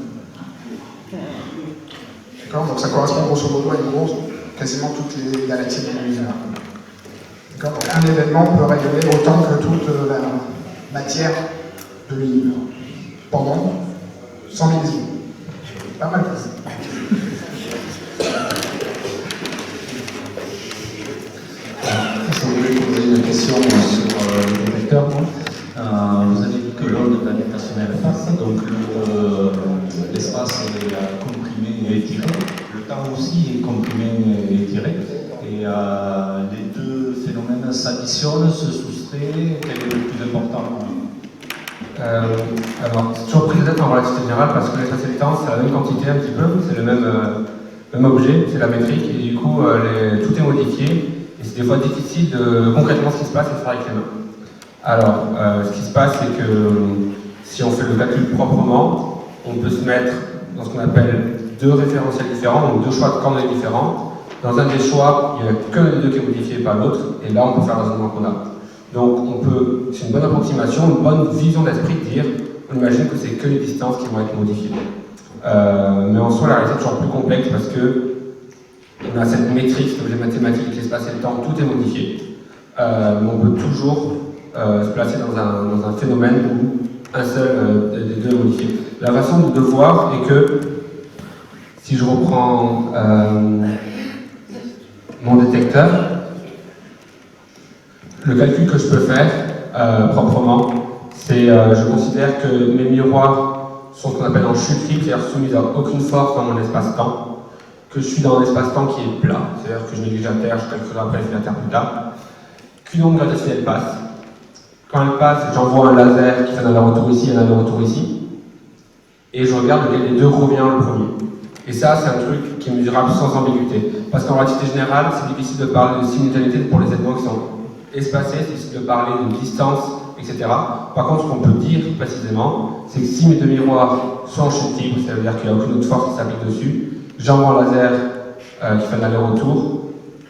D'accord ? Donc ça correspond grosso modo à quasiment toutes les galaxies de l'univers. D'accord ? Donc un événement peut rayonner autant que toute la matière de l'univers pendant 100 millisecondes. Pas mal que ça. Je voulais poser une question sur le détecteur. Vous avez dit que l'onde gravitationnelle passe, donc l'espace est comprimé et étiré, le temps aussi est comprimé et étiré, et les deux phénomènes s'additionnent, se soustraient, quel est le plus important? Alors, c'est toujours pris de tête en relativité générale parce que l'espace et le temps, c'est la même quantité un petit peu, c'est le même objet, c'est la métrique, et du coup, tout est modifié. Et c'est des fois difficile de concrètement ce qui se passe et faire avec les mains. Alors, ce qui se passe, c'est que si on fait le calcul proprement, on peut se mettre dans ce qu'on appelle 2 référentiels différents, donc 2 choix de coordonnées différents. Dans un des choix, il n'y a que les 2 qui est modifié, pas l'autre, et là, on peut faire le raisonnement qu'on a. Donc, c'est une bonne approximation, une bonne vision d'esprit de dire, on imagine que c'est que les distances qui vont être modifiées. Mais en soi, la réalité est toujours plus complexe parce que on a cette métrique, cet objet mathématique, l'espace et le temps, tout est modifié. Mais on peut toujours se placer dans un phénomène où un seul des 2 est modifié. La façon de voir est que, si je reprends mon détecteur, le calcul que je peux faire proprement, c'est je considère que mes miroirs sont ce qu'on appelle en chute libre, c'est-à-dire soumis à aucune force dans mon espace-temps, que je suis dans un espace-temps qui est plat, c'est-à-dire que je néglige la Terre, je calculerai après la Terre plus tard, qu'une onde gravitationnelle passe. Quand elle passe, j'envoie un laser qui fait un aller-retour ici et un aller-retour ici, et je regarde lequel des 2 revient le premier. Et ça, c'est un truc qui est mesurable sans ambiguïté. Parce qu'en relativité générale, c'est difficile de parler de simultanéité pour les événements qui sont espacés, c'est difficile de parler de distance, etc. Par contre, ce qu'on peut dire précisément, c'est que si mes 2 miroirs sont en chute libre, ça veut dire qu'il n'y a aucune autre force qui s'applique dessus, j'envoie un laser qui fait un aller-retour.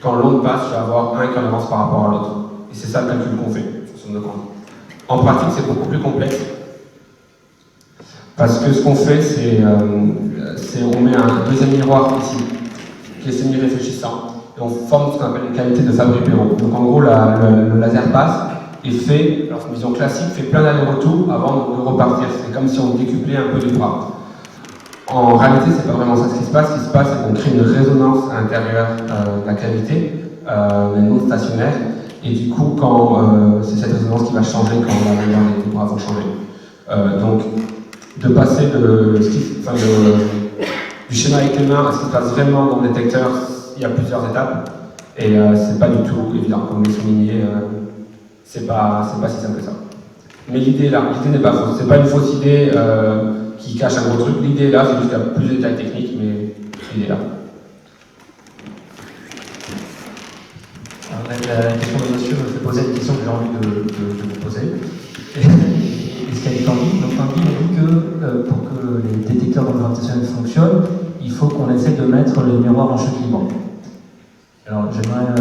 quand l'onde passe, je vais avoir incohérence par rapport à l'autre. Et c'est ça le calcul qu'on fait en fonction de l'onde. En pratique, c'est beaucoup plus complexe. Parce que ce qu'on fait, c'est on met un deuxième miroir ici, qui est semi-réfléchissant, et on forme ce qu'on appelle une qualité de Fabry-Perot. Donc en gros, le laser passe et fait, alors une vision classique, fait plein d'allers-retours avant de repartir. C'est comme si on décuplait un peu du bras. En réalité, c'est pas vraiment ça ce qui se passe. Ce qui se passe, c'est qu'on crée une résonance à l'intérieur de la cavité, mais non stationnaire. Et du coup, c'est cette résonance qui va changer quand les bras vont changer. Donc, de passer du schéma avec les mains à ce qui se passe vraiment dans le détecteur, il y a plusieurs étapes. Et c'est pas du tout évident. Comme vous le soulignez, c'est pas si simple que ça. Mais l'idée là, l'idée n'est pas fausse. C'est pas une fausse idée qui cache un gros truc. L'idée là, c'est juste qu'il y a plus de détails techniques, mais l'idée là. La question de monsieur me fait poser une question que j'ai envie de vous poser. Et ce qu'a dit Tanguy, donc Tanguy a dit que pour que les détecteurs d'ondes gravitationnelles fonctionnent, il faut qu'on essaie de mettre les miroirs en chute libre. Alors j'aimerais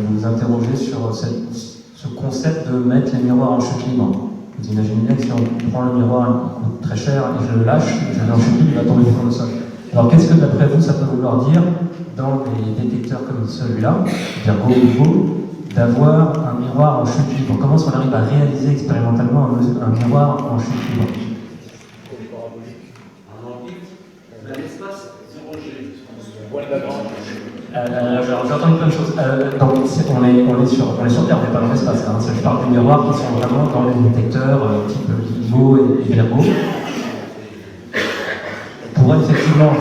vous interroger sur ce concept de mettre les miroirs en chute libre. Vous imaginez bien que si on prend le miroir, il coûte très cher, et je le lâche, je le mets en chute libre, il va tomber sur le sol. Alors qu'est-ce que d'après vous ça peut vouloir dire dans les détecteurs comme celui-là, c'est-à-dire au niveau d'avoir un miroir en chute libre? Comment est-ce qu'on arrive à réaliser expérimentalement un miroir en chute libre? J'ai entendu plein de choses. Donc, on est sur Terre, on n'est pas dans l'espace. Hein. Je parle des miroirs qui sont vraiment dans les détecteurs type LIGO et Virgo. Pour effectivement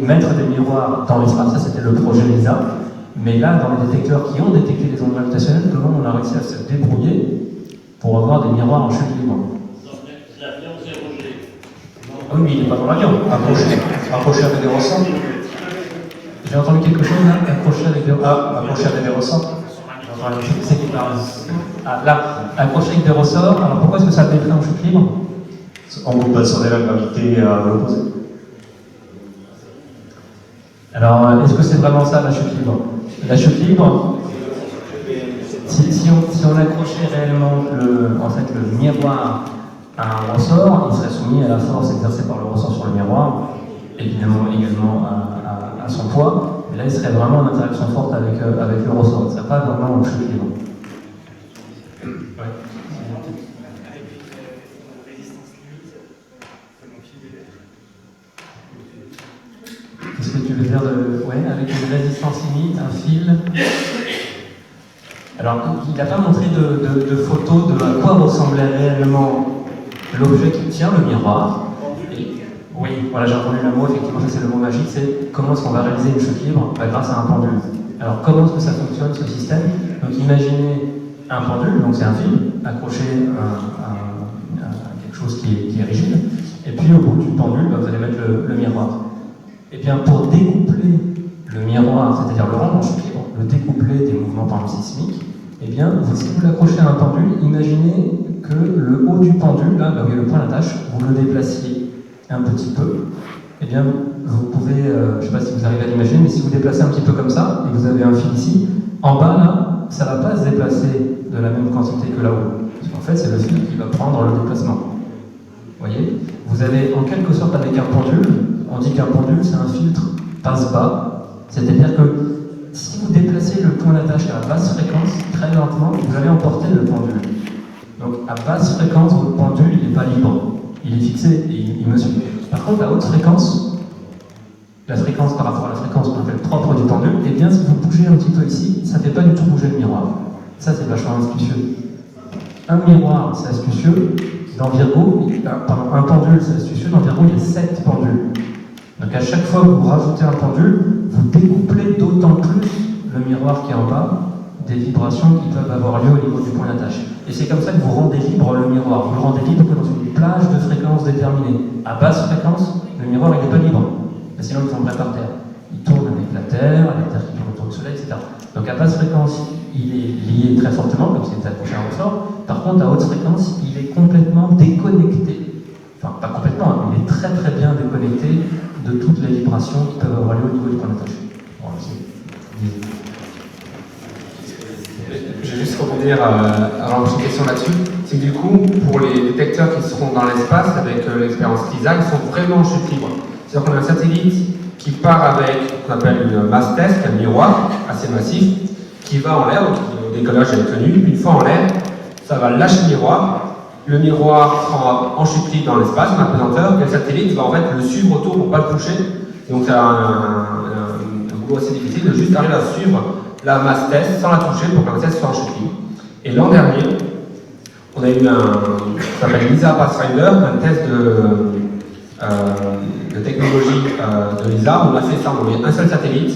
mettre des miroirs dans l'espace, ça c'était le projet LISA. Mais là, dans les détecteurs qui ont détecté les ondes gravitationnelles, comment on a réussi à se débrouiller pour avoir des miroirs en chute libre? L'avion 0G. Ah oui, mais il n'est pas dans l'avion. Accroché avec des ressorts. J'ai entendu quelque chose là, accroché avec des ressorts. Accroché avec des ressorts. Là, accroché avec des ressorts. Alors pourquoi est-ce que ça a été fait en chute libre? On vous passerait la gravité à l'opposé. Alors, est-ce que c'est vraiment ça la chute libre? La chute libre, si on accrochait réellement le miroir à un ressort, il serait soumis à la force exercée par le ressort sur le miroir, évidemment également à son poids, mais là il serait vraiment en interaction forte avec le ressort, il ne serait pas vraiment en chute libre. Qu'est-ce que tu veux dire avec une résistance limite, un fil? Alors, il n'a pas montré de photos de à quoi ressemblait réellement l'objet qui tient le miroir. Oui, voilà, j'ai entendu le mot, effectivement, ça c'est le mot magique, c'est comment est-ce qu'on va réaliser une chute libre grâce à un pendule. Alors, comment est-ce que ça fonctionne, ce système? Donc, imaginez un pendule, donc c'est un fil accroché à quelque chose qui est rigide, et puis au bout du pendule, vous allez mettre le miroir. Et bien, pour découpler le miroir, c'est-à-dire le rendre en chute libre, le découpler des mouvements par exemple sismiques, eh bien, si vous l'accrochez à un pendule, imaginez que le haut du pendule, là où il y a le point d'attache, vous le déplaciez un petit peu. Eh bien, vous pouvez, je ne sais pas si vous arrivez à l'imaginer, mais si vous déplacez un petit peu comme ça, et que vous avez un fil ici, en bas, là, ça ne va pas se déplacer de la même quantité que là-haut. Parce qu'en fait, c'est le fil qui va prendre le déplacement. Vous voyez? Vous avez en quelque sorte avec un pendule, on dit qu'un pendule, c'est un filtre passe-bas, c'est-à-dire que si vous déplacez le point d'attache à basse fréquence, très lentement, vous allez emporter le pendule. Donc à basse fréquence, votre pendule, il n'est pas libre. Il est fixé et il mesure. Par contre, à haute fréquence, la fréquence par rapport à la fréquence qu'on appelle propre du pendule, eh bien, si vous bougez un petit peu ici, ça ne fait pas du tout bouger le miroir. Ça, c'est vachement astucieux. Un miroir, c'est astucieux. Dans Virgo, un pendule, c'est astucieux. Dans Virgo, il y a 7 pendules. Donc à chaque fois que vous rajoutez un pendule, vous découplez d'autant plus le miroir qui est en bas des vibrations qui peuvent avoir lieu au niveau du point d'attache. Et c'est comme ça que vous rendez libre le miroir. Vous le rendez libre que dans une plage de fréquences déterminée. À basse fréquence, le miroir il n'est pas libre. Sinon il tomberait par terre. Il tourne avec la Terre qui tourne autour du Soleil, etc. Donc à basse fréquence, il est lié très fortement, comme si c'était accroché à un ressort. Par contre, à haute fréquence, il est complètement déconnecté. Enfin, pas complètement, mais il est très très bien déconnecté de toutes les vibrations qui peuvent avoir lieu au niveau du point d'attache. Bon, finir avant une question là-dessus, c'est que du coup, pour les détecteurs qui seront dans l'espace avec l'expérience LISA, ils sont vraiment en chute libre. C'est-à-dire qu'on a un satellite qui part avec ce qu'on appelle une mass test, un miroir assez massif, qui va en l'air, donc le décollage est tenu. Une fois en l'air, ça va lâcher le miroir sera en chute libre dans l'espace, en apesanteur, et le satellite va en fait le suivre autour pour ne pas le toucher. Donc c'est un boulot assez difficile de juste arriver à suivre la mass test sans la toucher pour que la test soit en chute libre. Et l'an dernier, on a eu ça s'appelle LISA Pathfinder, un test de technologie de LISA. On a fait ça, on a mis un seul satellite,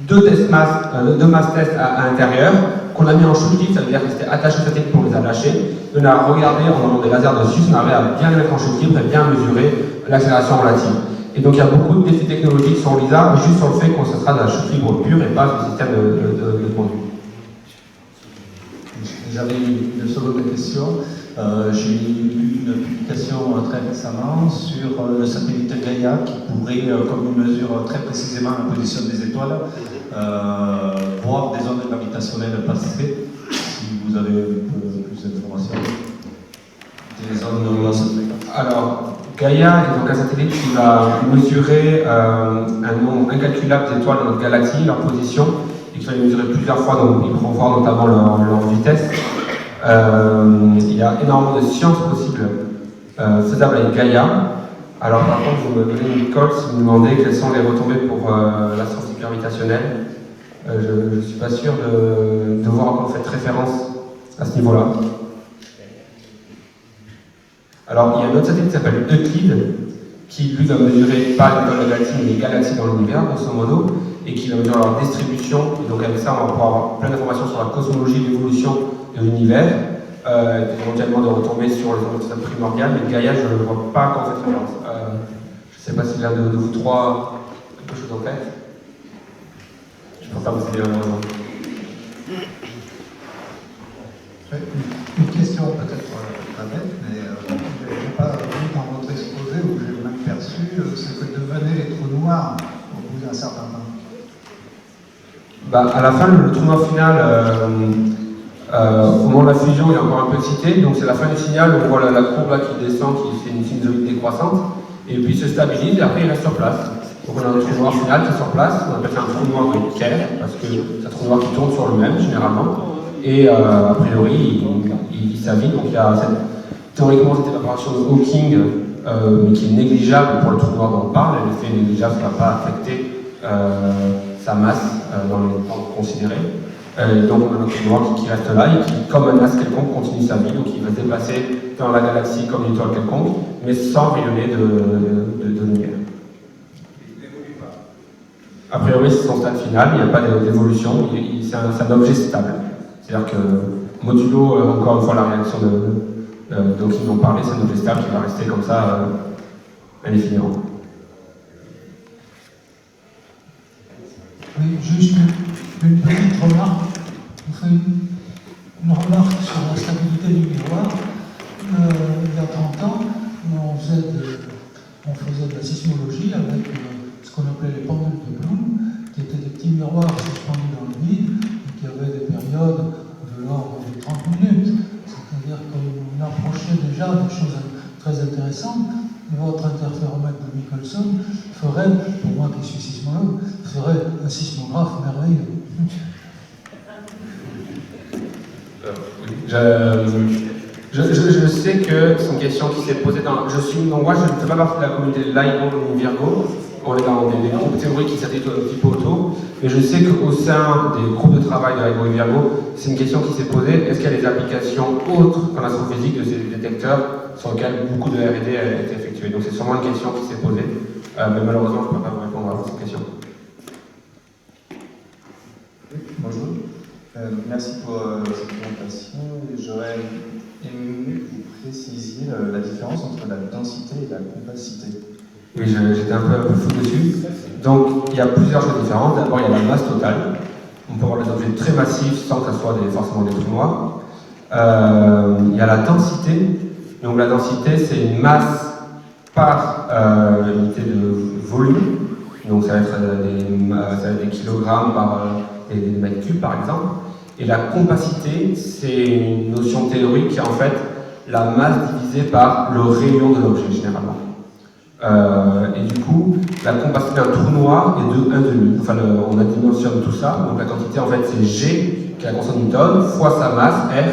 deux mass tests à l'intérieur, qu'on a mis en chute libre, ça veut dire que c'était attaché au satellite pour les a lâchés. On a regardé en envoyant des lasers dessus, on arrive à bien les mettre en chute libre et bien mesurer l'accélération relative. Et donc il y a beaucoup de défis technologiques sur LISA, juste sur le fait qu'on se sera de la chute libre pure et pas du système de conduite. J'avais une seconde question. J'ai eu une publication très récemment sur le satellite Gaia qui pourrait, comme il mesure très précisément la position des étoiles, voir des ondes gravitationnelles passer. Si vous avez plus d'informations. Des ondes. Alors, Gaia est donc un satellite qui va mesurer un nombre incalculable d'étoiles dans notre galaxie, leur position, et qui va les mesurer plusieurs fois, donc ils pourront voir notamment leur vitesse. Il y a énormément de sciences possibles faisables avec Gaia. Alors par contre, vous me donnez une colle si vous me demandez quelles sont les retombées pour l'astrophysique gravitationnelle. Je ne suis pas sûr de voir à quoi vous faites référence à ce niveau-là. Alors, il y a un autre satellite qui s'appelle Euclide, qui lui va mesurer pas les étoiles de la galaxie, mais les galaxies dans l'univers, grosso modo, et qui va mesurer leur distribution. Et donc, avec ça, on va pouvoir avoir plein d'informations sur la cosmologie, l'évolution de l'univers, éventuellement de retomber sur les ondes primordiales. Mais Gaïa, je ne vois pas à quoi vous faites référence. Je ne sais pas si l'un de vous trois a quelque chose en tête. Je ne peux pas vous aider malheureusement. Une question peut-être pas bête, mais je n'ai pas vu dans votre exposé, ou j'ai même perçu, ce que devenaient les trous noirs au bout d'un certain temps. À la fin, le trou noir final, au moment de la fusion, il est encore un peu excité, donc c'est la fin du signal, on voit la courbe là qui descend, qui fait une sinusoïde décroissante, et puis il se stabilise, et après il reste sur place. Donc on a un trou noir final qui est sur place, on appelle ça un trou noir de Kerr, parce que c'est un trou noir qui tourne sur lui-même, généralement. Et a priori, il s'avit, donc il y a théoriquement cette évaporation de Hawking, mais qui est négligeable pour le trou noir dont on parle. L'effet négligeable, ça ne va pas affecter sa masse dans les temps considérés. Donc on a un trou noir qui reste là et qui, comme un astre quelconque, continue sa vie, donc il va se déplacer dans la galaxie comme une étoile quelconque, mais sans rayonner de lumière. A priori, c'est son stade final, il n'y a pas d'évolution, c'est un objet stable. C'est-à-dire que, modulo, encore une fois, la réaction dont ils ont parlé, c'est un objet stable qui va rester comme ça indéfiniment. Oui, juste une petite remarque. On fait une remarque sur la stabilité du miroir. Il y a 30 ans, on faisait de la sismologie avec ce qu'on appelait les pendules de Bloom, qui étaient des petits miroirs suspendus dans le vide, et qui avaient des périodes de l'ordre de 30 minutes. C'est-à-dire qu'on approchait déjà des choses très intéressantes. Et votre interféromètre de Michelson ferait, pour moi qui suis sismologue, ferait un sismographe merveilleux. Je sais que c'est une question qui s'est posée dans. Moi, je ne fais pas partie de la communauté LIGO ou Virgo. On est dans des groupes théoriques qui s'arrêtent un petit peu autour. Mais je sais qu'au sein des groupes de travail de LIGO et Virgo, c'est une question qui s'est posée. Est-ce qu'il y a des applications autres qu'en astrophysique de ces détecteurs sur lesquels beaucoup de R&D a été effectué? Donc c'est sûrement une question qui s'est posée. Mais malheureusement, je ne peux pas vous répondre à cette question. Bonjour. Merci pour cette présentation. J'aurais aimé que vous précisiez la différence entre la densité et la compacité. Oui, j'étais un peu fou dessus. Donc, il y a plusieurs choses différentes. D'abord, il y a la masse totale. On peut avoir des objets très massifs sans que ce soit forcément des trous noirs. Il y a la densité. Donc, la densité, c'est une masse par unité de volume. Donc, ça va être des kilogrammes par des mètres cubes, par exemple. Et la compacité, c'est une notion théorique qui est en fait la masse divisée par le rayon de l'objet, généralement. Et du coup, la compacité d'un trou noir est de 1,5. Enfin, on a dimensionné tout ça. Donc la quantité, en fait, c'est G, qui est la constante Newton, fois sa masse, R,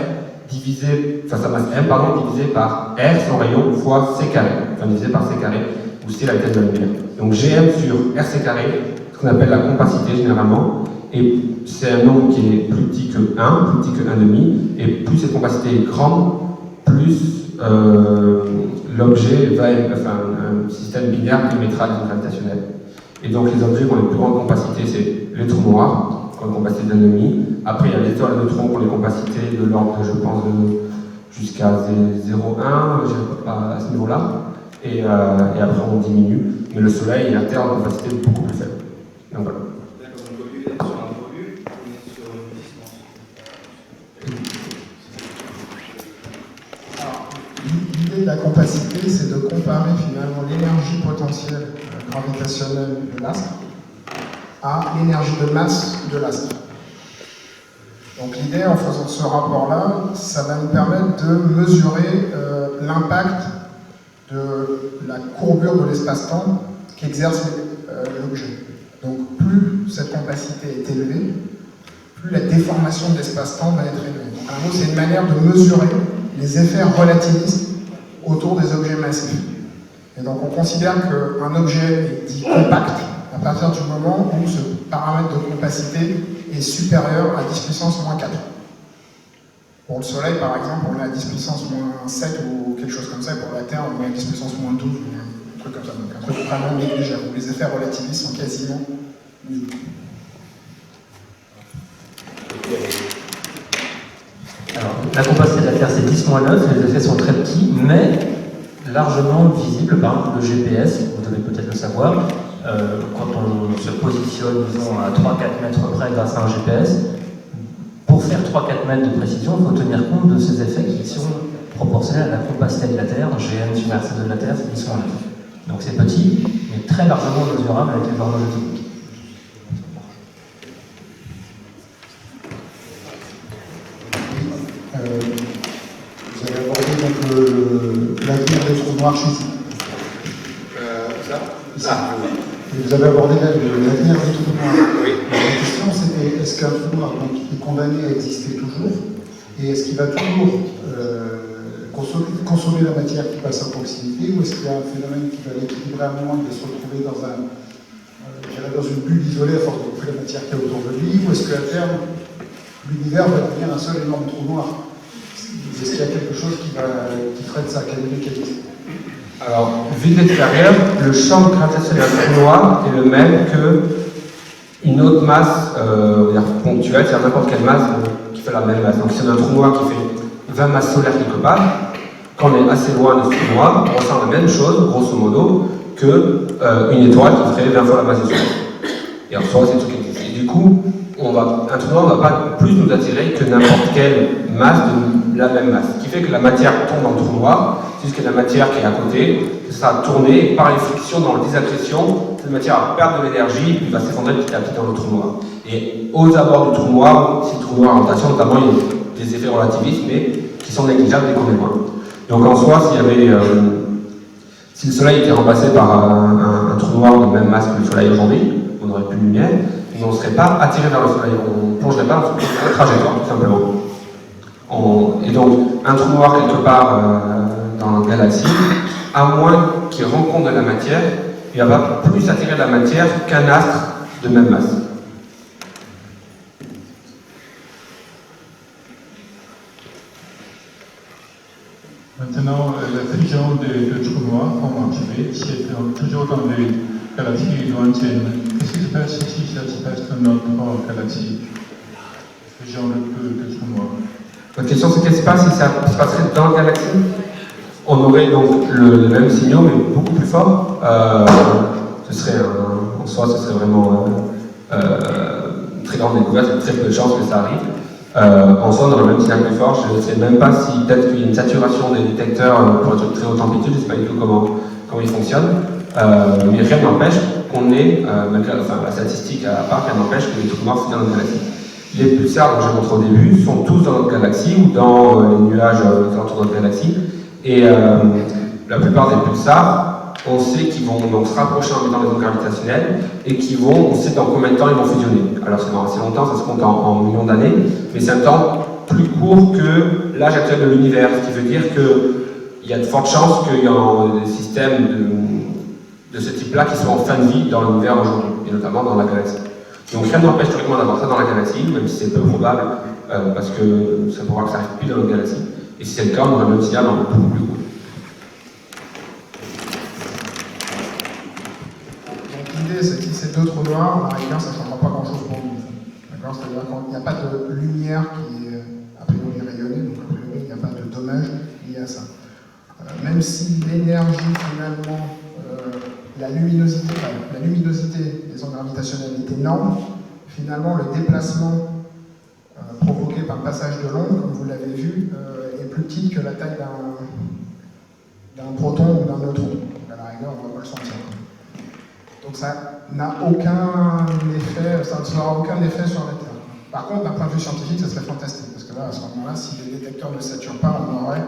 sa masse M, divisé par R, son rayon, fois C carré. Enfin, divisé par C carré, où C la vitesse de la lumière. Donc GM sur RC carré, ce qu'on appelle la compacité, généralement. Et c'est un nombre qui est plus petit que 1, plus petit que 1,5. Et plus cette compacité est grande, plus l'objet va être, un système binaire émettra des ondes gravitationnelles. Et donc les objets qui ont les plus grandes capacités, c'est les trous noirs, qui ont une compacité d'1,5. Après, il y a les étoiles à neutrons qui ont des capacités de l'ordre, je pense, jusqu'à 0,1, je ne pas à ce niveau-là. Et après, on diminue. Mais le Soleil, il a une capacité beaucoup plus faible. Donc voilà. Donc au lieu d'être sur un volume, on est sur une distance. L'idée de la compacité, c'est de comparer finalement l'énergie potentielle gravitationnelle de l'astre à l'énergie de masse de l'astre. Donc l'idée, en faisant ce rapport-là, ça va nous permettre de mesurer l'impact de la courbure de l'espace-temps qu'exerce l'objet. Donc plus cette compacité est élevée, plus la déformation de l'espace-temps va être élevée. Donc en gros, c'est une manière de mesurer les effets relativistes autour des objets massifs. Et donc on considère qu'un objet est dit compact à partir du moment où ce paramètre de compacité est supérieur à 10 puissance moins 4. Pour le Soleil, par exemple, on est à 10 puissance moins 7 ou quelque chose comme ça, et pour la Terre, on est à 10 puissance moins 12, ou un truc comme ça. Donc un truc vraiment négligeable, où les effets relativistes sont quasiment nuls. Alors, la compacité de la Terre, c'est 10-9, les effets sont très petits, mais largement visibles. Par exemple, le GPS, vous devez peut-être le savoir, quand on se positionne, disons, à 3-4 mètres près grâce à un GPS, pour faire 3-4 mètres de précision, il faut tenir compte de ces effets qui sont proportionnels à la compacité de la Terre, GM sur RC2 de la Terre, c'est 10-9. Donc c'est petit, mais très largement mesurable avec les horloges atomiques. Vous avez abordé donc l'avenir des trous noirs chez vous avez abordé l'avenir des trous noirs. Oui. La question c'était, est-ce qu'un trou noir donc, est condamné à exister toujours? Et est-ce qu'il va toujours consommer la matière qui passe à proximité? Ou est-ce qu'il y a un phénomène qui va l'équilibrer à un moment, il va se retrouver dans une bulle isolée à force de couper la matière qu'il y a autour de lui? Ou est-ce qu'à terme, l'univers va devenir un seul énorme trou noir? Est-ce qu'il y a quelque chose qui ferait de ça? Quel est le mécanisme? Alors, vu de l'extérieur, le champ gravitationnel d'un trou noir est le même qu'une autre masse ponctuelle, c'est-à-dire n'importe quelle masse qui fait la même masse. Donc, si on a un trou noir qui fait 20 masses solaires quelque part, quand on est assez loin de ce trou noir, on ressent la même chose, grosso modo, qu'une étoile qui ferait 20 fois la masse du Soleil. Et en soi, c'est tout qui existe. Et du coup, un trou noir ne va pas plus nous attirer que n'importe quelle masse de la même masse. Ce qui fait que la matière tombe dans le trou noir, c'est juste que la matière qui est à côté, ça va tourner, et par les frictions dans la désaccrétion, cette matière va perdre de l'énergie, puis va s'effondrer petit à petit dans le trou noir. Et aux abords du trou noir, si le trou noir est en rotation, notamment, il y a des effets relativistes, mais qui sont négligeables dès qu'on est loin. Donc en soi, si le Soleil était remplacé par un trou noir de même masse que le Soleil aujourd'hui, on n'aurait plus de lumière, mais on ne serait pas attiré vers le Soleil, on ne plongerait pas dans la trajectoire, tout simplement. Et donc, un trou noir quelque part dans la galaxie, à moins qu'il rencontre de la matière, il ne va pas plus attirer de la matière qu'un astre de même masse. Maintenant, la fusion de trous noirs comme activé, c'est toujours dans les galaxies lointaines. Qu'est-ce qui se passe si ça se passe dans notre galaxie? Fusion de trous noirs. Votre question, c'est qu'est-ce qui se passe si ça se passerait dans la galaxie? On aurait donc le même signal, mais beaucoup plus fort. En soi, ce serait vraiment une très grande découverte, il y a très peu de chances que ça arrive. En soi, on aurait le même signal plus fort. Je ne sais même pas si peut-être qu'il y a une saturation des détecteurs pour être très haute amplitude, je ne sais pas du tout comment ils fonctionnent. Mais rien n'empêche qu'on ait, la statistique à part, rien n'empêche que les trous noirs fusionnent dans la galaxie. Les pulsars dont j'ai montré au début sont tous dans notre galaxie ou dans les nuages autour de notre galaxie. Et la plupart des pulsars, on sait qu'ils vont donc se rapprocher en mettant des ondes gravitationnelles et on sait dans combien de temps ils vont fusionner. Alors c'est dans assez longtemps, ça se compte en millions d'années, mais c'est un temps plus court que l'âge actuel de l'univers, ce qui veut dire qu'il y a de fortes chances qu'il y ait des systèmes de ce type-là qui soient en fin de vie dans l'univers aujourd'hui, et notamment dans la galaxie. Donc rien n'empêche théoriquement d'avoir ça dans la galaxie, même si c'est peu probable, parce que c'est probable que ça arrive plus dans notre galaxie. Et si c'est le cas, on aurait le même signal dans beaucoup plus court. L'idée, c'est que si c'est deux trous noirs, à la rigueur, ça ne changera pas grand-chose pour nous. D'accord ? C'est-à-dire qu'il n'y a pas de lumière qui est a priori rayonnée, donc a priori, il n'y a pas de dommage lié à ça. Même si l'énergie, finalement, la luminosité des ondes gravitationnelles est énorme, finalement, le déplacement provoqué par le passage de l'onde, comme vous l'avez vu, est plus petit que la taille d'un proton ou d'un neutron. Donc, à la rigueur, on ne va pas le sentir. Donc ça n'a aucun effet, ça ne aura aucun effet sur la Terre. Par contre, d'un point de vue scientifique, ça serait fantastique, parce que là, à ce moment-là, si les détecteurs ne saturent pas, on aurait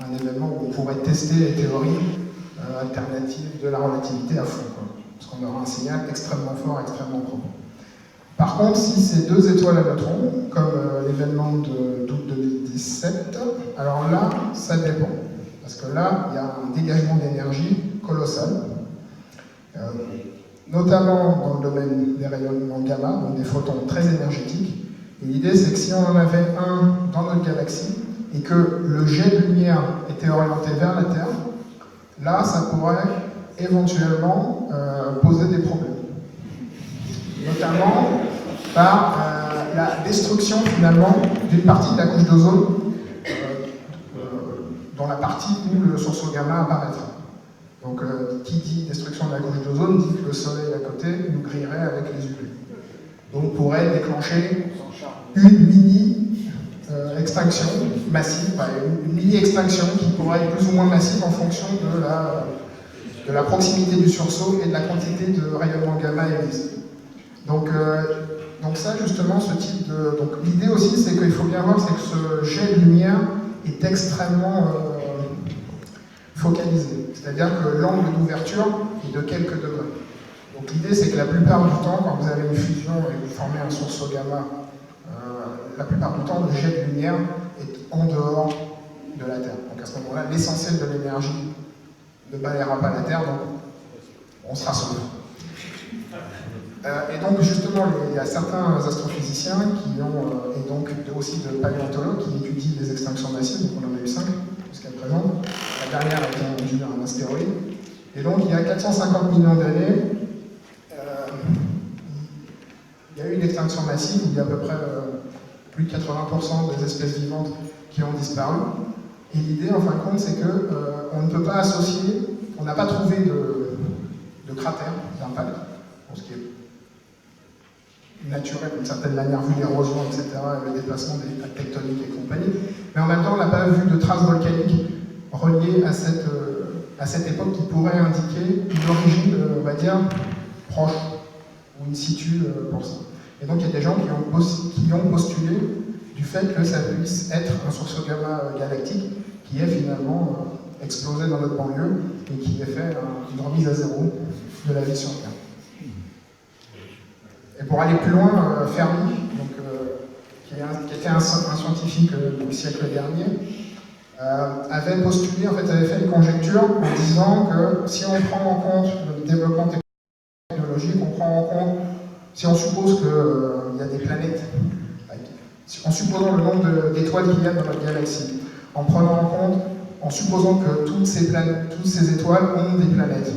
un événement où on pourrait tester les théories alternatives de la relativité à fond, quoi. Parce qu'on aura un signal extrêmement fort, extrêmement propre. Par contre, si c'est deux étoiles à neutrons, comme l'événement d'août 2017, alors là, ça dépend. Parce que là, il y a un dégagement d'énergie colossal. Notamment dans le domaine des rayonnements gamma, donc des photons très énergétiques. Et l'idée, c'est que si on en avait un dans notre galaxie, et que le jet de lumière était orienté vers la Terre, là, ça pourrait éventuellement poser des problèmes. Notamment par la destruction, finalement, d'une partie de la couche d'ozone, dans la partie où le sursaut gamma apparaîtra. Donc, qui dit destruction de la couche d'ozone dit que le soleil à côté nous grillerait avec les UV. Donc, pourrait déclencher une mini-extinction massive, une mini-extinction qui pourrait être plus ou moins massive en fonction de la proximité du sursaut et de la quantité de rayonnement gamma émise. Donc ça, justement, ce type de... Donc, l'idée aussi, c'est qu'il faut bien voir, c'est que ce jet de lumière est extrêmement focalisé. C'est-à-dire que l'angle d'ouverture est de quelques degrés. Donc l'idée, c'est que la plupart du temps, quand vous avez une fusion et vous formez un sursaut gamma, la plupart du temps, le jet de lumière est en dehors de la Terre. Donc à ce moment-là, l'essentiel de l'énergie ne balayera pas la Terre, donc on sera sauvé. Et donc justement, il y a certains astrophysiciens qui ont, et donc aussi de paléontologues qui étudient les extinctions massives, donc on en a eu 5 jusqu'à présent. La dernière a été induite par un astéroïde. Et donc il y a 450 millions d'années, il y a eu une extinction massive où il y a à peu près plus de 80% des espèces vivantes qui ont disparu. Et l'idée, en fin de compte, c'est qu'on ne peut pas associer, on n'a pas trouvé de cratère d'impact, ce qui est naturel d'une certaine manière, vu l'érosion, etc., et le déplacement des plaques tectoniques et compagnie. Mais en même temps, on n'a pas vu de traces volcaniques reliées à cette époque qui pourrait indiquer une origine, on va dire, proche ou in situ pour ça. Et donc il y a des gens qui ont postulé du fait que ça puisse être un sursaut gamma galactique qui est finalement explosé dans notre banlieue et qui ait fait une remise à zéro de la vie sur Terre. Et pour aller plus loin, Fermi, donc, qui était un scientifique du siècle dernier, avait postulé, en fait, avait fait une conjecture en disant que si on prend en compte le développement technologique, on prend en compte, si on suppose qu'il y a des planètes, en supposant le nombre d'étoiles qu'il y a dans notre galaxie, en supposant que toutes ces étoiles ont des planètes,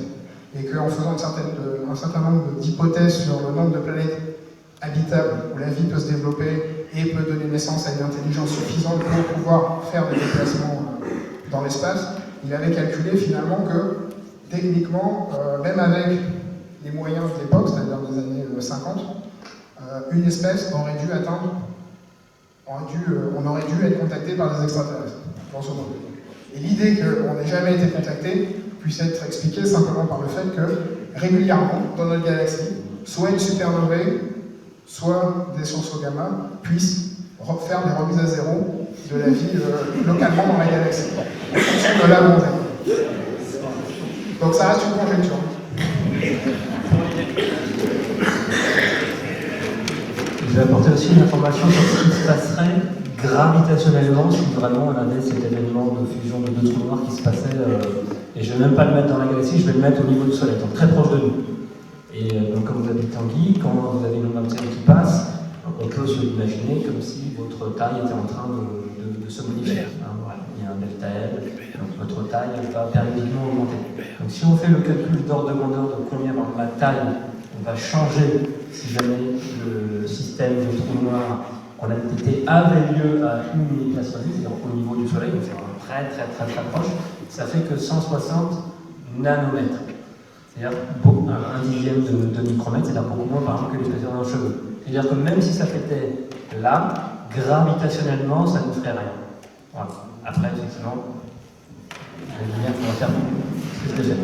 et qu'en faisant un certain nombre d'hypothèses sur le nombre de planètes habitables où la vie peut se développer et peut donner naissance à une intelligence suffisante pour pouvoir faire des déplacements dans l'espace, il avait calculé finalement que, techniquement, même avec les moyens de l'époque, c'est-à-dire des années 50, une espèce aurait dû on aurait dû être contacté par des extraterrestres, dans ce monde. Et l'idée qu'on n'ait jamais été contacté puisse être expliquée simplement par le fait que, régulièrement, dans notre galaxie, soit une supernovae, soit des sursauts gamma, puissent faire des remises à zéro de la vie localement dans la galaxie, en fonction de là où on est. Donc ça reste une conjecture. Je vais apporter aussi une information sur ce qui se passerait gravitationnellement si vraiment on avait cet événement de fusion de deux trous noirs qui se passait, et je ne vais même pas le mettre dans la galaxie, je vais le mettre au niveau du Soleil, donc très proche de nous. Et donc comme vous avez dit Tanguy, quand vous avez une onde martienne qui passe, on peut se l'imaginer comme si votre taille était en train de se modifier. Voilà. Il y a un delta L, donc votre taille va périodiquement augmenter. Donc si on fait le calcul d'ordre de grandeur de combien ma taille va changer si jamais le système de trou noir en réalité avait lieu à une milliplace radius, c'est-à-dire au niveau du Soleil, donc c'est très proche, ça fait que 160 nanomètres. C'est-à-dire un dixième de micromètre, c'est-à-dire beaucoup moins par exemple que l'épaisseur d'un cheveu. C'est-à-dire que même si ça était là, gravitationnellement, ça ne ferait rien. Voilà. Après, effectivement, la lumière pourra faire ce que je fais.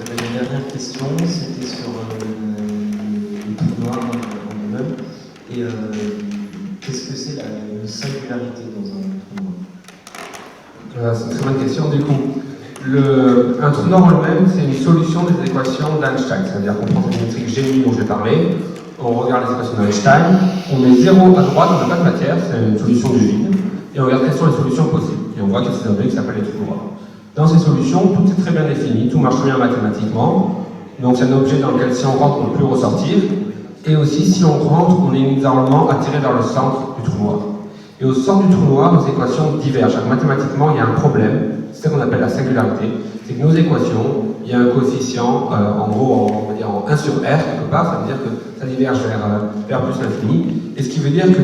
J'avais une dernière question, c'était sur le trou noir en lui-même. Et qu'est-ce que c'est la singularité dans un trou noir? C'est une très bonne question. Du coup, un trou noir en lui-même, c'est une solution des équations d'Einstein. C'est-à-dire qu'on prend cette métrique G dont j'ai parlé, on regarde les équations d'Einstein, on met 0 à droite, on n'a pas de matière, c'est une solution du vide, et on regarde quelles sont les solutions possibles. Et on voit qu'il y a ces objets qui s'appellent les trous noirs. Dans ces solutions, tout est très bien défini, tout marche bien mathématiquement. Donc c'est un objet dans lequel si on rentre, on ne peut plus ressortir. Et aussi, si on rentre, on est inexorablement attiré vers le centre du trou noir. Et au centre du trou noir, nos équations divergent. Alors, mathématiquement, il y a un problème, c'est ce qu'on appelle la singularité. C'est que nos équations, il y a un coefficient, en gros, on va dire en 1 sur R, quelque part, ça veut dire que ça diverge vers plus l'infini. Et ce qui veut dire que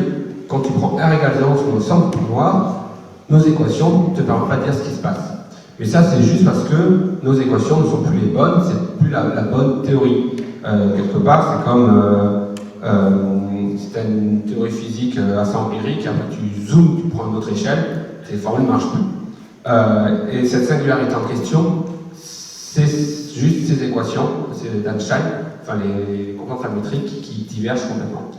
quand tu prends R égale 0 sur le centre du trou noir, nos équations ne te permettent pas de dire ce qui se passe. Et ça, c'est juste parce que nos équations ne sont plus les bonnes, c'est plus la bonne théorie. Quelque part, c'est comme si tu as une théorie physique assez empirique, après tu zoomes, tu prends une autre échelle, tes formules ne marchent plus. Et cette singularité en question, c'est juste ces équations, c'est d'Einstein, enfin les constantes métriques qui divergent complètement.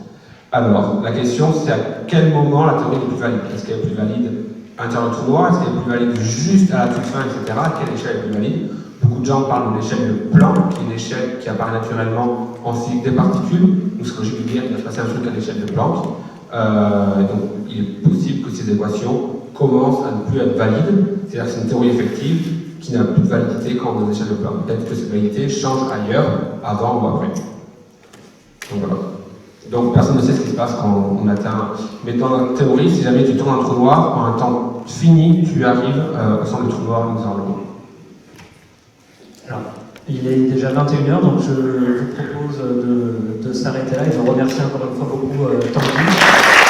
Alors, la question, c'est à quel moment la théorie est plus valide? Est-ce qu'elle est plus valide à l'intérieur du trou noir? Est-ce qu'elle est plus valide juste à la toute fin, etc.? À quelle échelle est plus valide? Beaucoup de gens parlent de l'échelle de Planck, qui est une échelle qui apparaît naturellement en physique des particules. Donc, c'est logique de dire qu'il va se passer un truc à l'échelle de Planck. Donc, il est possible que ces équations commencent à ne plus être valides. C'est-à-dire que c'est une théorie effective qui n'a plus de validité quand on est à l'échelle de Planck. Peut-être que cette validité change ailleurs, avant ou après. Donc, voilà. Donc personne ne sait ce qui se passe quand on atteint. Mais dans la théorie, si jamais tu tournes un trou noir, en un temps fini, tu arrives au centre du trou noir inexorablement. Alors, il est déjà 21h, donc je vous propose de s'arrêter là et je remercie encore une fois beaucoup Tanguy.